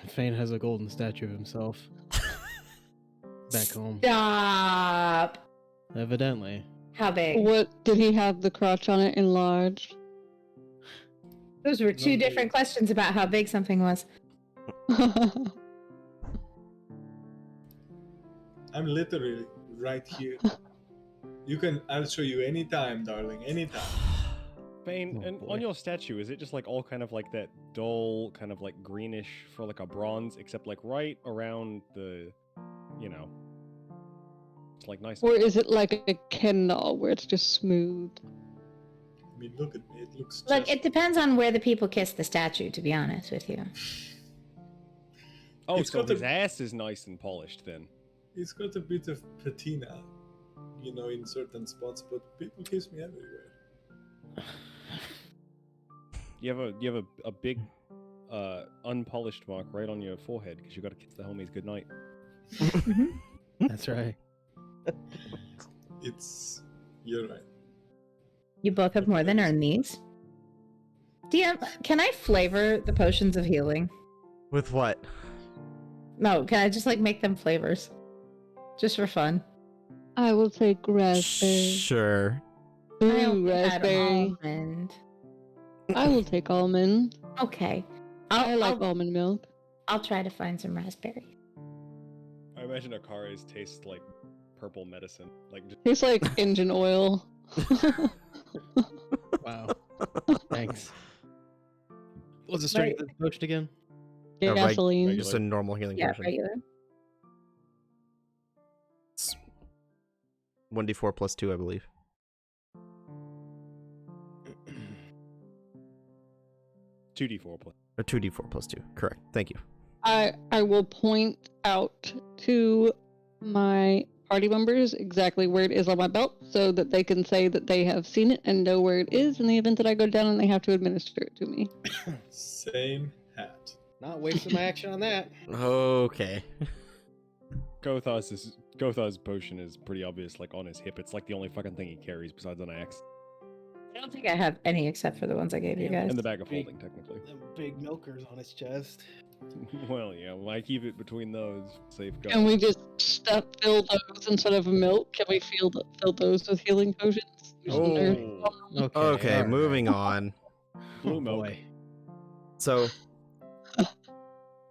Fane has a golden statue of himself back home. Stop. Evidently. How big? What did he have the crotch on it enlarged? Those were 2 No, different questions about how big something was. I'm literally right here. I'll show you anytime, darling, anytime. Bane, Oh, and boy. on your statue, is it just like all kind of like that dull, kind of like greenish for like a bronze, except like right around the, you know, it's like nice. Or is it like a Ken doll where it's just smooth? I mean, look at me. It looks Look, just... it depends on where the people kiss the statue, to be honest with you. Oh, It's so got his a- ass is nice and polished then. It's got a bit of patina, you know, in certain spots, but people kiss me everywhere. You have a big, unpolished mark right on your forehead because you got to kiss the homies goodnight. That's right. You're right. You both have more than earned these. DM, can I flavor the potions of healing? With what? No, can I just like make them flavors? Just for fun. I will take raspberry. Sure. I Ooh, only had raspberry. almond. I will take almond. Okay. I like I'll almond milk. try to find some raspberry. I imagine Akari's taste like purple medicine, like just Tastes like engine oil. Wow. Thanks. What's the strength of the potion again? Gasoline. regular. Just a normal healing Yeah, potion. regular. 1d4 plus 2, I believe. Two D4 plus. Or 2d4 plus 2. Correct. Thank you. I will point out to my party members exactly where it is on my belt so that they can say that they have seen it and know where it is in the event that I go down and they have to administer it to me. Same hat. Not wasting my action on that. Okay. Gothar's potion is pretty obvious, like on his hip. It's like the only fucking thing he carries besides an axe. I don't think I have any except for the ones I gave you guys. And the bag of holding, technically. Them big milkers on his chest. Well, yeah, I keep it between those. Safeguard. Can we just fill those instead of milk? Can we fill those with healing potions? Oh, Okay, alright. moving on. blue Oh, milk. boy. So, At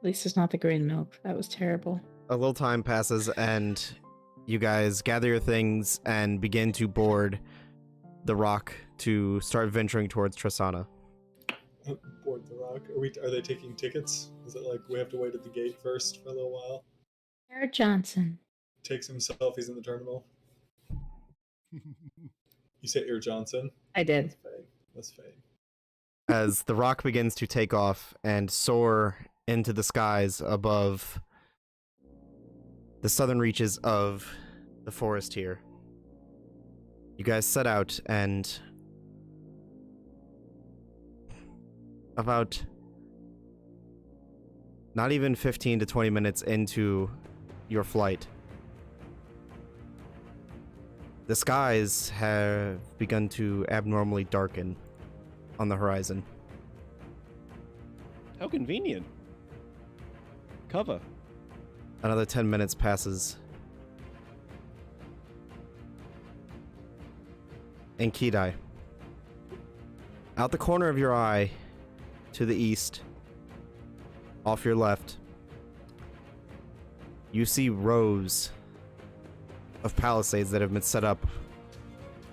least it's not the green milk. That was terrible. a little time passes, and you guys gather your things and begin to board the rock to start venturing towards Trasana. Board the rock. Are they taking tickets? Is it like we have to wait at the gate first for a little while? Sarah Johnson. Takes some selfies in the terminal. You say Air Johnson? I did. That's fine. As the rock begins to take off and soar into the skies above the southern reaches of the forest here. You guys set out, and about not even 15 to 20 minutes into your flight, the skies have begun to abnormally darken on the horizon. How convenient. Cover. Another 10 minutes passes. And Kidai, out the corner of your eye, to the east, off your left, you see rows of palisades that have been set up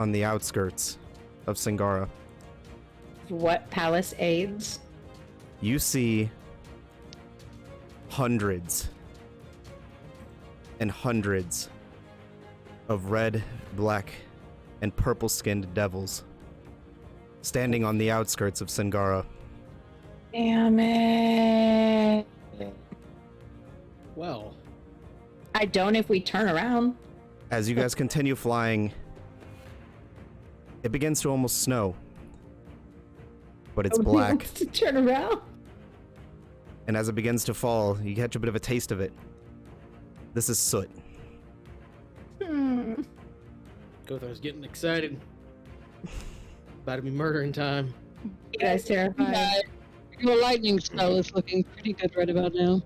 on the outskirts of Singara. What palace aids? You see hundreds and hundreds of red, black, and purple-skinned devils standing on the outskirts of Singara. Damn it. Well, I don't if we turn around. As you guys continue flying, it begins to almost snow. But it's Nobody black, wants to turn around. and as it begins to fall, you catch a bit of a taste of it. This is soot. Gothar's getting excited. About to be murdering time. You guys terrified. Yeah, your lightning spell is looking pretty good right about now.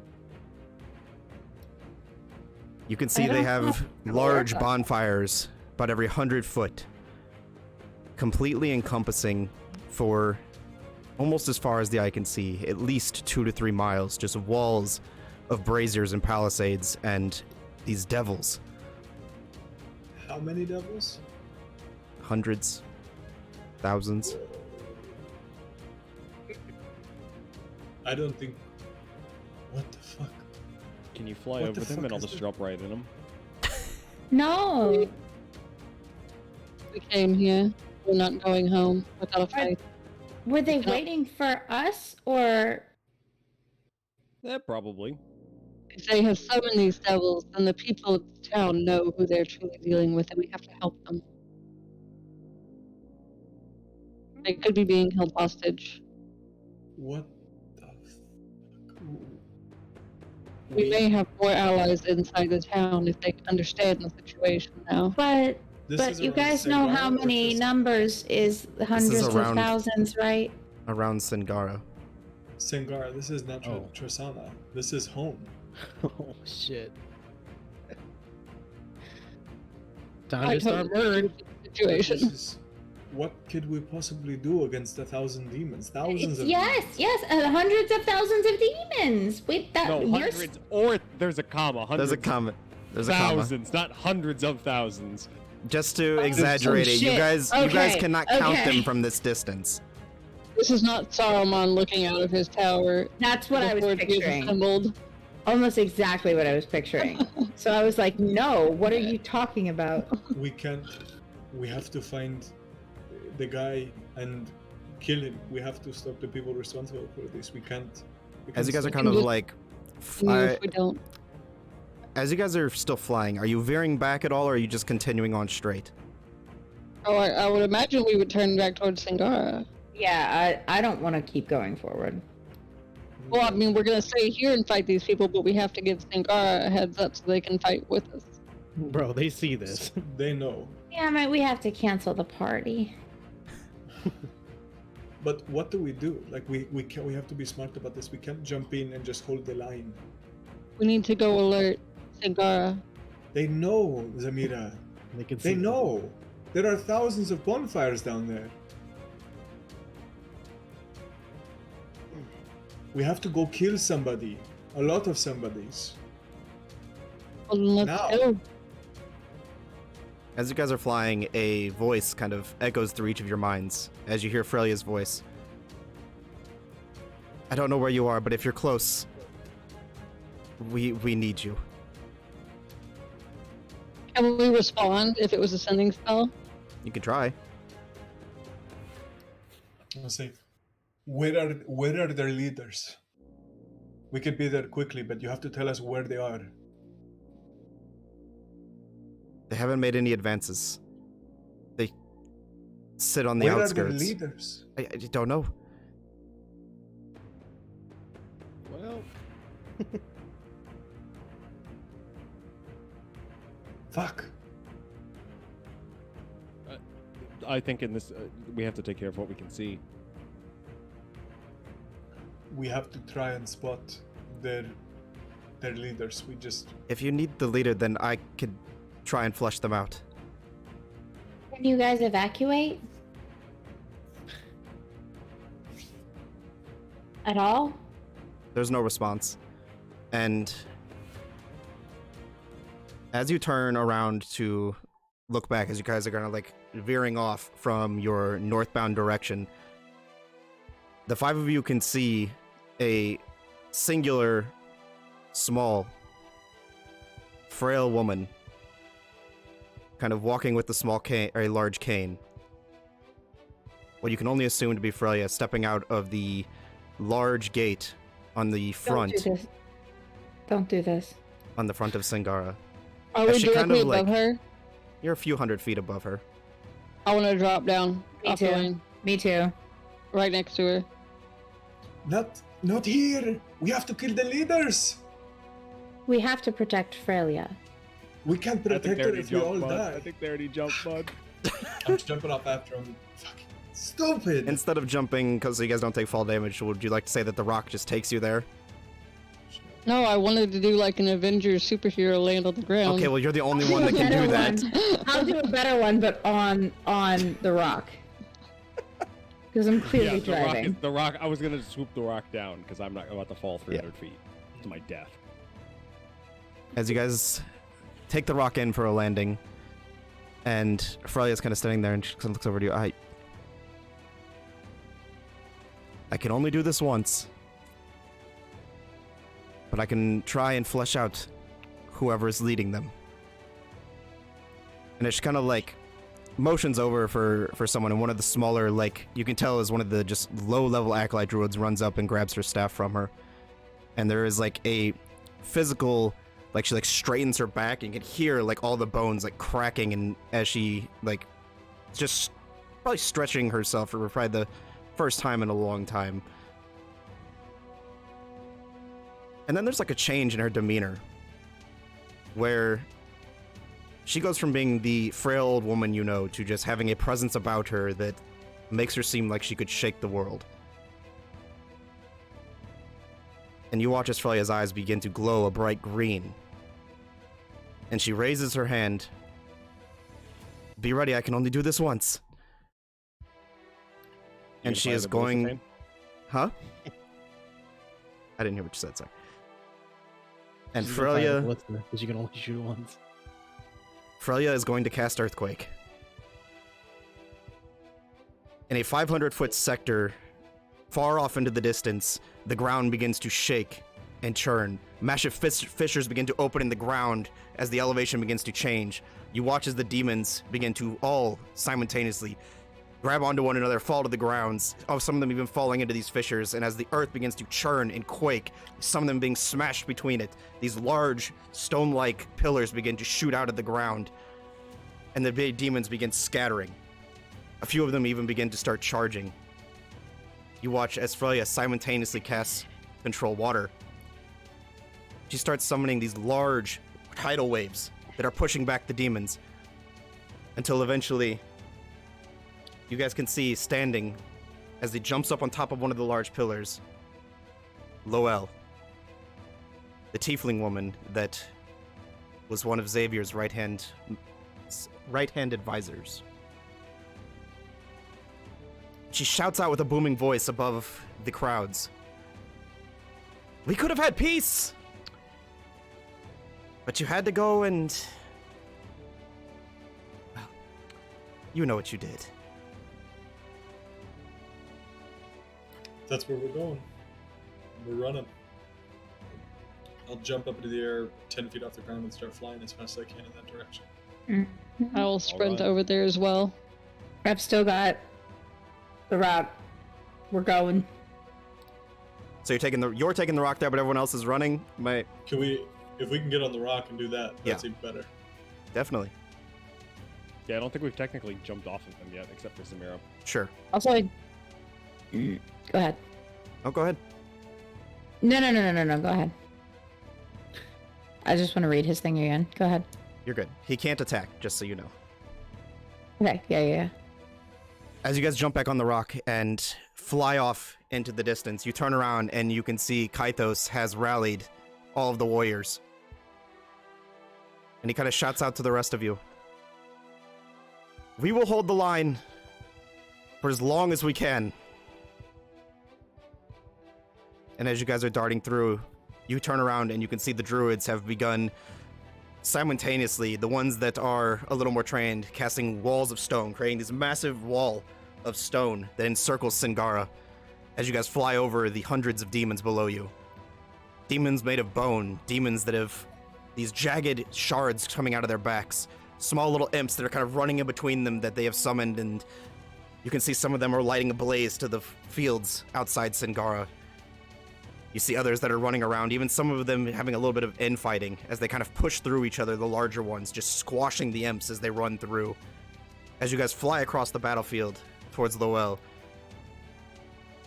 You can see I they don't have know. large bonfires about every 100 foot, completely encompassing for almost as far as the eye can see, at least 2 to 3 miles, just walls of braziers and palisades and these devils. How many devils? Hundreds, thousands. I don't think. What the fuck? Can you fly What over the them fuck and I'll is just this? drop right in them? No. We came here. We're not going home without a fight. Were they No. waiting for us or Yeah, probably. If they have summoned these devils, then the people of the town know who they're truly dealing with, and we have to help them. They could be being held hostage. What the fuck? We may have more allies inside the town if they understand the situation now. but This but is you around guys know how Sangara or many just numbers is hundreds of around- thousands, right? Around Singara. Sangara, this is not Oh. Trasana. This is home. Oh, shit. Time I to start totally murdering. agree with the situation. This is, what could we possibly do against 1,000 demons? Thousands of Yes, demons. yes, hundreds of thousands of demons. Wait, that No, you're hundreds, or there's a comma. Hundreds There's a comment. There's a comma. thousands, not hundreds of thousands. Just to exaggerate it, you shit. guys Okay, cannot count okay. them from this distance. This is not Saruman looking out of his tower. That's what I was before he is picturing. assembled. almost exactly what I was picturing. So I was like, no, what are you talking about? We can't. We have to find the guy and kill him. We have to stop the people responsible for this. We can't. As you guys are stop kind of Just like, If we don't. as you guys are still flying, are you veering back at all, or are you just continuing on straight? Oh, I would imagine we would turn back towards Sangara. Yeah, I don't want to keep going forward. Well, I mean, we're gonna stay here and fight these people, but we have to give Sangara a heads up so they can fight with us. Bro, they see this. They know. Damn it, we have to cancel the party. But what do? Like we have to be smart about this. We can't jump in and just hold the line. We need to go alert Sangara. They know, Zamira. They can They see know. There are thousands of bonfires down there. We have to go kill somebody. A lot of somebodies. Well, then let's Now. go. As you guys are flying, a voice kind of echoes through each of your minds as you hear Frelia's voice. I don't know where you are, but if you're close, we need you. Can we respond if it was a sending spell? You can try. I'll say, where are their leaders? We could be there quickly, but you have to tell us where they are. They haven't made any advances. They sit on the Where outskirts. are their leaders? I don't know. Well, Fuck. I think in this, we have to take care of what we can see. We have to try and spot their leaders. We just If you need the leader, then I could try and flush them out. Can you guys evacuate? At all? There's no response. And as you turn around to look back, as you guys are kind of like veering off from your northbound direction, the five of you can see a singular, small, frail woman kind of walking with a small cane, or a large cane. What you can only assume to be Freya stepping out of the large gate on the front, Don't do this. Don't do this. on the front of Sangara. Are As we she kind directly of, above like- her? You're a few hundred feet above her. I want to drop down Me off the too. lane, Me too. right next to her. not here. We have to kill the leaders. We have to protect Freya. We can't protect her if we all I die. think they already jumped, bud. I'm jumping off after him. Fucking stupid. Instead of jumping, because you guys don't take fall damage, would you like to say that the rock just takes you there? No, I wanted to do like an Avengers superhero land on the ground. Okay, well, you're the only I'll one that a can do better that. one. I'll do a better one, but on the rock. Because I'm clearly the rock driving. the rock. I was gonna swoop the rock down because I'm not about to fall 300 feet to my death. As you guys take the rock in for a landing, and Frelia's kind of standing there, and she kind of looks over to you. I can only do this once, but I can try and flesh out whoever is leading them. And it's kind of like motions over for someone, and one of the smaller, like, you can tell is one of the just low-level acolyte druids runs up and grabs her staff from her. And there is like a physical, like, she like straightens her back, and you can hear like all the bones like cracking, and as she like just probably stretching herself for probably the first time in a long time. And then there's like a change in her demeanor, where she goes from being the frail old woman you know to just having a presence about her that makes her seem like she could shake the world. And you watch as Frelia's eyes begin to glow a bright green. And she raises her hand. Be ready, I can only do this once. And she is going... Huh? I didn't hear what you said, sorry. And She's gonna fire the Frelia... ballista, 'cause you can only shoot once. Frelia is going to cast Earthquake. In a 500-foot sector, far off into the distance, the ground begins to shake and churn. Massive fissures begin to open in the ground as the elevation begins to change. You watch as the demons begin to all simultaneously grab onto one another, fall to the ground, some of them even falling into these fissures, and as the earth begins to churn and quake, some of them being smashed between it, these large stone-like pillars begin to shoot out of the ground, and the big demons begin scattering. A few of them even begin to start charging. You watch as Freya simultaneously casts Control Water. She starts summoning these large tidal waves that are pushing back the demons, until eventually you guys can see standing as he jumps up on top of one of the large pillars, Loel, the tiefling woman that was one of Xavier's right-hand advisors. She shouts out with a booming voice above the crowds. We could have had peace! But you had to go and... well, you know what you did. That's where we're going. We're running. I'll jump up into the air 10 feet off the ground and start flying as fast as I can in that direction. I will sprint right. over there as well. I've still got the rock. We're going. So you're taking the rock there, but everyone else is running? If we can get on the rock and do that, that's even better. Definitely. Yeah, I don't think we've technically jumped off of them yet, except for Samira. Sure. Also, go ahead. Oh, go ahead. No, go ahead. I just want to read his thing again. Go ahead. You're good. He can't attack, just so you know. Okay, yeah. As you guys jump back on the rock and fly off into the distance, you turn around and you can see Kaitos has rallied all of the warriors. And he kind of shouts out to the rest of you. We will hold the line for as long as we can. And as you guys are darting through, you turn around and you can see the druids have begun simultaneously, the ones that are a little more trained, casting walls of stone, creating this massive wall of stone that encircles Singara as you guys fly over the hundreds of demons below you. Demons made of bone, demons that have these jagged shards coming out of their backs, small little imps that are kind of running in between them that they have summoned, and you can see some of them are lighting a blaze to the fields outside Singara. You see others that are running around, even some of them having a little bit of infighting as they kind of push through each other, the larger ones, just squashing the imps as they run through. As you guys fly across the battlefield towards Loel,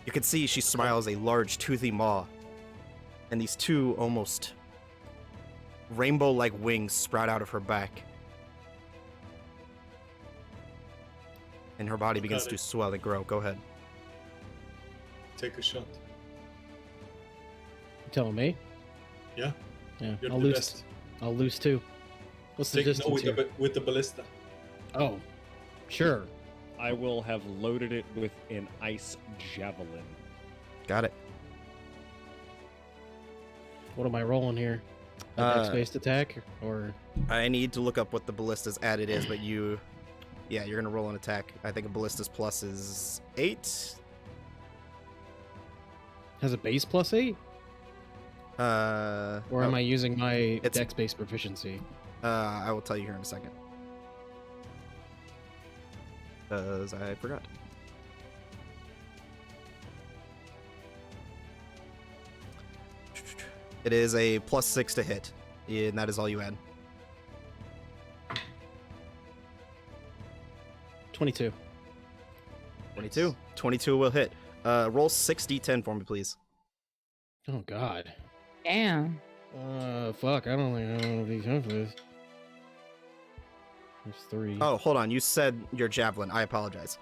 you can see she smiles a large toothy maw, and these two almost rainbow-like wings sprout out of her back. And her body begins to swell and grow. Go ahead. Take a shot. You telling me? Yeah. Yeah. You're I'll the lose. best. I'll lose too. What's the Take, no, distance here? with the ballista. Oh, sure. I will have loaded it with an ice javelin. Got it. What am I rolling here? A dex-based attack or? I need to look up what the ballista's added is, but you're gonna roll an attack. I think a ballista's plus is 8. Has a base plus 8? Or am I using my it's- dex-based proficiency? I will tell you here in a second. Because I forgot. It is a plus 6 to hit, and that is all you add. 22. 22. 22 will hit. Roll 6d10 for me, please. Oh god. Damn. Fuck. I don't think I know if for this. There's 3. Oh, hold on. You said your javelin. I apologize.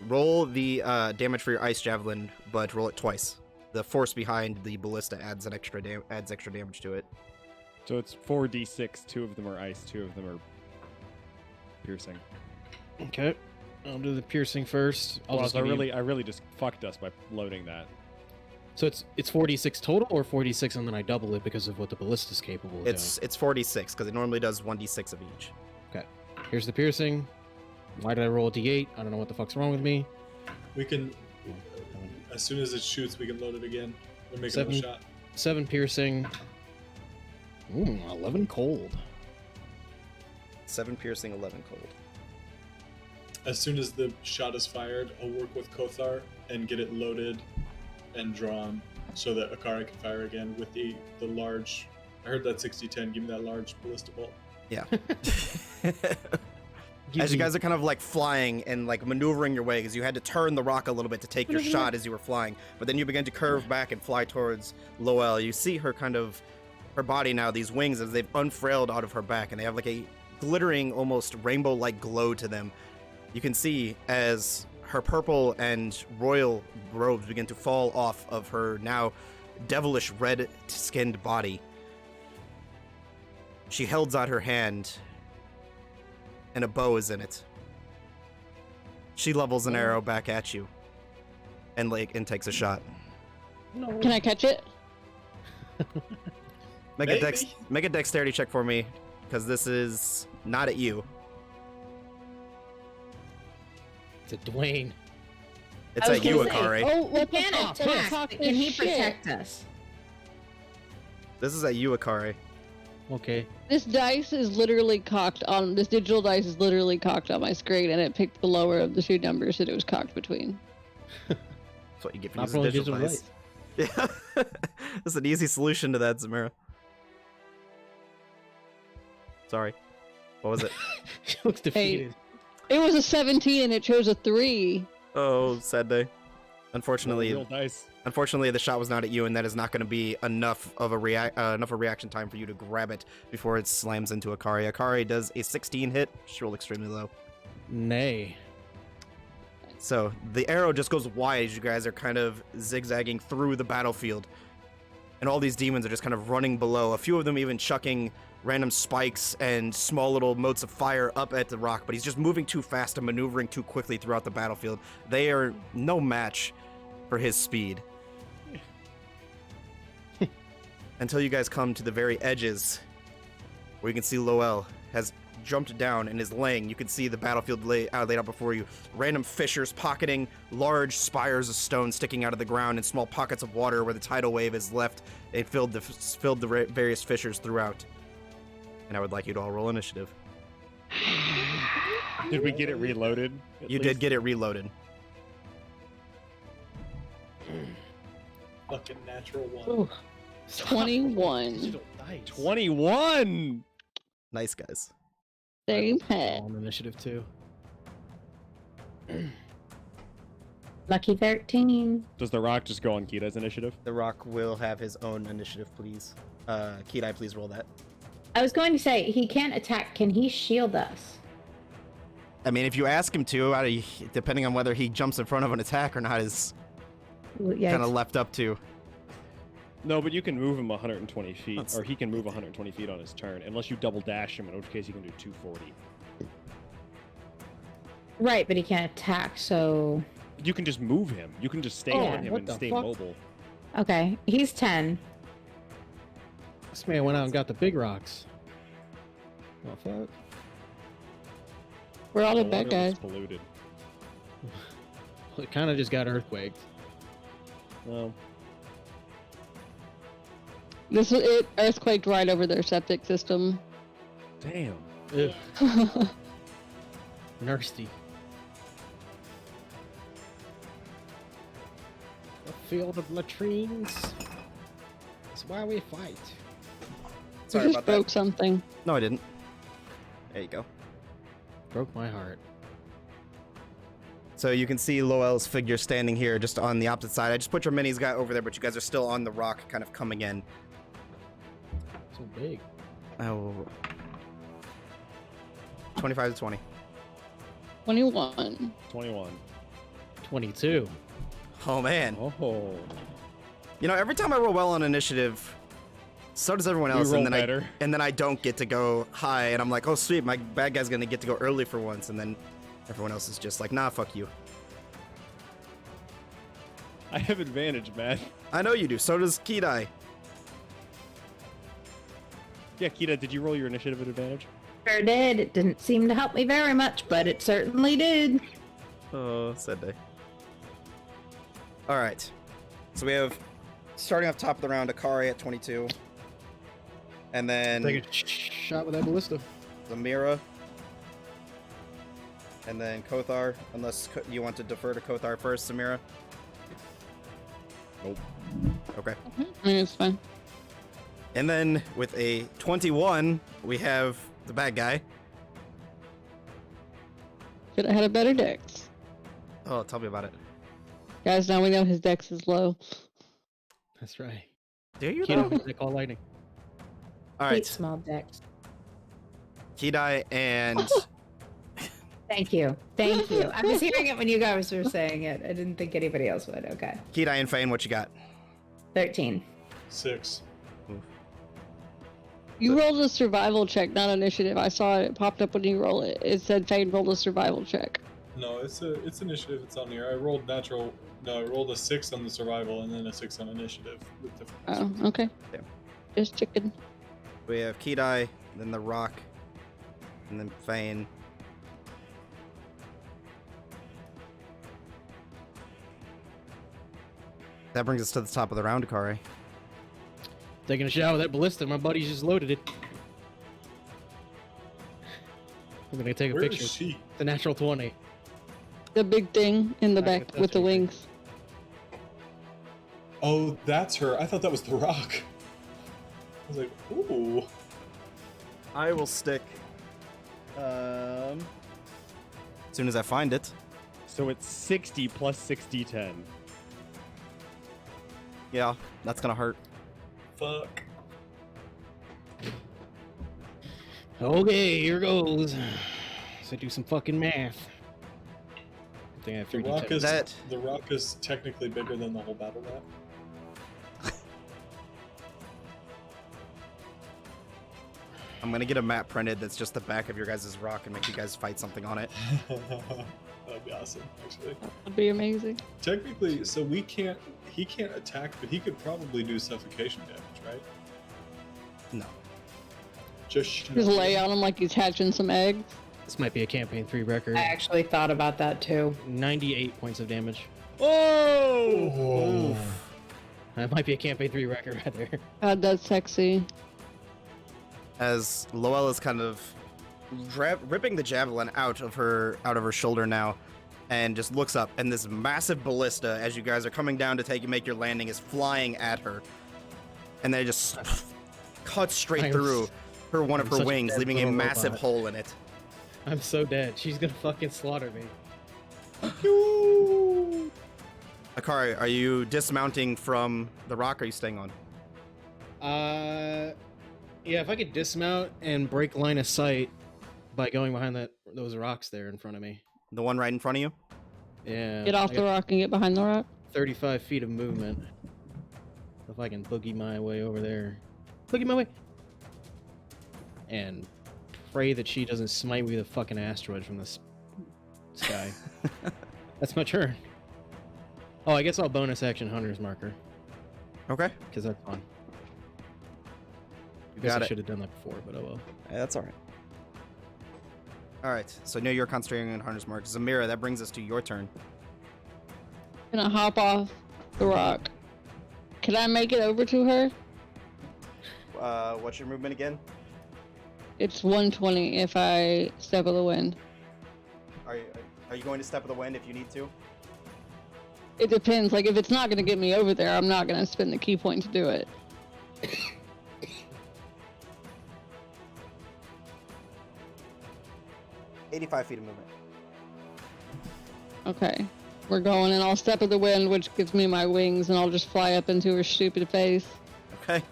Roll the damage for your ice javelin, but roll it twice. The force behind the ballista adds extra damage to it. So it's 4d6. 2 of them are ice. 2 of them are piercing. Okay. I'll do the piercing first. I really just fucked us by loading that. So it's 46 total, or 46 and then I double it because of what the ballista's capable of It's 46 because it normally does 1d6 of each. doing. Okay. Here's the piercing. Why did I roll a d8? I don't know what the fuck's wrong with me. We can, as soon as it shoots, we can load it again. We're making Seven. a shot. 7 piercing. Ooh, 11 cold. 7 piercing, 11 cold. As soon as the shot is fired, I'll work with Kothar and get it loaded and drawn so that Akari can fire again with the large. I heard that 60-10. Give me that large ballista bolt. Yeah. Give As you me- guys are kind of like flying and like maneuvering your way, because you had to turn the rock a little bit to take your shot as you were flying, but then you began to curve back and fly towards Loel. You see her her body now, these wings, as they've unfurled out of her back, and they have like a glittering, almost rainbow-like glow to them. You can see as her purple and royal robes begin to fall off of her now devilish red-skinned body. She holds out her hand, and a bow is in it. She levels an arrow back at you, and takes a shot. No. Can I catch it? Make Maybe. make a dexterity check for me, because this is not at you. It's a Dwayne. It's I was at you, gonna say, Akari. Oh, He what the can fuck? attack, Fuck but this can he shit. protect us? This is at you, Akari. Okay. This dice is literally cocked on. This digital dice is literally cocked on my screen, and it picked the lower of the two numbers that it was cocked between. That's what you get for Not using rolling digital digital dice. Yeah. That's an easy solution to that, Zamira. Sorry. What was it? She looks defeated. It was a 17, and it chose a 3. Oh, sad day. Unfortunately, Real dice. Unfortunately, the shot was not at you, and that is not going to be enough of a reaction time for you to grab it before it slams into Akari. Akari does a 16 hit. She rolled extremely low. Nay. So the arrow just goes wide as you guys are kind of zigzagging through the battlefield. And all these demons are just kind of running below. A few of them even chucking random spikes and small little motes of fire up at the rock, but he's just moving too fast and maneuvering too quickly throughout the battlefield. They are no match for his speed. Until you guys come to the very edges, where you can see Loel has jumped down and is laying. You can see the battlefield laid out before you. Random fissures pocketing large spires of stone sticking out of the ground, and small pockets of water where the tidal wave has left. It filled the various fissures throughout. And I would like you to all roll initiative. Did we get it reloaded? You did get it reloaded. Fucking natural one. Ooh. 21. Digital dice. 21. Nice, guys. Same head. On initiative too. Lucky 13. Does the rock just go on Kita's initiative? The Rock will have his own initiative, please. Kidai, please roll that. I was going to say, he can't attack. Can he shield us? I mean, if you ask him to, depending on whether he jumps in front of an attack or not, is Well, yeah, kind of left up to. No, but you can move him 120 feet, That's- or he can move 120 feet on his turn, unless you double dash him, in which case he can do 240. right, but he can't attack, so... You can just move him. You can just stay Oh, on him what and the stay fuck? mobile. Okay, he's 10. This man went out and got the big rocks. What the fuck? We're all the The bad water guys. was polluted. Well, it kind of just got earthquaked. Well, It earthquaked right over their septic system. damn. Ugh. Nasty. A field of latrines. That's why we fight. Sorry We just about broke that. something. No, I didn't. There you go. Broke my heart. So you can see Loel's figure standing here just on the opposite side. I just put your minis guy over there, but you guys are still on the rock kind of coming in. So big. Oh. 25 to 20. 21. 21. 22. Oh, man. Oh. You know, every time I roll well on initiative, so does everyone We else. roll And then better. and then I don't get to go high, and I'm like, oh, sweet, my bad guy's going to get to go early for once. And then everyone else is just like, nah, fuck you. I have advantage, man. I know you do. So does Kidai. Yeah, Kita, did you roll your initiative at advantage? Sure did. It didn't seem to help me very much, but it certainly did. Oh, sad day. All right. So we have starting off top of the round, Akari at 22. And then Take a shot with that ballista. Zamira. And then Kothar, unless you want to defer to Kothar first, Zamira. Nope. Okay. I mean, it's fine. And then with a 21, we have the bad guy. Should have had a better dex. Oh, tell me about it. Guys, now we know his dex is low. That's right. Do you Can't though? even call lightning. All Eight right, small decks. Kidai and Thank you. Thank you. I was hearing it when you guys were saying it. I didn't think anybody else would. Okay. Kidai and Fane, what you got? 13. 6. You rolled a survival check, not initiative. I saw it. It popped up when you roll it. It said Fade rolled a survival check. No, it's initiative. It's on here. I rolled natural. No, I rolled a 6 on the survival and then a 6 on initiative. With different Oh, okay. Yeah. Just chicken. We have Kidai, then the Rock, and then Fane. That brings us to the top of the round, Akari. Taking a shot with that ballista. My buddy's just loaded it. I'm gonna take a Where picture. is she? The natural 20. The big thing in the Okay, back that's with the right there. wings. Oh, that's her. I thought that was the Rock. I was like, ooh. I will stick. As soon as I find it. So it's 60 plus 60, 10. Yeah, that's gonna hurt. Fuck. Okay, here goes. So do some fucking math. I think I have The 3D Rock is That- the Rock is technically bigger than the whole battle map. I'm gonna get a map printed that's just the back of your guys' rock and make you guys fight something on it. That'd be awesome, actually. That'd be amazing. Technically, so he can't attack, but he could probably do suffocation damage, right? No. Just Just lay on him like he's hatching some eggs. This might be a campaign 3 record. I actually thought about that too. 98 points of damage. Oh! That might be a campaign 3 record right there. God, that's sexy. As Loella is kind of ripping the javelin out of her shoulder now, and just looks up, and this massive ballista, as you guys are coming down to make your landing, is flying at her, and then it just cuts straight through one of I'm her such a wings, dead leaving a little massive robot. hole in it. I'm so dead. She's gonna fucking slaughter me. Akari, are you dismounting from the rock, or are you staying on? Yeah, if I could dismount and break line of sight by going behind those rocks there in front of me. The one right in front of you? Yeah. Get off I the got rock and get behind the rock. 35 feet of movement. If I can boogie my way over there. Boogie my way! And pray that she doesn't smite me with a fucking asteroid from the sky. That's my turn. Oh, I guess I'll bonus action Hunter's Marker, Okay. because that's fun. I Got guess I it. should have done that before, but oh well. That's alright. Alright, so now you're concentrating on Hunter's Mark. Zamira, that brings us to your turn. Gonna hop off the rock. Can I make it over to her? What's your movement again? It's 120 if I step of the wind. Are you going to Step of the Wind if you need to? It depends. Like, if it's not gonna get me over there, I'm not gonna spend the key point to do it. 85 feet of movement. Okay. We're going, and I'll step of the wind, which gives me my wings, and I'll just fly up into her stupid face. Okay.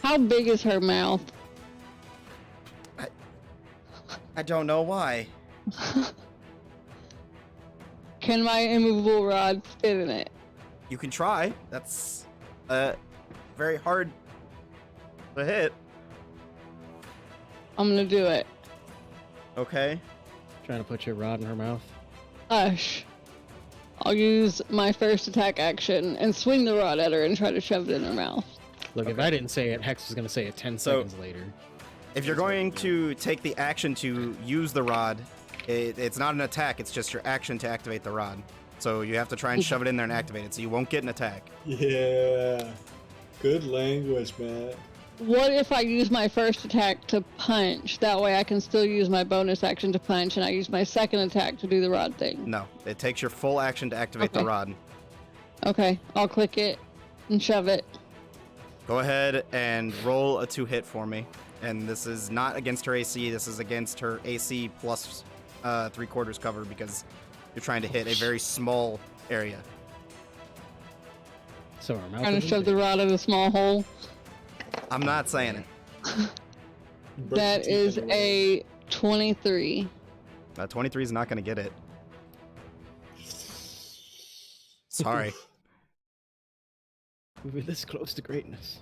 How big is her mouth? I don't know why. Can my immovable rod fit in it? You can try. That's very hard to hit. I'm gonna do it. Okay. Trying to put your rod in her mouth. Hush. I'll use my first attack action and swing the rod at her and try to shove it in her mouth. Look, if I didn't say it, Hex was going to say it 10 So- seconds later. If you're going to take the action to use the rod, It's not an attack, it's just your action to activate the rod. So you have to try and shove it in there and activate it, so you won't get an attack. Yeah. Good language, man. What if I use my first attack to punch? That way I can still use my bonus action to punch, and I use my second attack to do the rod thing. No, it takes your full action to activate the Okay. rod. Okay, I'll click it and shove it. Go ahead and roll a 2-hit for me. And this is not against her AC, this is against her AC plus 3/4 cover because you're trying to hit a very small area. So our mouth Trying to isn't shove the big. rod in a small hole. I'm not saying it. Break That your teeth is into a 23. 23 is not going to get it. Sorry. We were this close to greatness.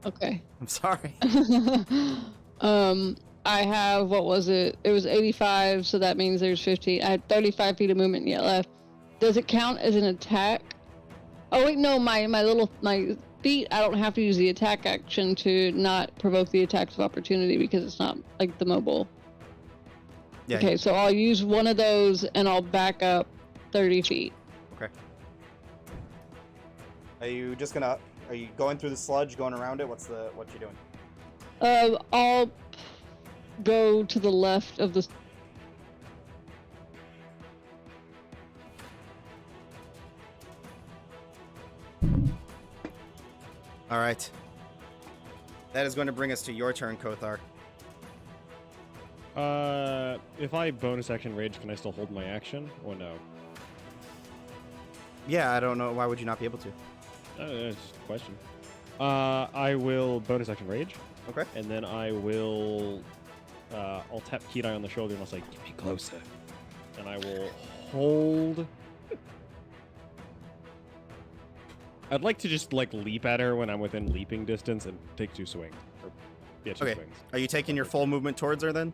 Okay. I'm sorry. I have, what was it? It was 85, so that means there's 15. I had 35 feet of movement yet left. Does it count as an attack? Oh wait, no, my feet, I don't have to use the attack action to not provoke the attacks of opportunity because it's not like the mobile. Yeah. Okay, so I'll use one of those and I'll back up 30 feet. Okay. Are you just gonna? Are you going through the sludge, going around it? What you doing? I'll go to the left of the. All right. That is going to bring us to your turn, Kothar. If I bonus action rage, can I still hold my action or no? Yeah, I don't know. Why would you not be able to? That's just a question. I will bonus action rage. Okay. And then I will, I'll tap Kidai on the shoulder and I'll say, "Get me closer," and I will hold. I'd like to just like leap at her when I'm within leaping distance and take 2 swings. Or, yeah, 2 Okay. swings. Are you taking your full movement towards her then?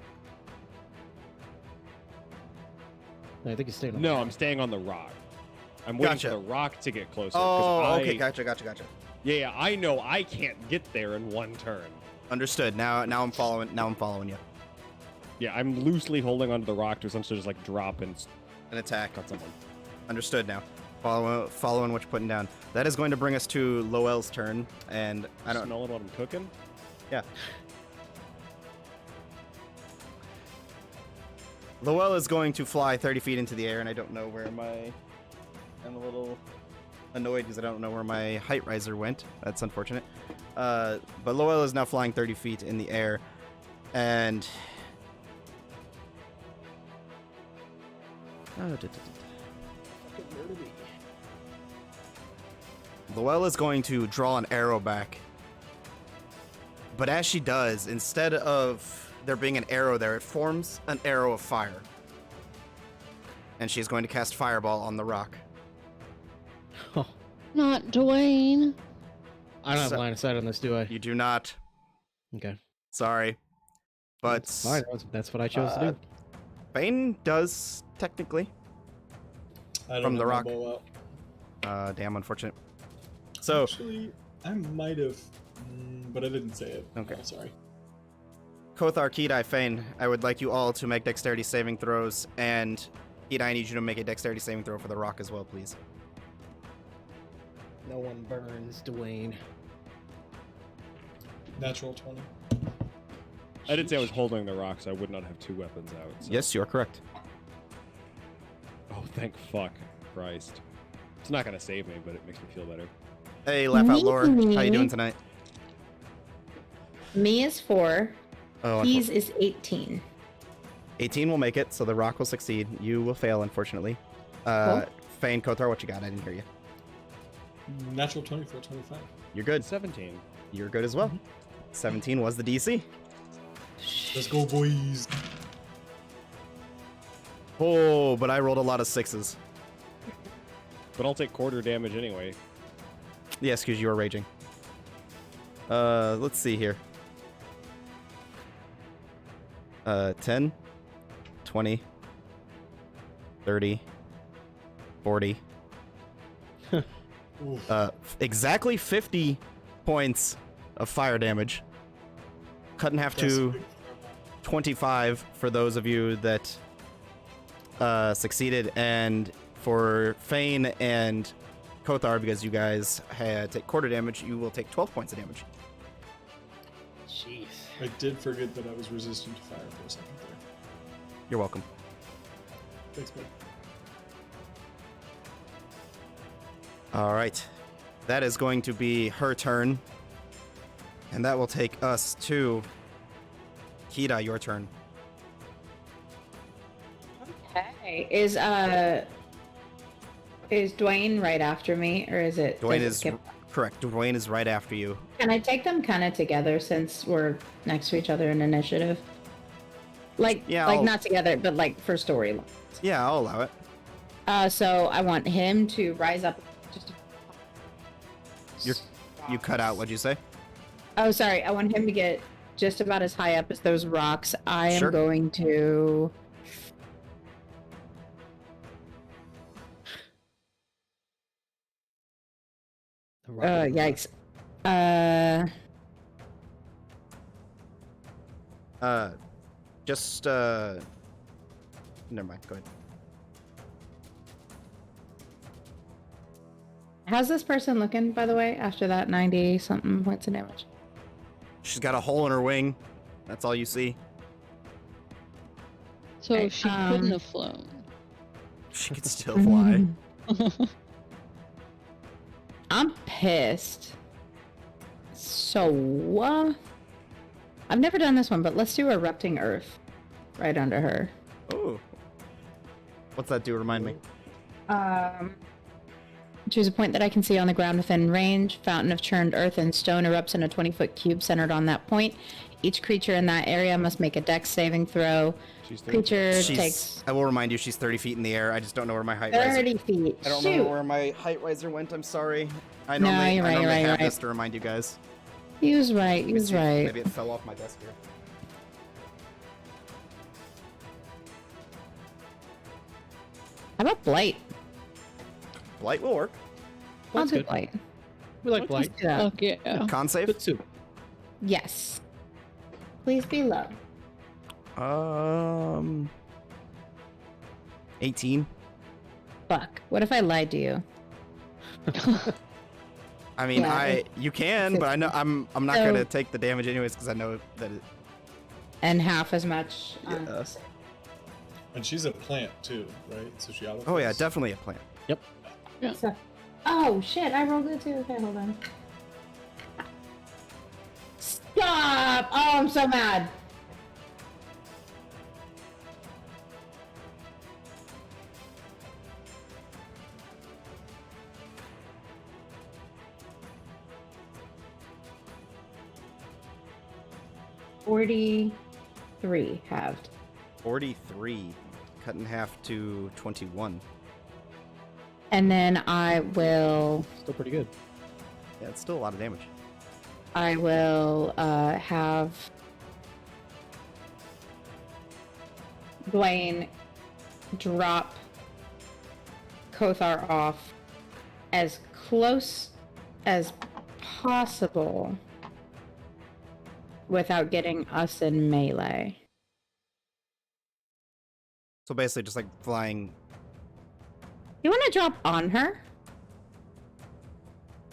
I think it's staying on. No, I'm staying on the rock. I'm waiting Gotcha. for the rock to get closer. 'cause Oh, okay. I- Gotcha. Yeah, I know I can't get there in 1 turn. Understood. Now I'm following. Now I'm following you. Yeah, I'm loosely holding onto the rock to essentially just like drop and An attack. cut someone. Understood now. Following what you're putting down. That is going to bring us to Lowell's turn, and I don't. Smelling what I'm cooking. Yeah. Lowell is going to fly 30 feet into the air, and I don't know where my. I'm a little annoyed because I don't know where my height riser went. That's unfortunate. But Lowell is now flying 30 feet in the air, and. Lowell is going to draw an arrow back. But as she does, instead of there being an arrow there, it forms an arrow of fire. And she's going to cast Fireball on the rock. Oh, Not Dwayne. I don't have So- line of sight on this, do I? You do not. Okay. Sorry. But That's fine. That's what I chose to do. Bane does, technically. I don't From have the my rock. bow out. Damn unfortunate. So, Actually, I might have, but I didn't say it. Okay. Oh, sorry. Kothar, Kidai, Fane, I would like you all to make dexterity saving throws, and Kidai, I need you to make a dexterity saving throw for the rock as well, please. No one burns, Dwayne. Natural 20. I did say I was holding the rock, so I would not have 2 weapons out. So. Yes, you are correct. Oh, thank fuck, Christ. It's not gonna save me, but it makes me feel better. Hey, Laugh Out Lore, how you doing tonight? Me is 4. Oh, He's is 18. 18 will make it, so the rock will succeed. You will fail, unfortunately. Fane, Kothar, what you got? I didn't hear you. Natural 20 for 25. You're good. 17. You're good as well. 17 was the DC. Let's go, boys. Oh, but I rolled a lot of 6s. But I'll take quarter damage anyway. Yes, because you were raging. Let's see here. 10, 20, 30, 40. Oof. Exactly 50 points of fire damage. Cut in half to 25 for those of you that succeeded, and for Fane and Kothar, because you guys had take quarter damage, you will take 12 points of damage. Jeez. I did forget that I was resistant to fire for a second there. You're welcome. Thanks, man. All right. That is going to be her turn. And that will take us to Kira, your turn. Okay. Is Dwayne right after me, or is it? Dwayne does it is skip? correct. Dwayne is right after you. Can I take them kind of together since we're next to each other in initiative? Like, Yeah, like I'll- not together, but like for storyline. Yeah, I'll allow it. So I want him to rise up. Just. You cut out, what'd you say? Oh, sorry. I want him to get just about as high up as those rocks. I am Sure. going to. Yikes. Just never mind, go ahead. How's this person looking, by the way, after that 90 something points of damage? She's got a hole in her wing. That's all you see. So Okay, she couldn't have flown. She can still fly. I'm pissed. So, I've never done this one, but let's do Erupting Earth right under her. Oh. What's that do? Remind me. Choose a point that I can see on the ground within range. Fountain of churned earth and stone erupts in a 20-foot cube centered on that point. Each creature in that area must make a dex saving throw. She's 30 Creature She's, takes I will remind you, she's 30 feet in the air. I just don't know where my height riser. 30 feet. I don't Shoot. know where my height riser went. I'm sorry. I No, normally, you're right, I normally you're have right. this to remind you guys. He was right. He Let me was see if right. Maybe it fell off my desk here. How about Blight? Blight will work. I'll That's do good. Blight. We like Let's blight. do that. Fuck yeah. Con save? Good too. Yes. Please be low. 18. Fuck. What if I lied to you? I mean, Yeah, you can, but I know I'm not So- gonna take the damage anyways because I know that it. And half as much. Yeah. And she's a plant too, right? So she auto. Oh yeah, definitely a plant. So, oh shit! I rolled it too. Okay, hold on. Stop! Oh, I'm so mad. $43 halved. 43, cut in half to 21. And then I will Still pretty good. Yeah, it's still a lot of damage. have Blaine drop Kothar off as close as possible without getting us in melee. So basically, just like flying. You want to drop on her?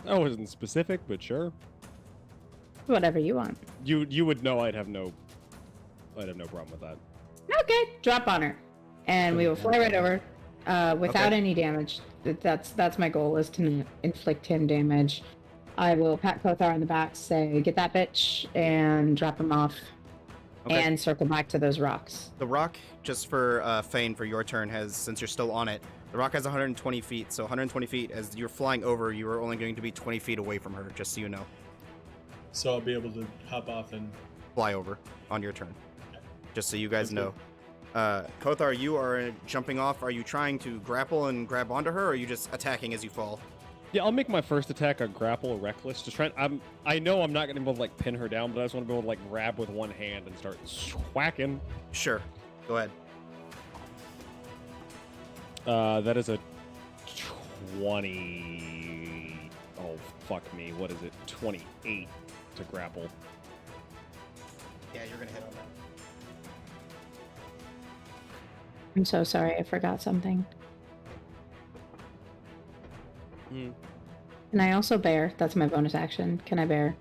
I wasn't specific, but sure. Whatever you want. You would know I'd have no problem with that. Okay, drop on her, and we will fly right over without Okay. any damage. That's my goal, is to not inflict him damage. I will pat Kothar on the back, say, "Get that bitch," and drop him off, Okay. and circle back to those rocks. The rock, just for Fane, for your turn, has, since you're still on it, the rock has 120 feet. So 120 feet, as you're flying over, you are only going to be 20 feet away from her, just so you know. So I'll be able to hop off and. Fly over on your turn. Just so you guys Okay. know. Kothar, you are jumping off. Are you trying to grapple and grab onto her, or are you just attacking as you fall? Yeah, I'll make my first attack a grapple or reckless. Just trying. I know I'm not gonna be able to like pin her down, but I just want to be able to like grab with one hand and start whacking. Sure. Go ahead. That is a 20. Oh fuck me! What is it? 28 to grapple. Yeah, you're gonna hit on that. I'm so sorry. I forgot something. Mm. Can I also bear? That's my bonus action. Can I bear?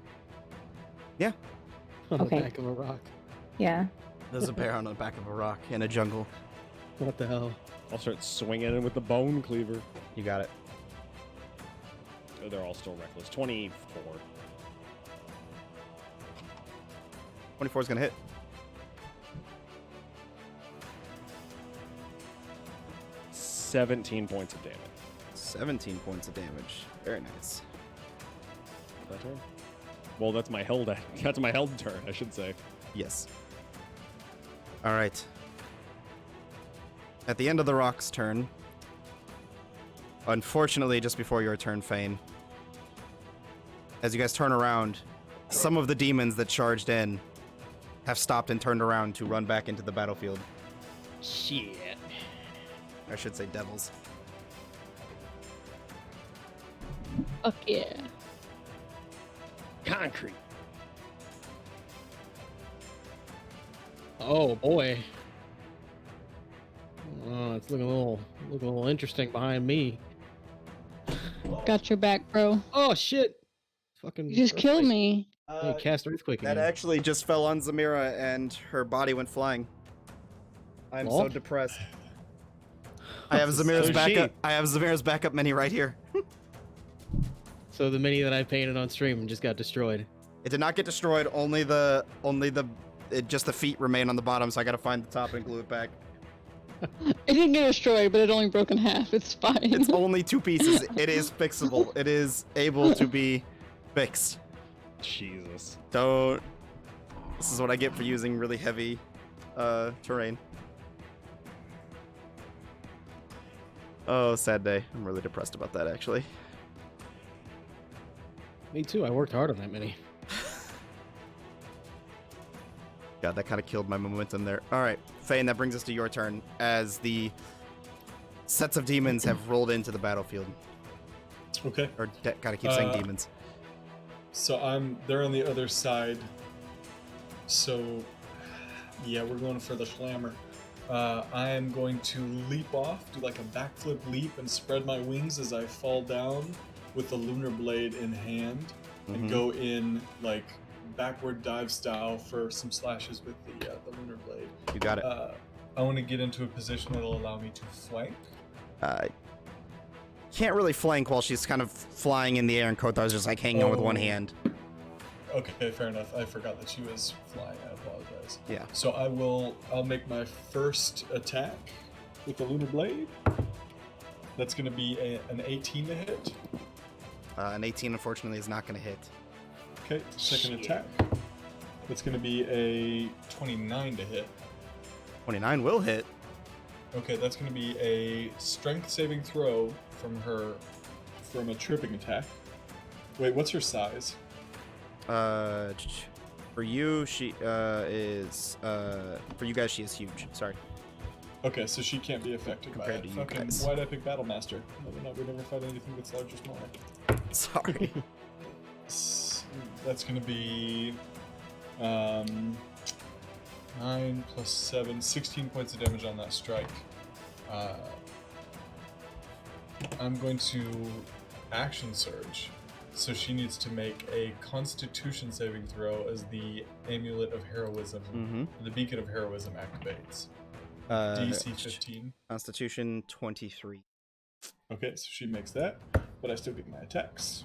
On Okay. the back of a rock. Yeah. There's a bear on the back of a rock in a jungle. What the hell? I'll start swinging in with the bone cleaver. You got it. Oh, they're all still reckless. 24. 24 is gonna hit. $17 points of damage. 17 points of damage. Very nice. That turn? Well, that's my held. That's my held turn, I should say. Yes. All right. At the end of the rock's turn, unfortunately, just before your turn, Fane, as you guys turn around, some of the demons that charged in have stopped and turned around to run back into the battlefield. Shit. I should say devils. Fuck yeah. Concrete. Oh boy. Oh, it's looking a little interesting behind me. Got your back, bro. Oh shit! Fucking. You just killed earthquake. me. Hey, cast earthquake That again. actually just fell on Zamira and her body went flying. I'm so Oh. depressed. I have Zamira's So backup. she- I have Zamira's backup mini right here. So the mini that I painted on stream just got destroyed. It did not get destroyed. Just the feet remain on the bottom. So I gotta find the top and glue it back. It didn't get destroyed, but it only broke in half. It's fine. It's only 2 pieces. It is fixable. It is able to be fixed. Jesus. Don't. This is what I get for using really heavy terrain. Oh, sad day. I'm really depressed about that, actually. Me too. I worked hard on that mini. God, that kind of killed my momentum there. All right, Fane, that brings us to your turn as the sets of demons have rolled into the battlefield. Okay. Or gotta keep saying demons. So they're on the other side. So yeah, we're going for the slammer. I am going to leap off, do like a backflip leap, and spread my wings as I fall down with the lunar blade in hand, and go in like backward dive style for some slashes with the lunar blade. You got it. I want to get into a position that'll allow me to flank. Can't really flank while she's kind of flying in the air, and Kothar's just like hanging on with one hand. Okay, fair enough. I forgot that she was flying. I apologize. Yeah. So I'll make my first attack with the lunar blade. That's going to be an 18 to hit. An 18, unfortunately, is not going to hit. Okay, second attack. That's going to be a 29 to hit. 29 will hit. Okay, that's going to be a strength saving throw from a tripping attack. Wait, what's her size? For you, she is. For you guys, she is huge. Sorry. Okay, so she can't be affected by Compared it. to you Fucking guys. White Epic Battle Master. No, we never fight anything that's large or small. Sorry. That's going to be 9 plus 7, 16 points of damage on that strike. I'm going to action surge, so she needs to make a Constitution saving throw as the Amulet of Heroism, the Beacon of Heroism activates. DC 15. Constitution 23. Okay, so she makes that, but I still get my attacks.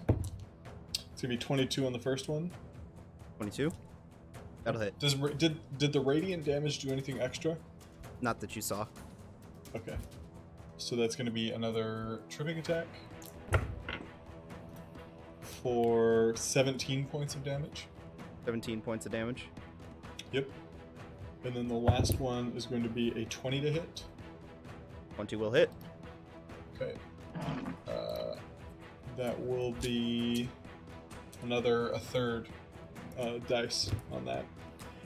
It's gonna be 22 on the first one. 22. That'll hit. Did the radiant damage do anything extra? Not that you saw. Okay. So that's going to be another tripping attack for 17 points of damage. 17 points of damage. Yep. And then the last one is going to be a 20 to hit. 20 will hit. Okay. That will be a third dice on that.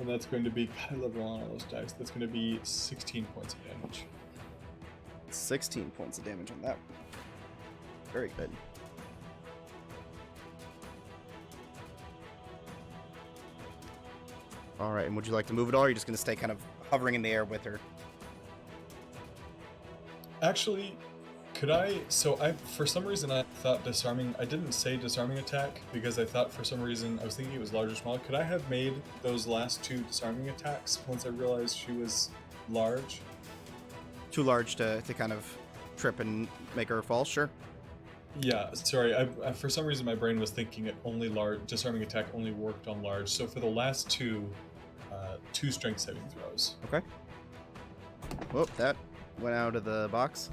And that's going to be, God, I love rolling all those dice. That's going to be 16 points of damage. 16 points of damage on that one. Very good. All right, and would you like to move at all, or are you just going to stay kind of hovering in the air with her? Actually, for some reason I thought disarming. I didn't say disarming attack because I thought for some reason I was thinking it was large or small. Could I have made those last 2 disarming attacks once I realized she was large? Too large to kind of trip and make her fall, sure. Yeah, sorry. I for some reason my brain was thinking it only disarming attack only worked on large. So for the last 2, 2 strength saving throws. Okay. Whoop, that went out of the box.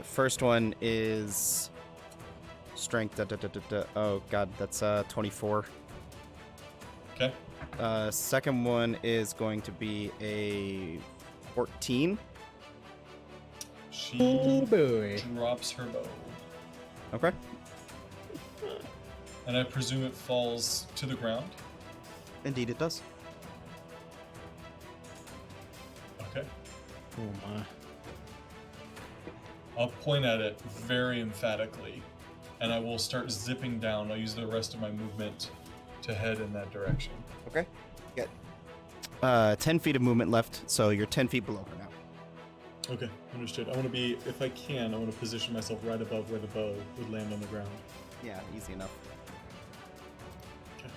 First one is strength. Oh god, that's 24. Okay. Second one is going to be a 14. She boy. drops her bow, Okay. and I presume it falls to the ground. Indeed, it does. Okay. Oh my. I'll point at it very emphatically, and I will start zipping down. I'll use the rest of my movement to head in that direction. Okay. Got 10 feet of movement left, so you're 10 feet below her now. Okay, understood. I want to be, if I can, I want to position myself right above where the bow would land on the ground. Yeah, easy enough. Okay.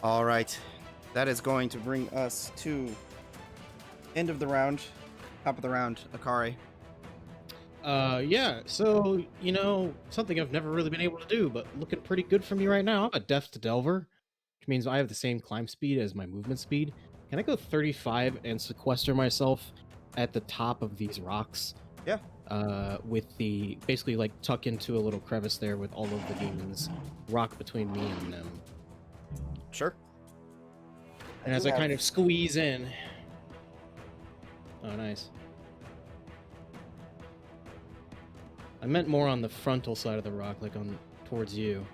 All right. That is going to bring us to end of the round. Top of the round, Akari. Yeah, so, something I've never really been able to do, but looking pretty good for me right now. I'm a deft delver, which means I have the same climb speed as my movement speed. Can I go 35 and sequester myself at the top of these rocks? Yeah. With basically like tuck into a little crevice there with all of the demons, rock between me and them. Sure. And as I kind of squeeze in. Oh, nice. I meant more on the frontal side of the rock, like towards you,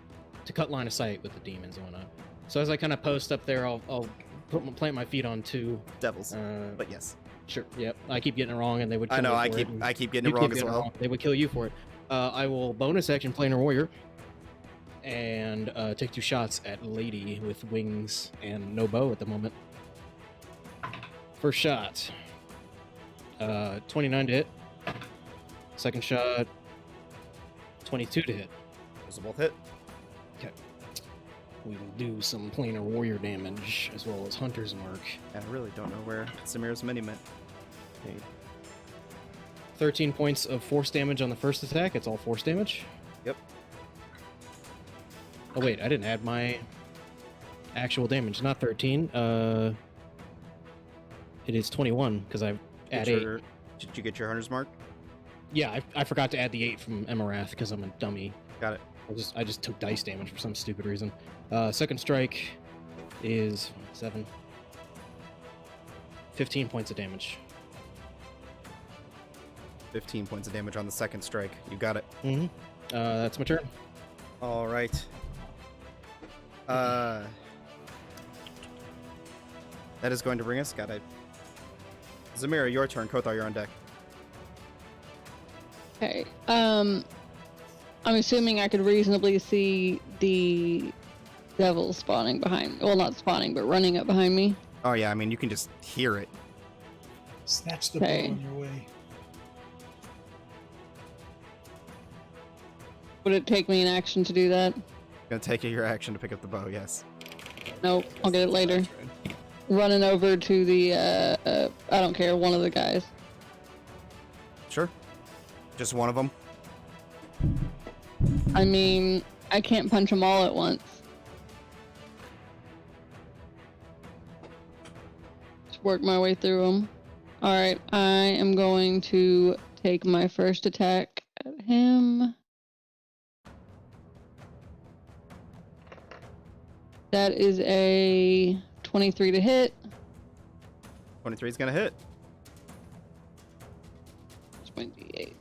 to cut line of sight with the demons and whatnot. So as I kind of post up there, I'll plant my feet on 2. Devils. But yes. Sure. Yep. I keep getting it wrong, and they would. Kill I know. me I for keep it, and I keep getting you it wrong keep as getting it well. wrong. They would kill you for it. I will bonus action planar warrior, and take 2 shots at lady with wings and no bow at the moment. First shot. 29 to hit. Second shot. 22 to hit. Those will both hit. We will do some planar warrior damage as well as hunter's mark. I really don't know where Samira's mini meant. Okay. 13 points of force damage on the first attack. It's all force damage. Yep. Oh wait, I didn't add my actual damage. Not 13. It is 21 because I add 8. Did you get your hunter's mark? Yeah, I forgot to add the 8 from Emarath because I'm a dummy. Got it. I just took dice damage for some stupid reason. Second strike is 7. 15 points of damage. 15 points of damage on the second strike. You got it. Mm-hmm. That's my turn. All right. That is going to bring us. Got it. Zamira, your turn. Kothar, you're on deck. Okay. I'm assuming I could reasonably see the devil spawning behind. Well, not spawning, but running up behind me. Oh yeah, I mean you can just hear it. Snatch the bow Okay. on your way. Would it take me an action to do that? Gonna take your action to pick up the bow. Yes. Nope. I'll get it later. Running over to the I don't care, one of the guys. Sure. Just one of them. I mean, I can't punch them all at once. Just work my way through them. Alright, I am going to take my first attack at him. That is a 23 to hit. 23 is gonna hit. 28.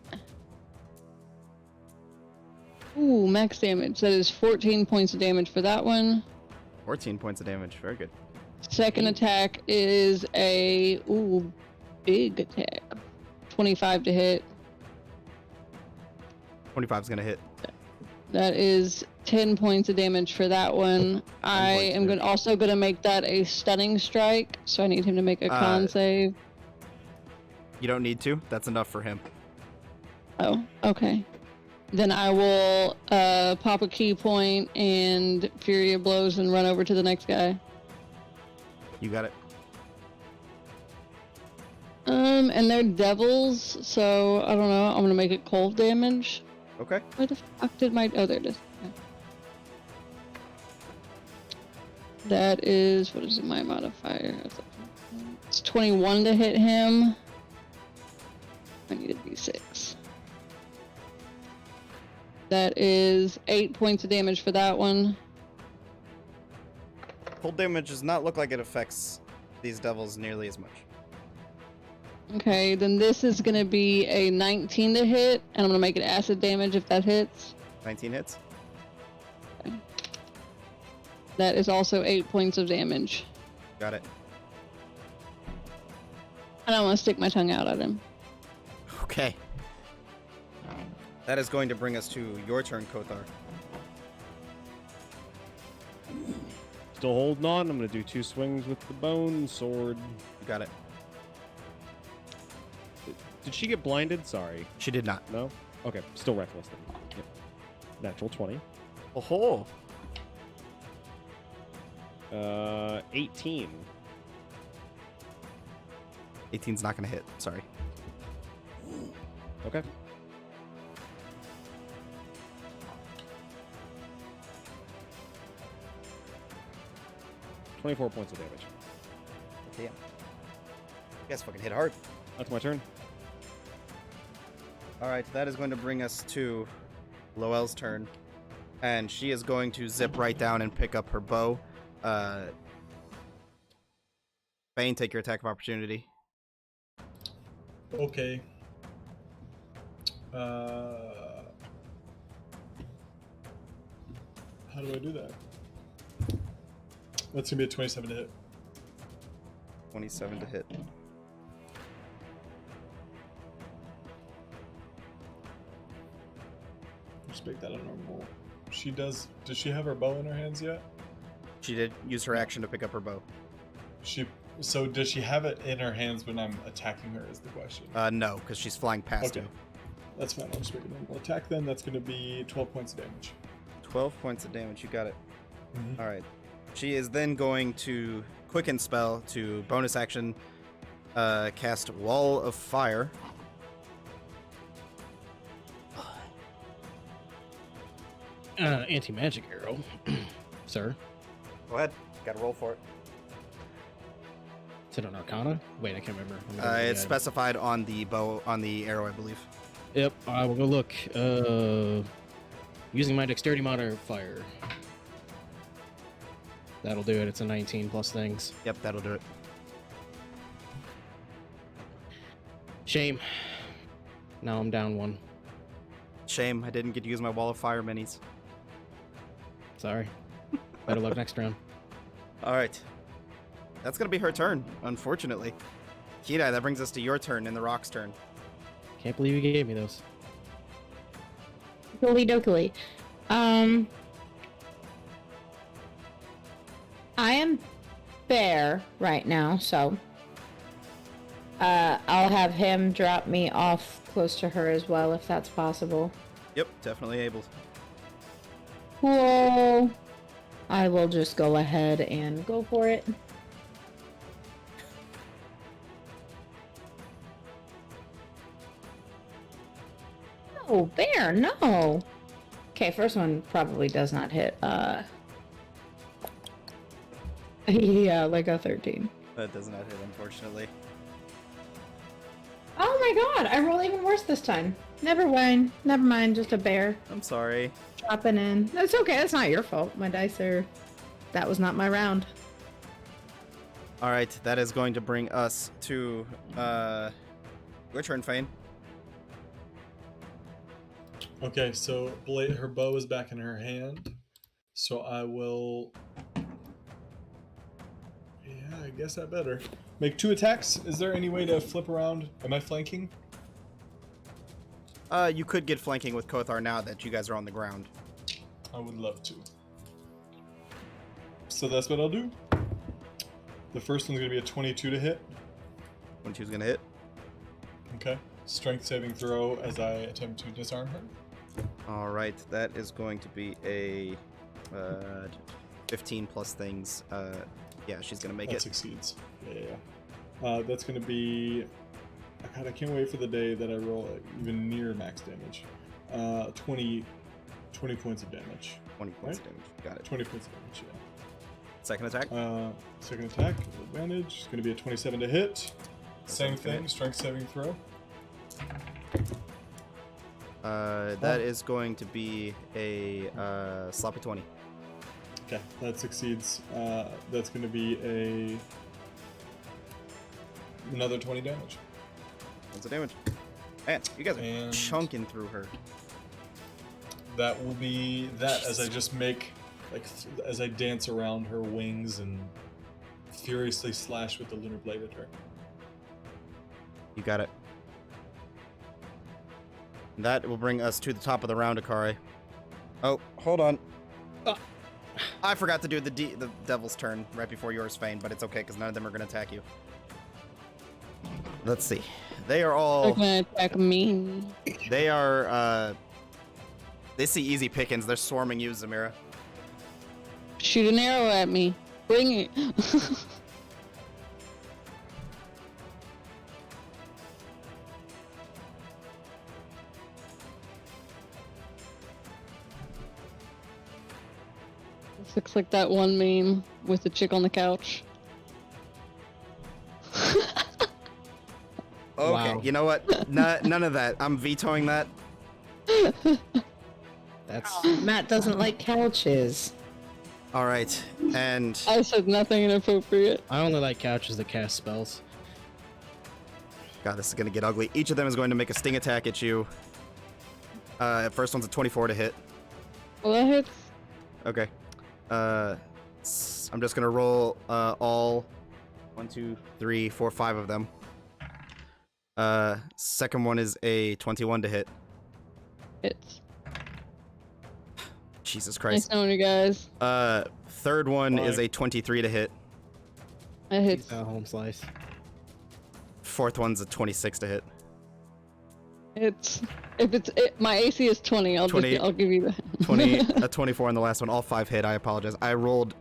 Ooh, max damage. That is 14 points of damage for that one. 14 points of damage. Very good. Second attack is a big attack. 25 to hit. 25 is gonna hit. That is 10 points of damage for that one. I am also going to make that a stunning strike, so I need him to make a con save. You don't need to. That's enough for him. Oh, okay. Then I will pop a key point and Fury of Blows and run over to the next guy. You got it. And they're devils, so I don't know. I'm gonna make it cold damage. Okay. Where the fuck did my... Oh, there it is. Okay. That is... What is it, my modifier? It's 21 to hit him. I need a d6. That is 8 points of damage for that one. Cold damage does not look like it affects these devils nearly as much. Okay, then this is gonna be a 19 to hit, and I'm gonna make it acid damage if that hits. 19 hits. Okay. That is also 8 points of damage. Got it. And I want to stick my tongue out at him. Okay. That is going to bring us to your turn, Kothar. Still holding on. I'm going to do 2 swings with the bone sword. You got it. Did she get blinded? Sorry. She did not. No? Okay. Still reckless then. Yep. Natural 20. Oh-ho! 18. 18's not going to hit. Sorry. Okay. $24 points of damage. Damn. You guys fucking hit hard. That's my turn. Alright, that is going to bring us to Loel's turn. And she is going to zip right down and pick up her bow. Bane, take your attack of opportunity. Okay. How do I do that? That's gonna be a 27 to hit. 27 to hit. Just make that a normal. She does. Does she have her bow in her hands yet? She did use her action to pick up her bow. So does she have it in her hands when I'm attacking her? Is the question. No, because she's flying past Okay. you. That's fine. I'll just make a normal attack then. That's gonna be 12 points of damage. 12 points of damage. You got it. Mhm. All right. She is then going to quicken spell to bonus action cast Wall of Fire. Anti-magic arrow, sir. Go ahead. Got to roll for it. Is it an Arcana? Wait, I can't remember. It's specified on the bow, on the arrow, I believe. Yep, I will go look. Using my dexterity modifier. That'll do it. It's a 19 plus things. Yep, that'll do it. Shame. Now I'm down 1. Shame I didn't get to use my Wall of Fire minis. Sorry. Better luck next round. All right. That's going to be her turn, unfortunately. Kidai, that brings us to your turn and the Rock's turn. Can't believe you gave me those. Dokily dokily. I am bear right now, so I'll have him drop me off close to her as well, if that's possible. Yep, definitely able. Cool. I will just go ahead and go for it. No, bear, no. Okay, first one probably does not hit. Yeah, like a 13. That does not hit, unfortunately. Oh my god, I roll even worse this time. Never mind, just a bear. I'm sorry. Dropping in. That's okay, that's not your fault. My dice are... That was not my round. All right, that is going to bring us to your turn, Fane. Okay, so her bow is back in her hand, so I will. Yeah, I guess I better make 2 attacks. Is there any way to flip around? Am I flanking? You could get flanking with Kothar now that you guys are on the ground. I would love to. So that's what I'll do. The first one's gonna be a 22 to hit. 22's gonna hit. Okay. Strength saving throw as I attempt to disarm her. All right, that is going to be a 15 plus things. Yeah, she's gonna make That it. succeeds. Yeah. That's going to be... God, I can't wait for the day that I roll even near max damage. 20 points of damage. 20 points of Right? damage. Got it. 20 points of damage, yeah. Second attack. Second attack, advantage. It's going to be a 27 to hit. Same okay. thing, strength saving throw. That is going to be a sloppy 20. Okay, that succeeds. That's going to be another 20 damage. Points of damage. Man, you guys are And- chunking through her. That will be that as I just make, as I dance around her wings and furiously slash with the lunar blade at her. You got it. That will bring us to the top of the round, Akari. Oh, hold on. I forgot to do the devil's turn right before yours, Fane, but it's okay because none of them are going to attack you. Let's see. They are They're all. gonna attack me. They are. They see easy pickings. They're swarming you, Zamira. Shoot an arrow at me. Bring it. This looks like that one meme with the chick on the couch. Okay, Wow. you know what? None of that. I'm vetoing that. That's Matt doesn't like couches. All right, and I said nothing inappropriate. I only like couches that cast spells. God, this is gonna get ugly. Each of them is going to make a sting attack at you. First one's a 24 to hit. Well, that hits. Okay. I'm just gonna roll all 1, 2, 3, 4, 5 of them. Second one is a 21 to hit. Hits. Jesus Nice Christ. knowing you guys. Third one is Fine. a 23 to hit. That hits. Home slice. Fourth one's a 26 to hit. It's my AC is 20. 20. I'll give you that. 20, a 24 on the last one. All 5 hit. I apologize. I rolled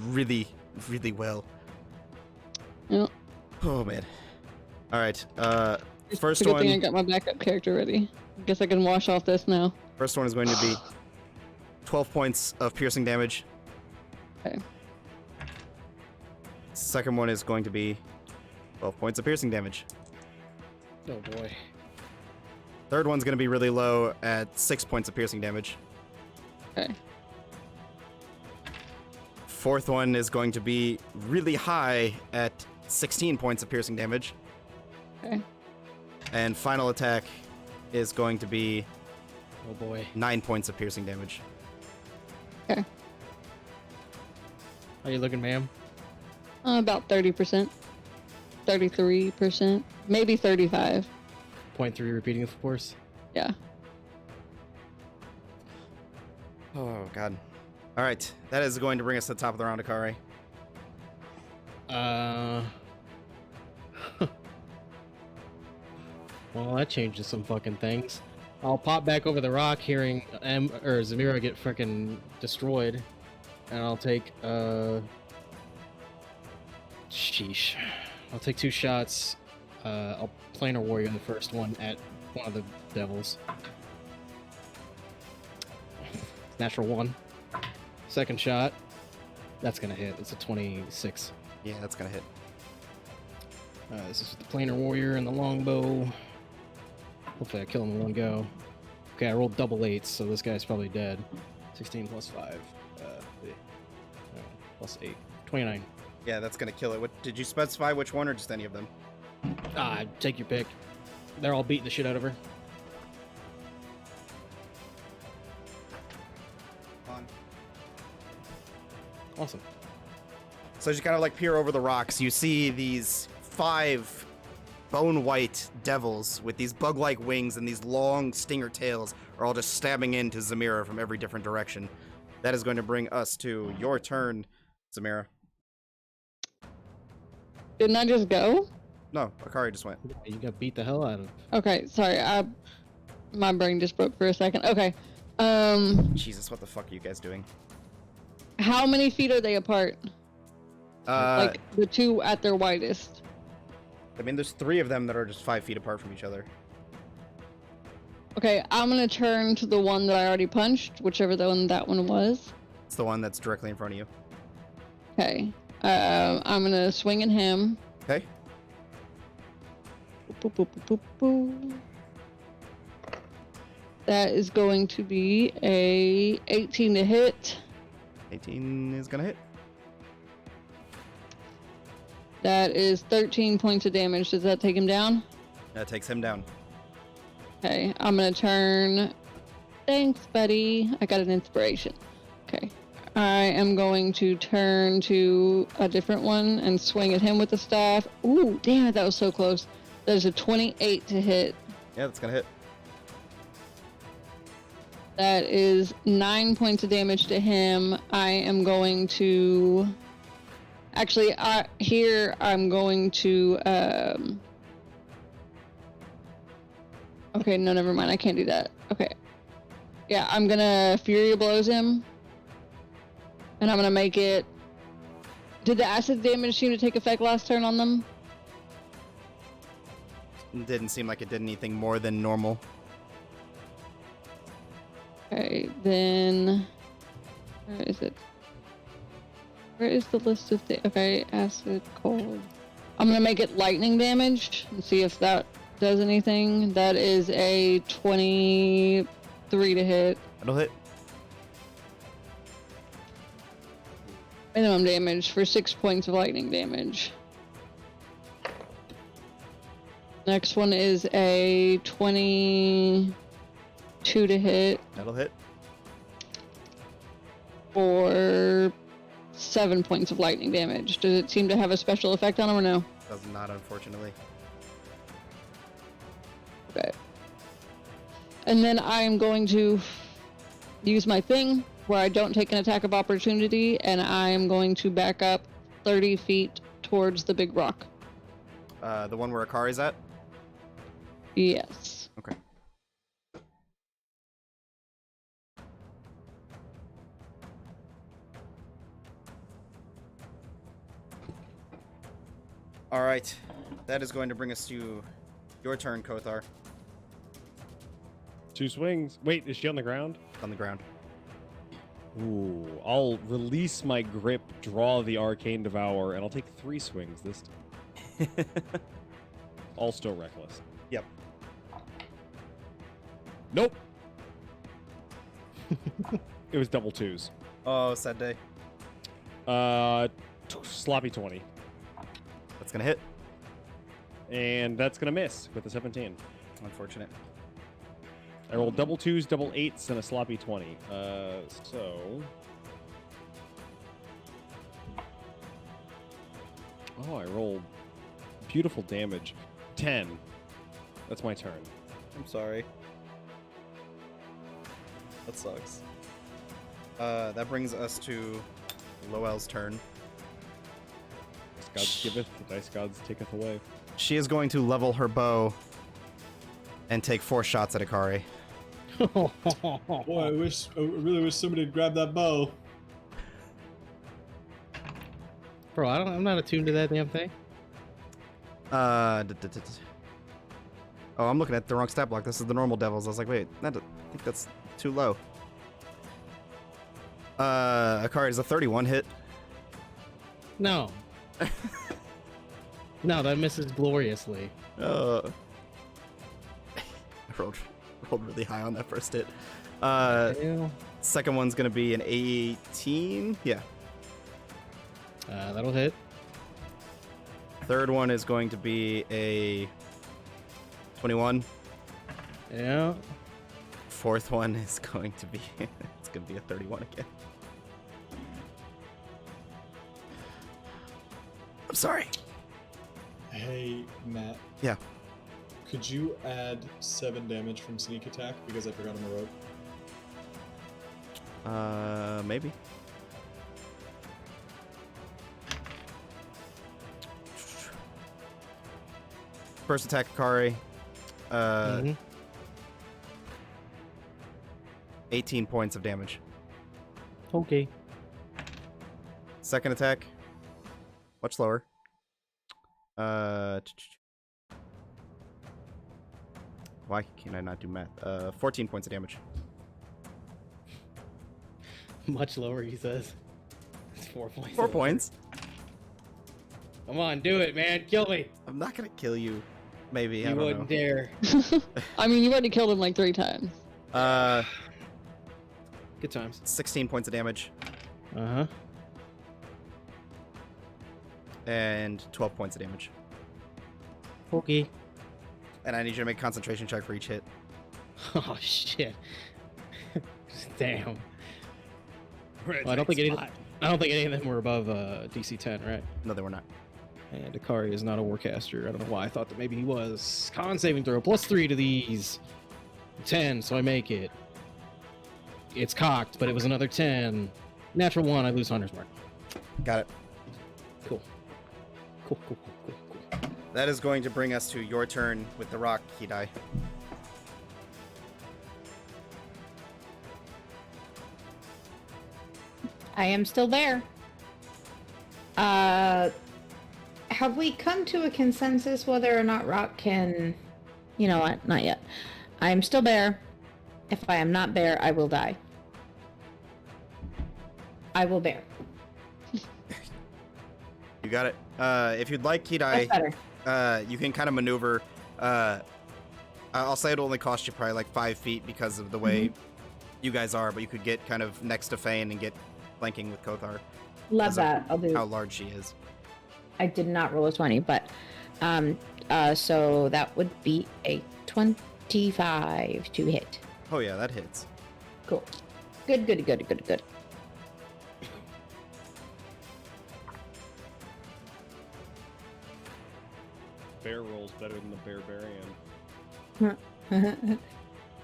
really, really well. Yep. Oh man. All right. It's First a good thing I one. got my backup character ready. Guess I can wash off this now. First one is going to be 12 points of piercing damage. Okay. Second one is going to be 12 points of piercing damage. Oh boy. Third one's going to be really low at 6 points of piercing damage. Okay. Fourth one is going to be really high at 16 points of piercing damage. Okay. And final attack is going to be Oh boy. 9 points of piercing damage. Okay. How you looking, ma'am? About 30%. 33%. Maybe 35. Point 3 repeating, of course. Yeah. Oh, God. All right. That is going to bring us to the top of the round, Akari. Well, that changes some fucking things. I'll pop back over the rock, hearing Zamira get frickin' destroyed, and I'll take sheesh. I'll take 2 shots. I'll planar warrior the first one at one of the devils. Natural 1. Second shot. That's gonna hit. It's a 26. Yeah, that's going to hit. This is with the planar warrior and the longbow. Hopefully I kill him in one go. Okay, I rolled double 8s, so this guy's probably dead. 16 plus 5. Plus 8. 29. Yeah, that's going to kill it. What, did you specify which one or just any of them? Take your pick. They're all beating the shit out of her. Awesome. So as you kind of like peer over the rocks, you see these 5 bone-white devils with these bug-like wings and these long stinger tails are all just stabbing into Zamira from every different direction. That is going to bring us to your turn, Zamira. Didn't I just go? No, Akari just went. You got beat the hell out of. Okay, sorry. My brain just broke for a second. Okay. Jesus, what the fuck are you guys doing? How many feet are they apart? Uh, Like the two at their widest. I mean, there's 3 of them that are just 5 feet apart from each other. Okay, I'm gonna turn to the one that I already punched, whichever the one that one was. It's the one that's directly in front of you. Okay. I'm gonna swing at him. Okay. Boop, boop, boop, boop, boop. That is going to be a 18 to hit. 18 is gonna hit. That is 13 points of damage. Does that take him down? That takes him down. Okay, I'm gonna turn. Thanks, buddy. I got an inspiration. Okay. I am going to turn to a different one and swing at him with the staff. Ooh, damn it, that was so close. That is a 28 to hit. Yeah, that's gonna hit. That is 9 points of damage to him. I am going to... Actually, here I'm going to... Okay, no, never mind. I can't do that. Okay. Yeah, I'm gonna Fury Blows him. And I'm gonna make it... Did the acid damage seem to take effect last turn on them? It didn't seem like it did anything more than normal. Okay, then... Where is it? Where is the list of the... Okay, acid, cold... I'm gonna make it lightning damage and see if that does anything. That is a 23 to hit. That'll hit. Minimum damage for 6 points of lightning damage. Next one is a 22 to hit That'll hit. for 7 points of lightning damage. Does it seem to have a special effect on him or no? Does not, unfortunately. Okay. And then I am going to use my thing where I don't take an attack of opportunity, and I am going to back up 30 feet towards the big rock. The one where Akari's at? Yes. Okay. Alright. That is going to bring us to your turn, Kothar. 2 swings. Wait, is she on the ground? On the ground. Ooh, I'll release my grip, draw the Arcane Devour, and I'll take 3 swings this time. All still reckless. Yep. Nope. It was double 2s. Oh, sad day. Sloppy 20. That's gonna hit. And that's gonna miss with a 17. Unfortunate. I rolled double 2s, double 8s, and a sloppy 20. So... Oh, I rolled beautiful damage. 10. That's my turn. I'm sorry. That sucks. That brings us to Loel's turn. Dice gods giveth, the dice gods taketh away. She is going to level her bow and take 4 shots at Akari. Boy, I really wish somebody would grab that bow. Bro, I'm not attuned to that damn thing. Oh, I'm looking at the wrong stat block. This is the normal devils. I was like, wait, I think that's too low. Akari is a 31 hit. No. No, that misses gloriously. I rolled really high on that first hit. Ew. Second one's gonna be an 18. Yeah. That'll hit. Third one is going to be a 21. Yeah. Fourth one is going to be it's gonna be a 31 again. I'm sorry. Hey, Matt. Yeah. Could you add 7 damage from sneak attack because I forgot I'm a rogue? Maybe. First attack, Akari. 18 points of damage. Okay. Second attack, much lower. Why can I not do math? 14 points of damage. Much lower, he says. It's 4 points. 4 points. Come on, do it, man. Kill me. I'm not gonna kill you. Maybe I You don't wouldn't know. dare. I mean, you've already killed him like 3 times. Good times. 16 points of damage Uh-huh. and 12 points of damage. Okay. And I need you to make a concentration check for each hit. Oh, shit. Damn. Red Well, I don't think spot. I don't think any of them were above DC 10, right? No, they were not. And Akari is not a warcaster. I don't know why I thought that maybe he was. Con saving throw, +3 to these. 10, so I make it. It's cocked, but it was another 10. Natural 1, I lose Hunter's Mark. Got it. Cool. Cool. That is going to bring us to your turn with the rock, Hidai. I am still there. Have we come to a consensus whether or not Rock can... You know what? Not yet. I am still bear. If I am not bear, I will die. I will bear. You got it. If you'd like, That's Hidai, better. you can kind of maneuver. I'll say it'll only cost you probably like 5 feet because of the way you guys are, but you could get kind of next to Fane and get flanking with Kothar. Love because of that. I'll do. How large she is. I did not roll a 20, but so that would be a 25 to hit. Oh yeah, that hits. Cool. Good. Bear rolls better than the barbarian.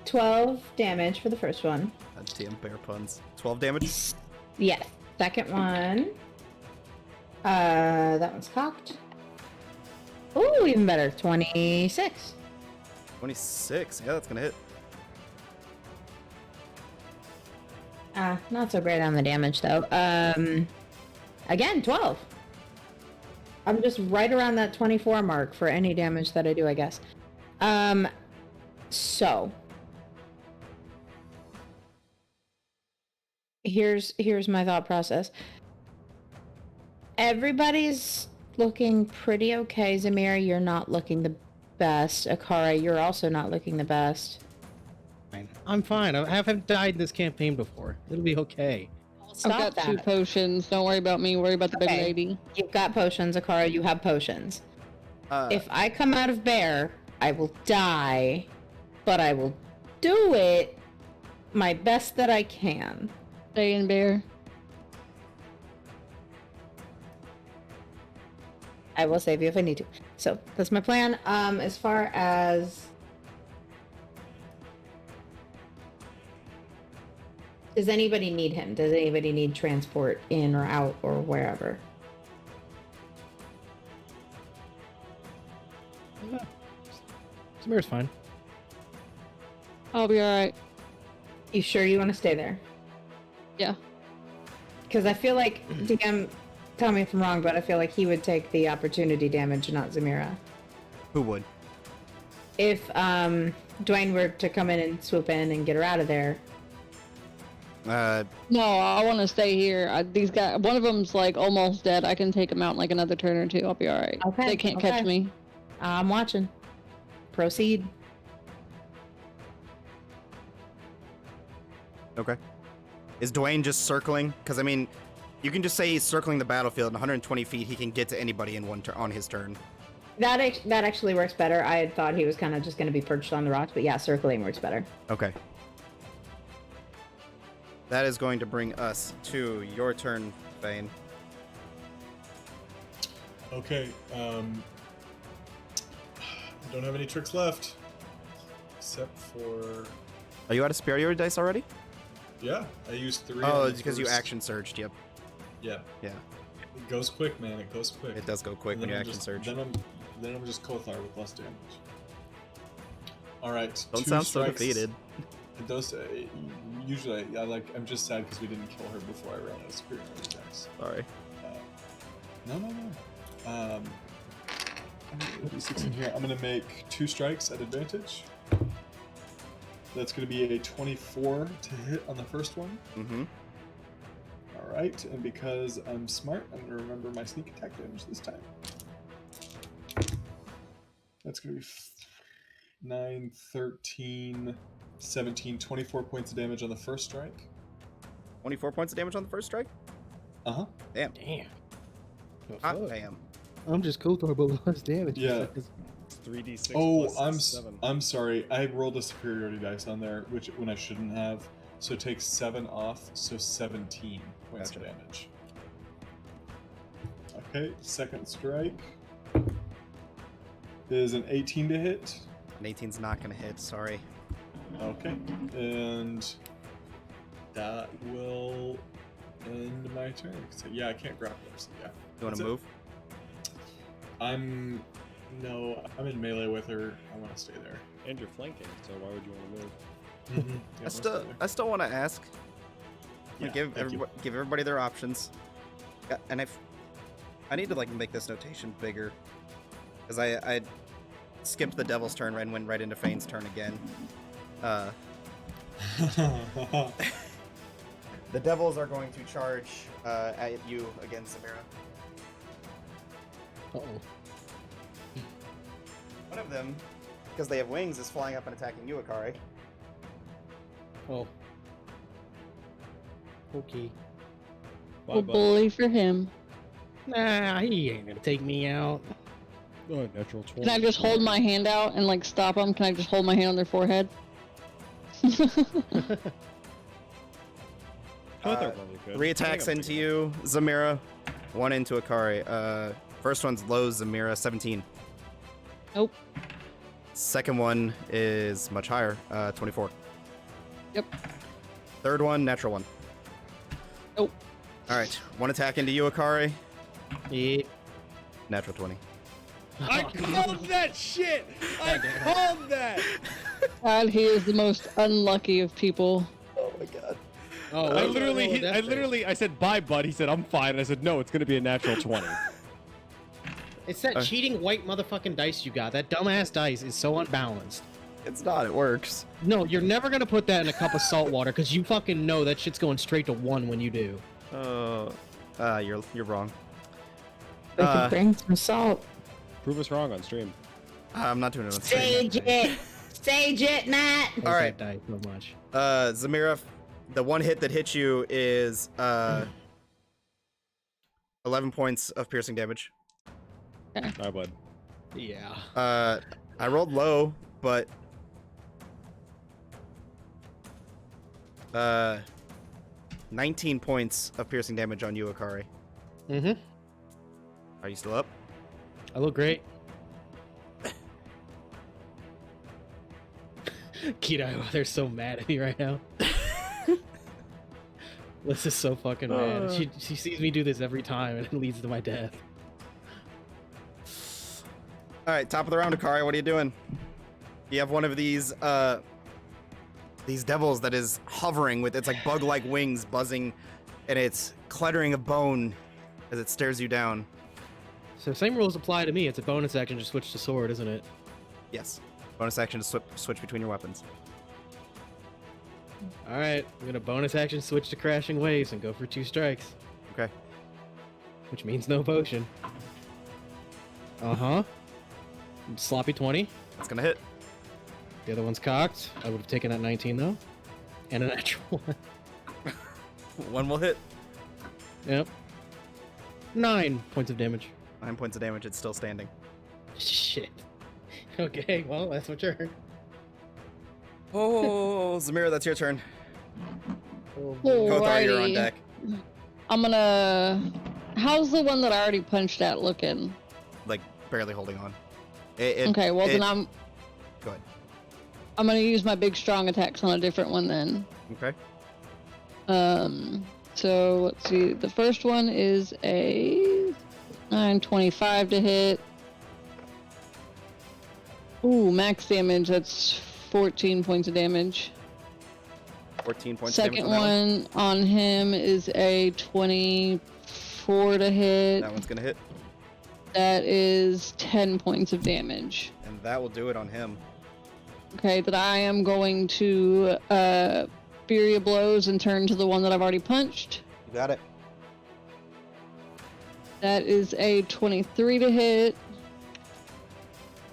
12 damage for the first one. That's TM bear puns. 12 damage. Yes. Second one. That one's cocked. Ooh, even better. 26. 26. Yeah, that's gonna hit. Not so great on the damage though. Again, 12. I'm just right around that 24 mark for any damage that I do, I guess. So here's my thought process. Everybody's looking pretty okay. Zamira, you're not looking the best. Akara, you're also not looking the best. I'm fine. I haven't died in this campaign before. It'll be okay. Stop I've got that. 2 potions. Don't worry about me. Worry about the big Okay. lady. You've got potions, Akara, you have potions. If I come out of bear, I will die, but I will do it my best that I can. Stay in bear. I will save you if I need to. So that's my plan. As far as does anybody need him? Does anybody need transport in or out or wherever? Samira's fine. I'll be alright. You sure you want to stay there? Yeah. Because I feel like DM, tell me if I'm wrong, but I feel like he would take the opportunity damage, not Zamira. Who would? If Dwayne were to come in and swoop in and get her out of there. No, I want to stay here. These guys, one of them's like almost dead. I can take him out in like another turn or 2. I'll be alright. Okay, They can't catch okay. me. I'm watching. Proceed. Okay. Is Dwayne just circling? Because I mean, you can just say he's circling the battlefield. In 120 feet, he can get to anybody in one on his turn. That actually works better. I had thought he was kind of just going to be perched on the rocks, but yeah, circling works better. Okay. That is going to bring us to your turn, Fane. Okay. I don't have any tricks left, except for Are you out of superiority dice already? yeah. I used 3. Oh, on it's the because you first. action surged. Yep. Yeah. Yeah. It goes quick, man. It goes quick. It does go quick And when you then action surge. Then Then I'm just Kothar with less damage. All right. Don't 2 sound so strikes. defeated. It does. Usually, I'm just sad because we didn't kill her before I ran out of superiority attacks. Sorry. No. I'm gonna do 6 in here. I'm gonna make 2 strikes at advantage. That's gonna be a 24 to hit on the first one. Mm-hmm. All right, and because I'm smart, I'm gonna remember my sneak attack damage this time. That's gonna be 9, 13, 17, 24 points of damage on the first strike. 24 points of damage on the first strike? Uh-huh. Damn. Damn. Hot damn. I'm just Kothar, but less damage. Yeah. It's 3d6 Oh, plus 7. I'm sorry. I rolled a superiority dice on there, which when I shouldn't have. So take 7 off, so 17 points of damage. Okay, second strike is an 18 to hit. An 18's not gonna hit, sorry. Okay, and that will end my turn. So yeah, I can't grapple her, so yeah. You wanna That's it. move? I'm in melee with her. I want to stay there. And you're flanking, so why would you want to move? Yeah, I still want to ask. Yeah, give thank you. everybody their options. Yeah, and I need to like make this notation bigger, because I skipped the devil's turn and went right into Fane's turn again. The devils are going to charge at you again, Samira. Uh-oh. One of them, because they have wings, is flying up and attacking you, Akari. Oh. Okay. Bye, Oh, buddy. bully for him. Nah, he ain't gonna take me out. Oh, natural 20. Can I just hold my hand out and like stop them? Can I just hold my hand on their forehead? Kothar probably could. 3 attacks into you, Zamira. 1 into Akari. First one's low, Zamira, 17. Nope. Second one is much higher, 24. Yep. Third one, natural 1. Nope. Alright, 1 attack into you, Akari. Yeah. Natural 20. I called that shit! I called that! God, he is the most unlucky of people. Oh my god. Oh, I literally, I said, bye, bud. He said, I'm fine. And I said, no, it's going to be a natural 20. It's that cheating white motherfucking dice you got. That dumbass dice is so unbalanced. It's not, it works. No, you're never gonna put that in a cup of salt water because you fucking know that shit's going straight to 1 when you do. You're wrong. We can bring some salt. Prove us wrong on stream. I'm not doing it on stream. Sage it! Sage it, Matt! Hate Alright. that dice so much. Zamira, the 1 hit that hits you is 11 points of piercing damage. Bye, bud. Yeah. I rolled low, but 19 points of piercing damage on you, Akari. Mm-hmm. Are you still up? I look great. Keto, they're so mad at me right now. Liz is so fucking mad. She sees me do this every time and it leads to my death. All right, top of the round, Akari. What are you doing? You have one of these devils that is hovering with its like bug-like wings buzzing, and it's clattering of bone as it stares you down. So same rules apply to me. It's a bonus action to switch to sword, isn't it? Yes. Bonus action to switch between your weapons. All right, I'm gonna bonus action switch to crashing waves and go for 2 strikes, Okay. which means no potion. Uh-huh. Sloppy 20. That's gonna hit. The other one's cocked. I would have taken that 19 though. And a natural one. 1 will hit. Yep. 9 points of damage. 9 points of damage. It's still standing. Shit. Okay, well, that's my turn. Oh, Zamira, that's your turn. Kothar, you're on Alrighty. deck. I'm gonna. How's the one that I already punched at looking? Like, barely holding on. Okay, well then I'm. Go ahead. I'm gonna use my big strong attacks on a different one then. Okay. So let's see. The first one is a 925 to hit. Ooh, max damage. That's 14 points of damage. 14 points of damage Second on that one on him is a 24 to hit. That one's gonna hit, That is 10 points of damage. and that will do it on him. Okay, that I am going to Fury of Blows and turn to the one that I've already punched. You got it. That is a 23 to hit.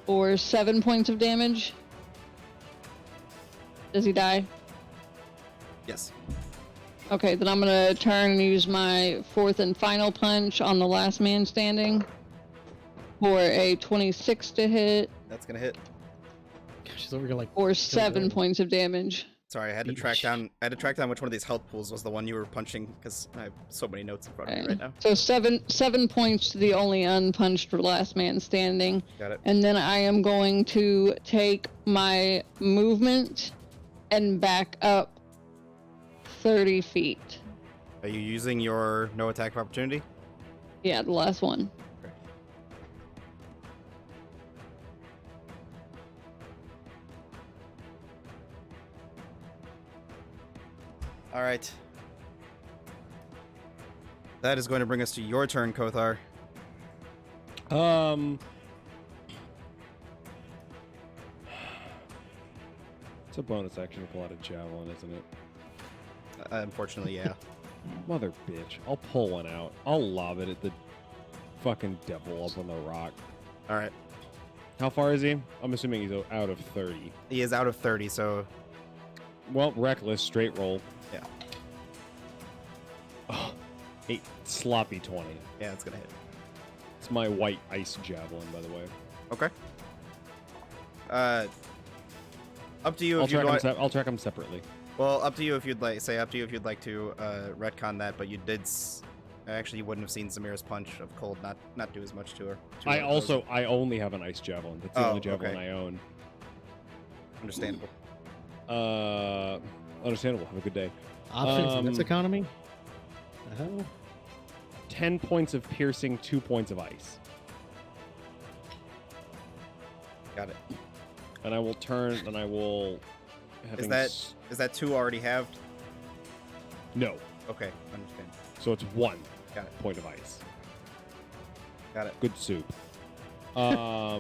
Or 7 points of damage. Does he die? Yes. Okay, then I'm gonna turn and use my fourth and final punch on the last man standing. For a 26 to hit. That's gonna hit. Gosh, she's over here like. Or 7 going. points of damage. Sorry, I had to Beat the track shit. down. I had to track down which one of these health pools was the one you were punching because I have so many notes in front of me Okay. right now. So seven points to the only unpunched last man standing. Got it. And then I am going to take my movement and back up 30 feet. Are you using your no attack of opportunity? Yeah, the last one. All right. That is going to bring us to your turn, Kothar. It's a bonus action to pull out a javelin, isn't it? Unfortunately, yeah. Mother bitch. I'll pull one out. I'll lob it at the fucking devil up on the rock. All right. How far is he? I'm assuming he's out of 30. He is out of 30, so Well, reckless, straight roll. yeah. Oh, a sloppy 20. Yeah, it's gonna hit. It's my white ice javelin, by the way. Okay. Up to you I'll if you'd track, like. I'll track them separately. Well, up to you if you'd like. Say up to you if you'd like to retcon that. But you did. Actually, you wouldn't have seen Samira's punch of cold not do as much to her. I only have an ice javelin. That's the Oh, only javelin okay. I own. Understandable. Understandable. Have a good day. Options in this Um, economy? The hell? 10 points of piercing, 2 points of ice. Got it. And I will turn, and I will... having Is that 2 already halved? No. Okay, understand. So it's 1 Got it. point of ice. Got it. Good soup.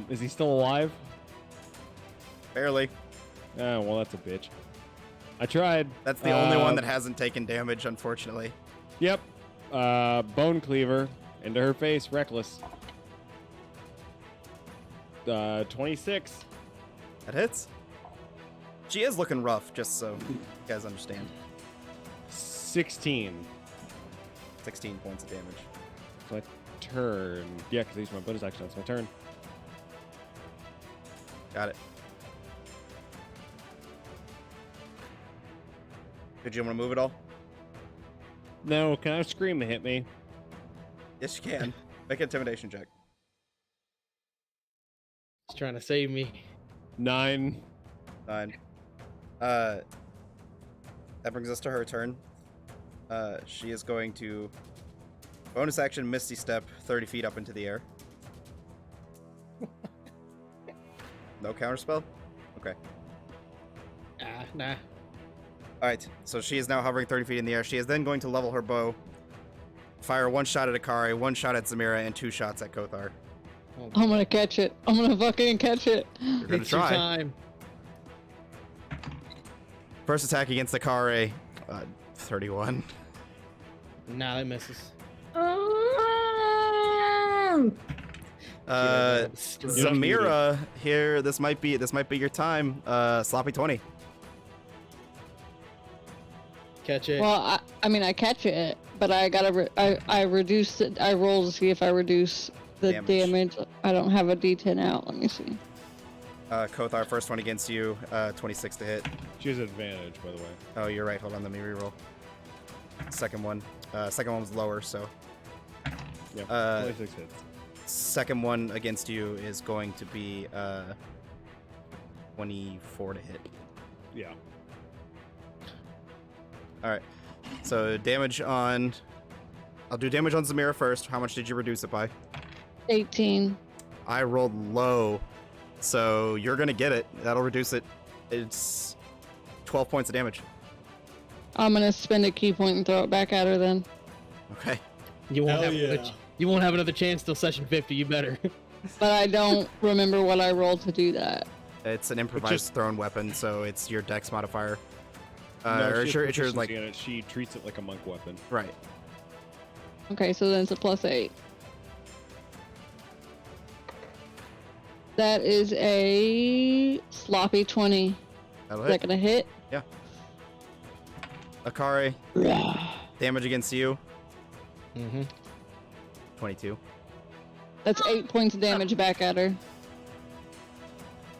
Is he still alive? Barely. Oh, well, that's a bitch. I tried. That's the only one that hasn't taken damage, unfortunately. Yep. Bone cleaver into her face, reckless. 26. That hits. She is looking rough, just so you guys understand. 16. 16 points of damage. It's my turn. Yeah, because I used my bonus action. That's my turn. Got it. Did you want to move at all? No, can I scream to hit me? Yes, you can. Make an intimidation check. He's trying to save me. 9. 9. That brings us to her turn. She is going to bonus action Misty Step 30 feet up into the air. No counterspell? Okay. Nah. Alright, so she is now hovering 30 feet in the air. She is then going to level her bow, fire 1 shot at Akari, 1 shot at Zamira, and 2 shots at Kothar. Oh, I'm gonna catch it. I'm gonna fucking catch it. You're gonna it's your try. time. First attack against Akari, 31. Nah, that misses. Zamira, here, this might be your time. Sloppy 20. Catch it. Well, I mean, I catch it, but I gotta, I reduce it. I roll to see if I reduce the damage. I don't have a D10 out. Let me see. Kothar, first one against you, 26 to hit. She has advantage, by the way. Oh, you're right. Hold on, let me reroll. Second one was lower, so. Yeah, 26 hits. Second one against you is going to be 24 to hit. Yeah. All right. So damage on. I'll do damage on Zamira first. How much did you reduce it by? 18. I rolled low So you're gonna get it. That'll reduce it. It's 12 points of damage. I'm gonna spend a key point and throw it back at her then. Okay. You won't Hell have yeah. you won't have another chance till session 50. You better. But I don't remember what I rolled to do that. It's an improvised thrown weapon, so it's your dex modifier. No, Or she it's your, has it's your, proficiency like, in it. She treats it like a monk weapon. right. Okay, so then it's a +8. That is a sloppy 20. That'll Is that hit. gonna hit? Akari, damage against you, Mm-hmm. 22. That's 8 points of damage back at her.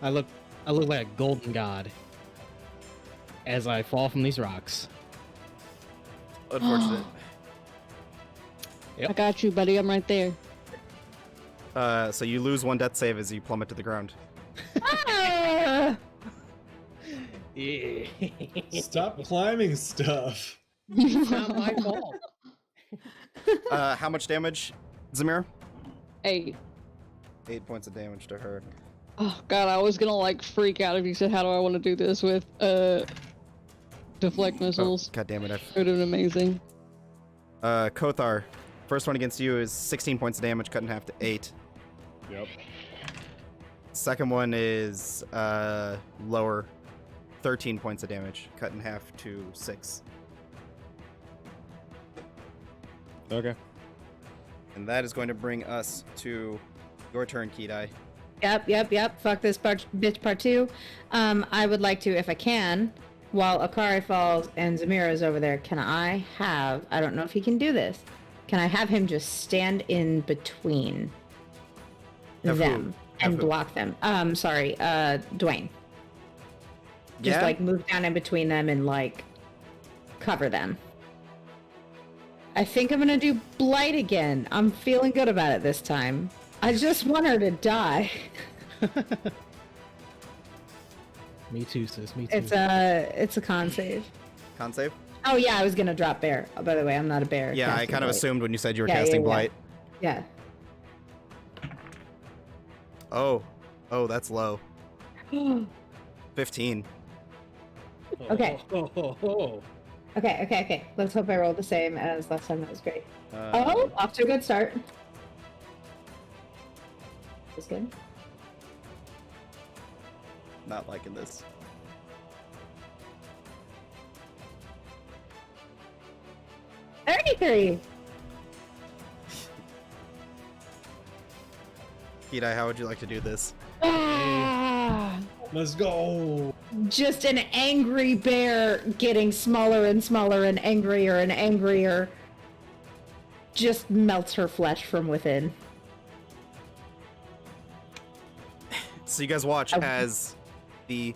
I look like a golden god as I fall from these rocks. Unfortunate. Yep. I got you, buddy. I'm right there. So you lose 1 death save as you plummet to the ground. Ah! Yeah. Stop climbing stuff. It's not my fault. How much damage, Zamir? 8. 8 points of damage to her. Oh god, I was gonna like freak out if you said, how do I want to do this with deflect missiles. God damn it. It would have been amazing. Kothar, first one against you is 16 points of damage, cut in half to 8. Yep. Second one is lower, 13 points of damage, cut in half to 6. Okay. And that is going to bring us to your turn, Kidai. Yep. Fuck this bitch part 2. I would like to, if I can, while Akari falls and Zamira is over there, can I don't know if he can do this, can I have him just stand in between Have them who? Have and who? block them? Sorry, Dwayne. Just Yeah? like move down in between them and like cover them. I think I'm gonna do Blight again. I'm feeling good about it this time. I just want her to die. Me too, sis. Me too. It's a con save. Con save? Oh yeah, I was gonna drop bear. Oh, by the way, I'm not a bear. Yeah, I casting kind of Blight. assumed when you said you were Yeah, casting yeah. Blight. Yeah. Oh, that's low. 15. Okay. Oh. Okay. Let's hope I roll the same as last time. That was great. Uh, Oh, off to a good start. That's good. Not liking this. $33. Kidai, how would you like to do this? Ah, Let's go. just an angry bear getting smaller and smaller and angrier. Just melts her flesh from within. So you guys watch Oh. as the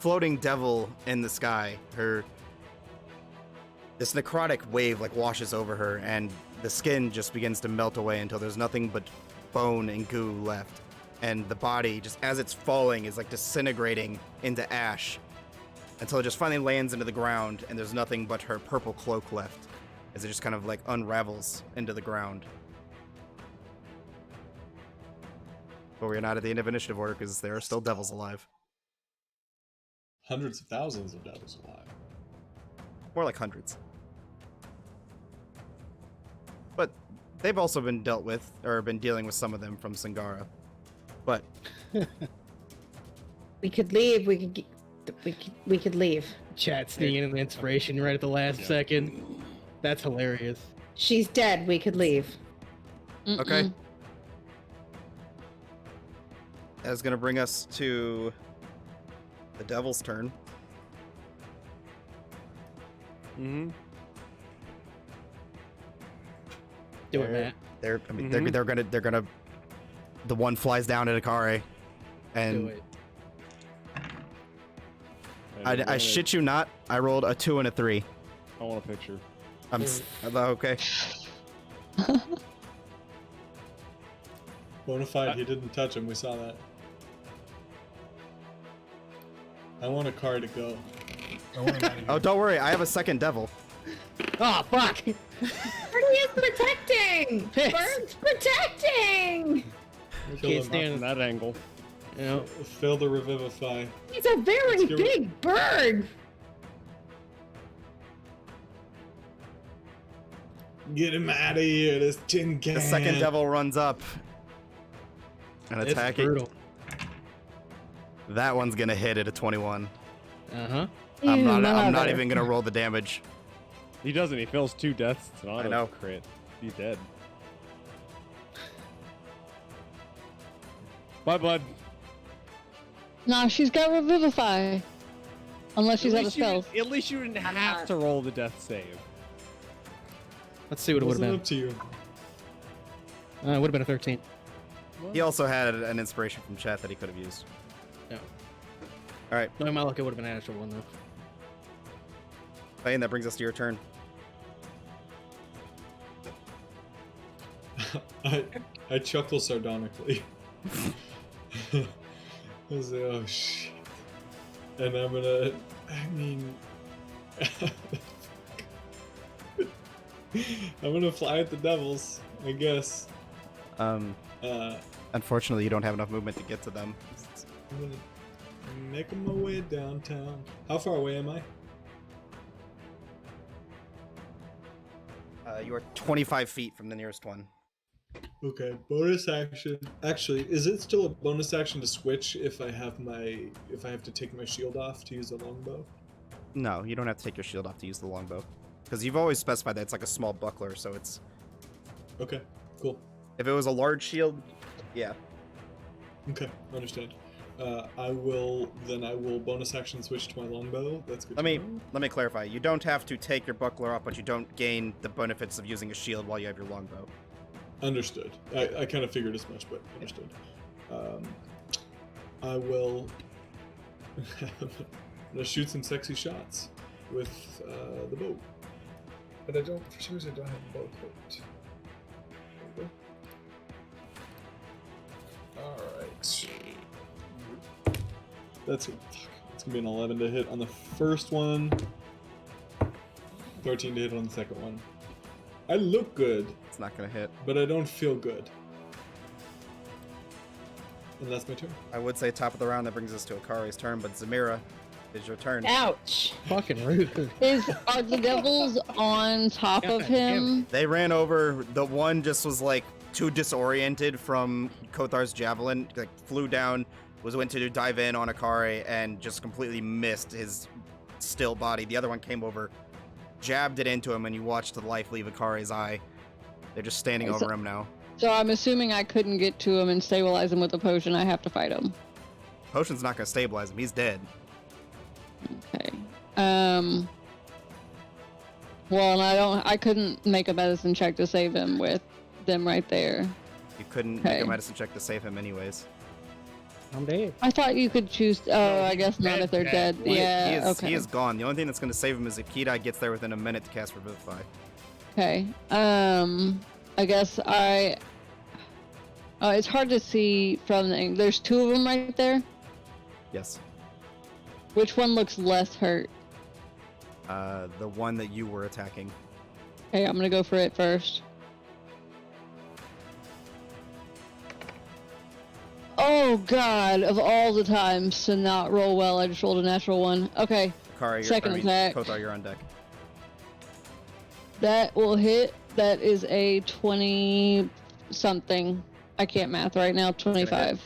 floating devil in the sky, this necrotic wave like washes over her, and the skin just begins to melt away until there's nothing but bone and goo left. And the body, just as it's falling, is like disintegrating into ash until it just finally lands into the ground, and there's nothing but her purple cloak left as it just kind of like unravels into the ground. But we're not at the end of initiative order because there are still devils alive. Hundreds of thousands of devils alive. More like hundreds. But they've also been dealt with, or been dealing with some of them from Sangara. But We could leave. We could leave. Chat sneaking in the inspiration right at the last second. That's hilarious. She's dead. We could leave. okay, Mm-mm. that's gonna bring us to the devil's turn. Mm-hmm. Do it, Matt. They're gonna. The one flies down at Akari, Do and it. I shit you not. I rolled a 2 and a 3. I want a picture. Okay. Bonafide, he didn't touch him. We saw that. I want a car to go. I want him out of here. Oh, don't worry. I have a second devil. Oh, fuck! Bernie is protecting. Piss. Bird's protecting. Kill Can't him. Not stand from that angle. You know, Fail the revivify. He's a very Let's get rid- big bird. Get him out of here, this tin can. The second devil runs up and it's attacking. brutal. That one's gonna hit at a 21. Uh-huh. I'm not mother. even gonna roll the damage. He doesn't. He fails 2 deaths. It's an auto know. crit. He's dead. Bye, bud. Nah, she's got revivify. Unless she's out of spells. At least you didn't have to roll the death save. Let's see what it would have Wasn't been. up to you. It would have been a 13. He also had an inspiration from chat that he could have used. Yeah. All right, No, my luck, it would have been an actual one, though. Fane, that brings us to your turn. I chuckle sardonically. I was like, oh shit. And I'm gonna, I'm gonna fly at the devils, I guess. Unfortunately, you don't have enough movement to get to them. I'm gonna make my way downtown. How far away am I? You are 25 feet from the nearest one. Okay, bonus action. Actually, is it still a bonus action to switch if I have to take my shield off to use a longbow? No, you don't have to take your shield off to use the longbow. Because you've always specified that it's like a small buckler, so it's... Okay, cool. If it was a large shield, yeah. Okay, understand. I will bonus action switch to my longbow. That's good. Let me clarify. You don't have to take your buckler off, but you don't gain the benefits of using a shield while you have your longbow. Understood. I kind of figured as much, but understood. I will. I'm gonna shoot some sexy shots with the bow, but I don't. For some reason, I don't have a bow equipped. There we go. All right. That's it's gonna be an 11 to hit on the first one. 13 to hit on the second one. I look good, It's not going to hit. but I don't feel good. And that's my turn. I would say top of the round, that brings us to Akari's turn, but Zamira, is your turn. Ouch. Fucking rude. Are the devils on top of God damn him? They ran over. The one just was like too disoriented from Kothar's javelin, like flew down, went to dive in on Akari and just completely missed his still body. The other one came over, jabbed it into him, and you watched the life leave Akari's eye. They're just standing over him now. So I'm assuming I couldn't get to him and stabilize him with a potion. I have to fight him. Potion's not gonna stabilize him. He's dead. Okay. Well, and I couldn't make a medicine check to save him with them right there. You couldn't make Okay. a medicine check to save him anyways. I'm dead. I thought you could choose. Oh, I guess not if they're dead. Yeah. He is gone. The only thing that's gonna save him is if Kedai gets there within a minute to cast Revivify. Okay. I guess it's hard to see from the. There's two of them right there. Yes. Which one looks less hurt? The one that you were attacking. Okay, I'm gonna go for it first. Oh God! Of all the times to not roll well, I just rolled a natural one. Okay, Akari, Second attack. Kothar, you're on deck. that will hit. That is a 20 something. I can't math right now. 25.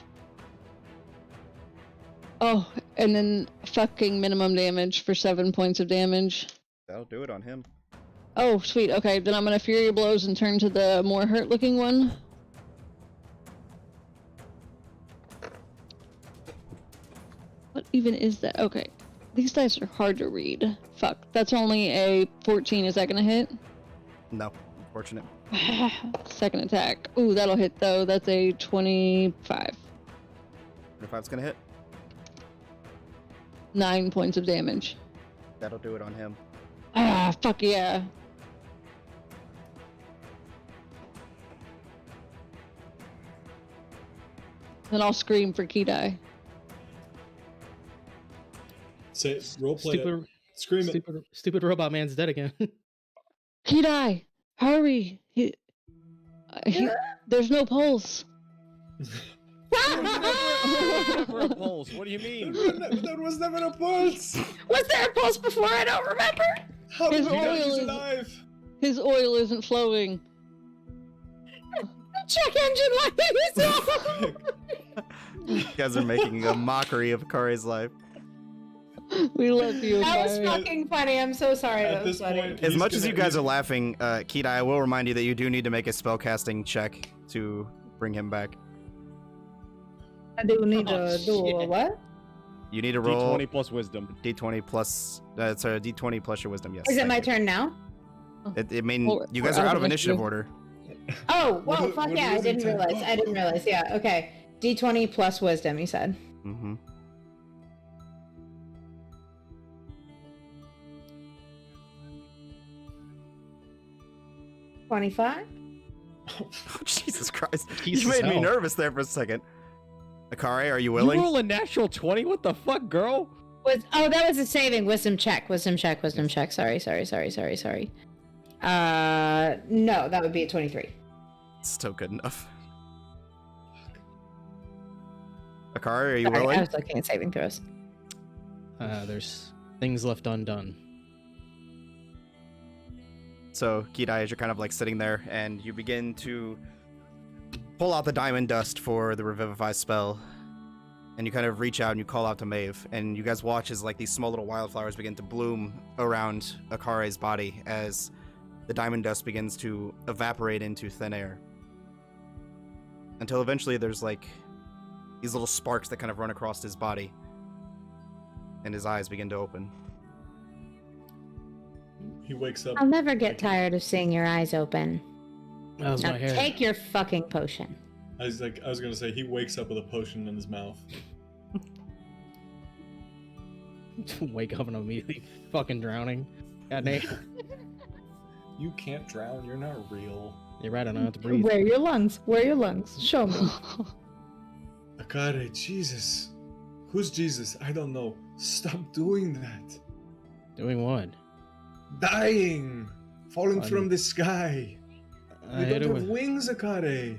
Oh, and then fucking minimum damage for 7 points of damage. That'll do it on him. Oh, sweet. Okay, then I'm gonna Fury Blows and turn to the more hurt-looking one. What even is that? Okay, these dice are hard to read. Fuck, that's only a 14. Is that gonna hit? No, unfortunate. Second attack. Ooh, that'll hit though. That's a 25. 25's gonna hit. 9 points of damage. That'll do it on him. Ah, fuck yeah. Then I'll scream for Kedai. Say roleplay. Stupid, Scream it. stupid robot man's dead again. Kedai, hurry! There's no pulse. What? Never a pulse. What do you mean? There was never a pulse. Was there a pulse before? I don't remember. How did His you know oil he's is- alive? His oil isn't flowing. Check engine light is off. You guys are making a mockery of Akare's life. We love you, That was Akari. fucking funny. I'm so sorry. At That was this funny. point, As he's much as gonna- you guys he's- are laughing, Kita, I will remind you that you do need to make a spellcasting check to bring him back. I do need Oh, to do a shit. what? You need to roll D20 plus wisdom. D20 plus. Sorry, D20 plus your wisdom. Yes. Is it thank my you. turn now? I mean, Well, you guys we're are out of initiative order. Oh, What well, do- fuck what yeah, I wisdom didn't check? realize. I didn't realize. Yeah, okay. D20 plus wisdom, you said. Mm-hmm. 25? Oh, Jesus Christ. Jesus You made me hell. nervous there for a second. Akari, are you You willing? roll a natural 20? What the fuck, girl? Oh, that was a saving. Wisdom check. Wisdom check. Sorry. No, that would be a 23. Still good enough. Akari, are you Sorry, willing? I was looking at saving throws. There's things left undone. So, Kidai, as you're kind of like sitting there and you begin to pull out the diamond dust for the revivify spell, and you kind of reach out and you call out to Maeve, and you guys watch as like these small little wildflowers begin to bloom around Akare's body as the diamond dust begins to evaporate into thin air. Until eventually there's like these little sparks that kind of run across his body, and his eyes begin to open. He wakes up. I'll never get tired of seeing your eyes open. That was Now my hair. take your fucking potion. I was gonna say he wakes up with a potion in his mouth. Wake up and immediately fucking drowning. God damn. You can't drown. You're not real. You're right, I don't have to breathe. Where are your lungs? Where are your lungs? Show me. Akare, Jesus. Who's Jesus? I don't know. Stop doing that. Doing what? Dying. Falling I'm- from the sky. I You hit don't it have with... wings, Akare.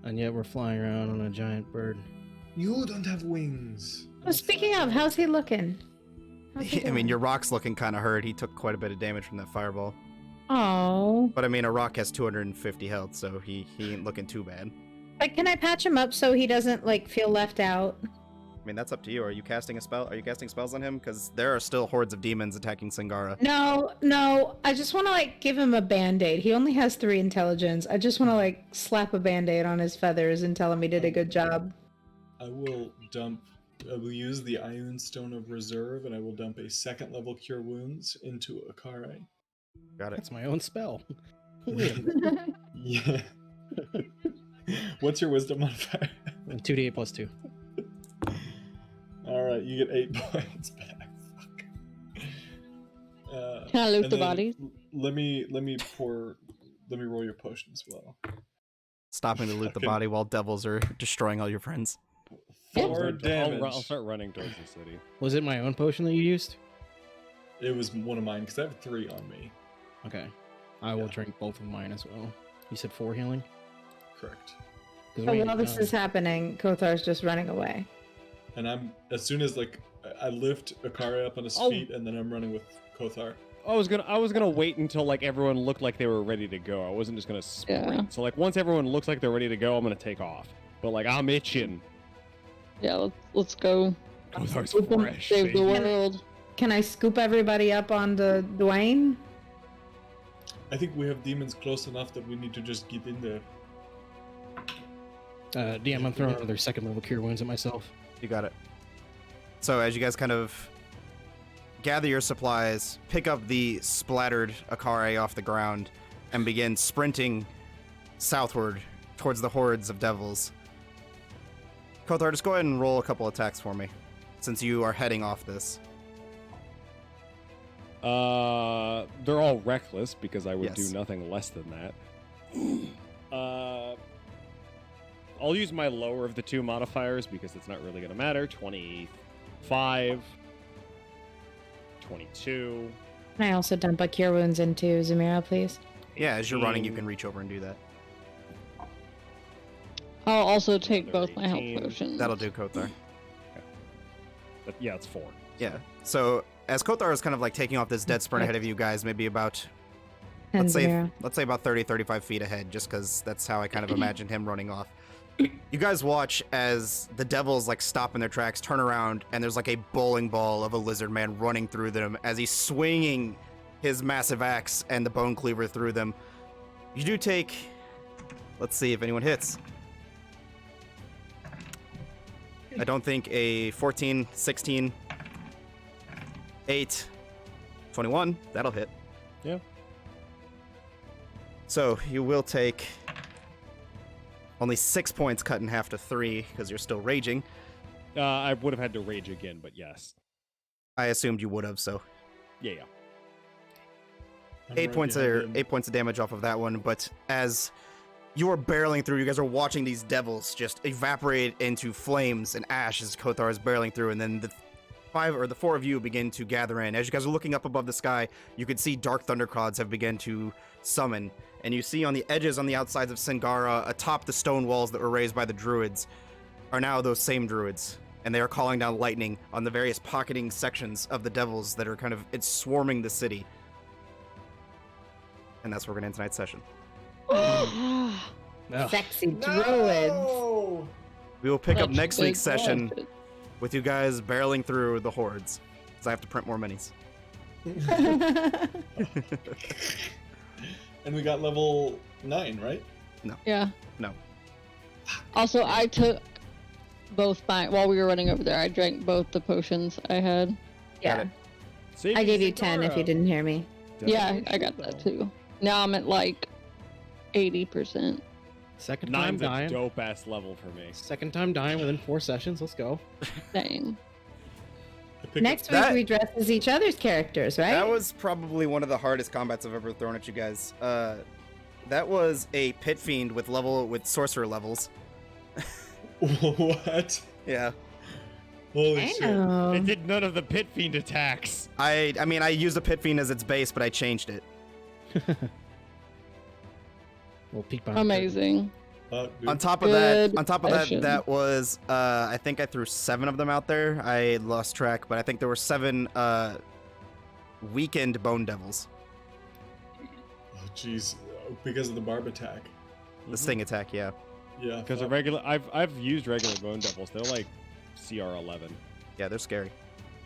And yet we're flying around on a giant bird. You don't have wings. Well, speaking of, how's he looking? How's he I mean, doing? your rock's looking kind of hurt. He took quite a bit of damage from that fireball. Oh. But I mean, a rock has 250 health, so he ain't looking too bad. But can I patch him up so he doesn't like feel left out? I mean, that's up to you. Are you casting a spell? Are you casting spells on him? Because there are still hordes of demons attacking Singara. No. I just want to like give him a band-aid. He only has 3 intelligence. I just want to like slap a band-aid on his feathers and tell him he did a good job. I will use the Iron Stone of Reserve, and I will dump a 2nd level Cure Wounds into Akare. Got it. That's my own spell. Wait a minute. Yeah. What's your wisdom modifier? 2d8 plus 2. Alright, you get 8 points back. Fuck. Can I loot and the then bodies? Let me roll your potion as well. Stopping to loot the Fucking- body while devils are destroying all your friends. 4 damage. I'll start running towards the city. Was it my own potion that you used? It was one of mine because I have 3 on me. Okay. I will Yeah. drink both of mine as well. You said 4 healing? Correct. 'Cause So wait, while this is happening, Kothar's just running away. And I'm as soon as I lift Akari up on his Oh. feet, and then I'm running with Kothar. I was gonna wait until like everyone looked like they were ready to go. I wasn't just gonna sprint. Yeah. So like once everyone looks like they're ready to go, I'm gonna take off. But like I'm itching. Yeah, let's go. Kothar's We can fresh. save the baby. world. Can I scoop everybody up onto Dwayne? I think we have demons close enough that we need to just get in there. DM, I'm throwing another 2nd level cure wounds at myself. You got it. So as you guys kind of gather your supplies, pick up the splattered Akare off the ground, and begin sprinting southward towards the hordes of devils. Kothar, just go ahead and roll a couple attacks for me, since you are heading off this. They're all reckless because I would Yes. do nothing less than that. I'll use my lower of the 2 modifiers because it's not really gonna matter. 25, 22. Can I also dump a cure wounds into Zamira, please? Yeah, as you're running, you can reach over and do that. I'll also take So both my health 18. potions. That'll do, Kothar. But yeah, it's 4. Yeah. So as Kothar is kind of like taking off this dead sprint ahead of you guys, maybe about let's say about 30, 35 feet ahead, just because that's how I kind of imagined him running off. You guys watch as the devils like stop in their tracks, turn around, and there's like a bowling ball of a lizard man running through them as he's swinging his massive axe and the bone cleaver through them. You do take, let's see if anyone hits. I don't think a 14, 16, 8, 21, that'll hit. Yeah. So you will take only 6 points cut in half to 3 because you're still raging. I would have had to rage again, but yes. I assumed you would have, so Yeah. I'm 8 right points behind or him. 8 points of damage off of that one. But as you are barreling through, you guys are watching these devils just evaporate into flames and ash as Kothar is barreling through, and then the 4 of you begin to gather in. As you guys are looking up above the sky, you can see dark thunderclouds have begun to summon, and you see on the edges, on the outsides of Singara, atop the stone walls that were raised by the druids, are now those same druids, and they are calling down lightning on the various pocketing sections of the devils that are kind of, it's swarming the city. And that's where we're gonna end tonight's session. No. Sexy druids. No! We will pick up Such next big week's session bullshit. with you guys barreling through the hordes, because I have to print more minis. And we got level 9, right? Yeah. No. Also, I took both while we were running over there. I drank both the potions I had. Yeah. See, I gave you 10 if you didn't hear me. Yeah, I got that too. Now I'm at like 80%. Second time 9's a dying. dope ass level for me. Second time dying within 4 sessions. Let's go. Dang. I picked Next up- week That- we dress as each other's characters, right? That was probably one of the hardest combats I've ever thrown at you guys. That was a pit fiend with sorcerer levels. What? Yeah. Holy shit. Damn. It did none of the pit fiend attacks. I mean, I used a pit fiend as its base, but I changed it. We'll peek behind the curtain. Amazing. Dude. On top of Good that, session. that was I think I threw 7 of them out there. I lost track, but I think there were 7 weakened bone devils. Oh, jeez. Because of the barb attack. The sting attack, yeah. Yeah. Because fuck. a regular, I've used regular bone devils. They're like CR11. Yeah, they're scary.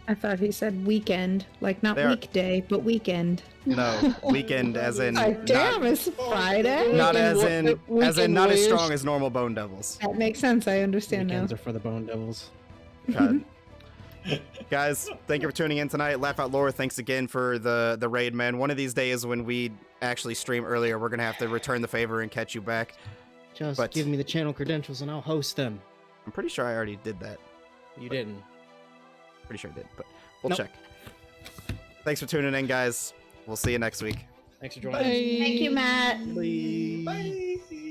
I thought he said weekend, like not They are- weekday, but weekend. No, weakened as in Damn, not, it's Friday. not as Weekend in wa- as in weekend not as warriors. strong as normal bone devils. That makes sense. I understand now. Weekends are for the Bone Devils. God. Guys, thank you for tuning in tonight. Laugh Out Lore, thanks again for the raid, man. One of these days when we actually stream earlier, we're gonna have to return the favor and catch you back. Just But- give me the channel credentials and I'll host them. I'm pretty sure I already did that. You didn't. Pretty sure I did, but we'll Nope. check. Thanks for tuning in, guys. We'll see you next week. Thanks for joining. Bye. Thank you, Matt. Bye. Bye.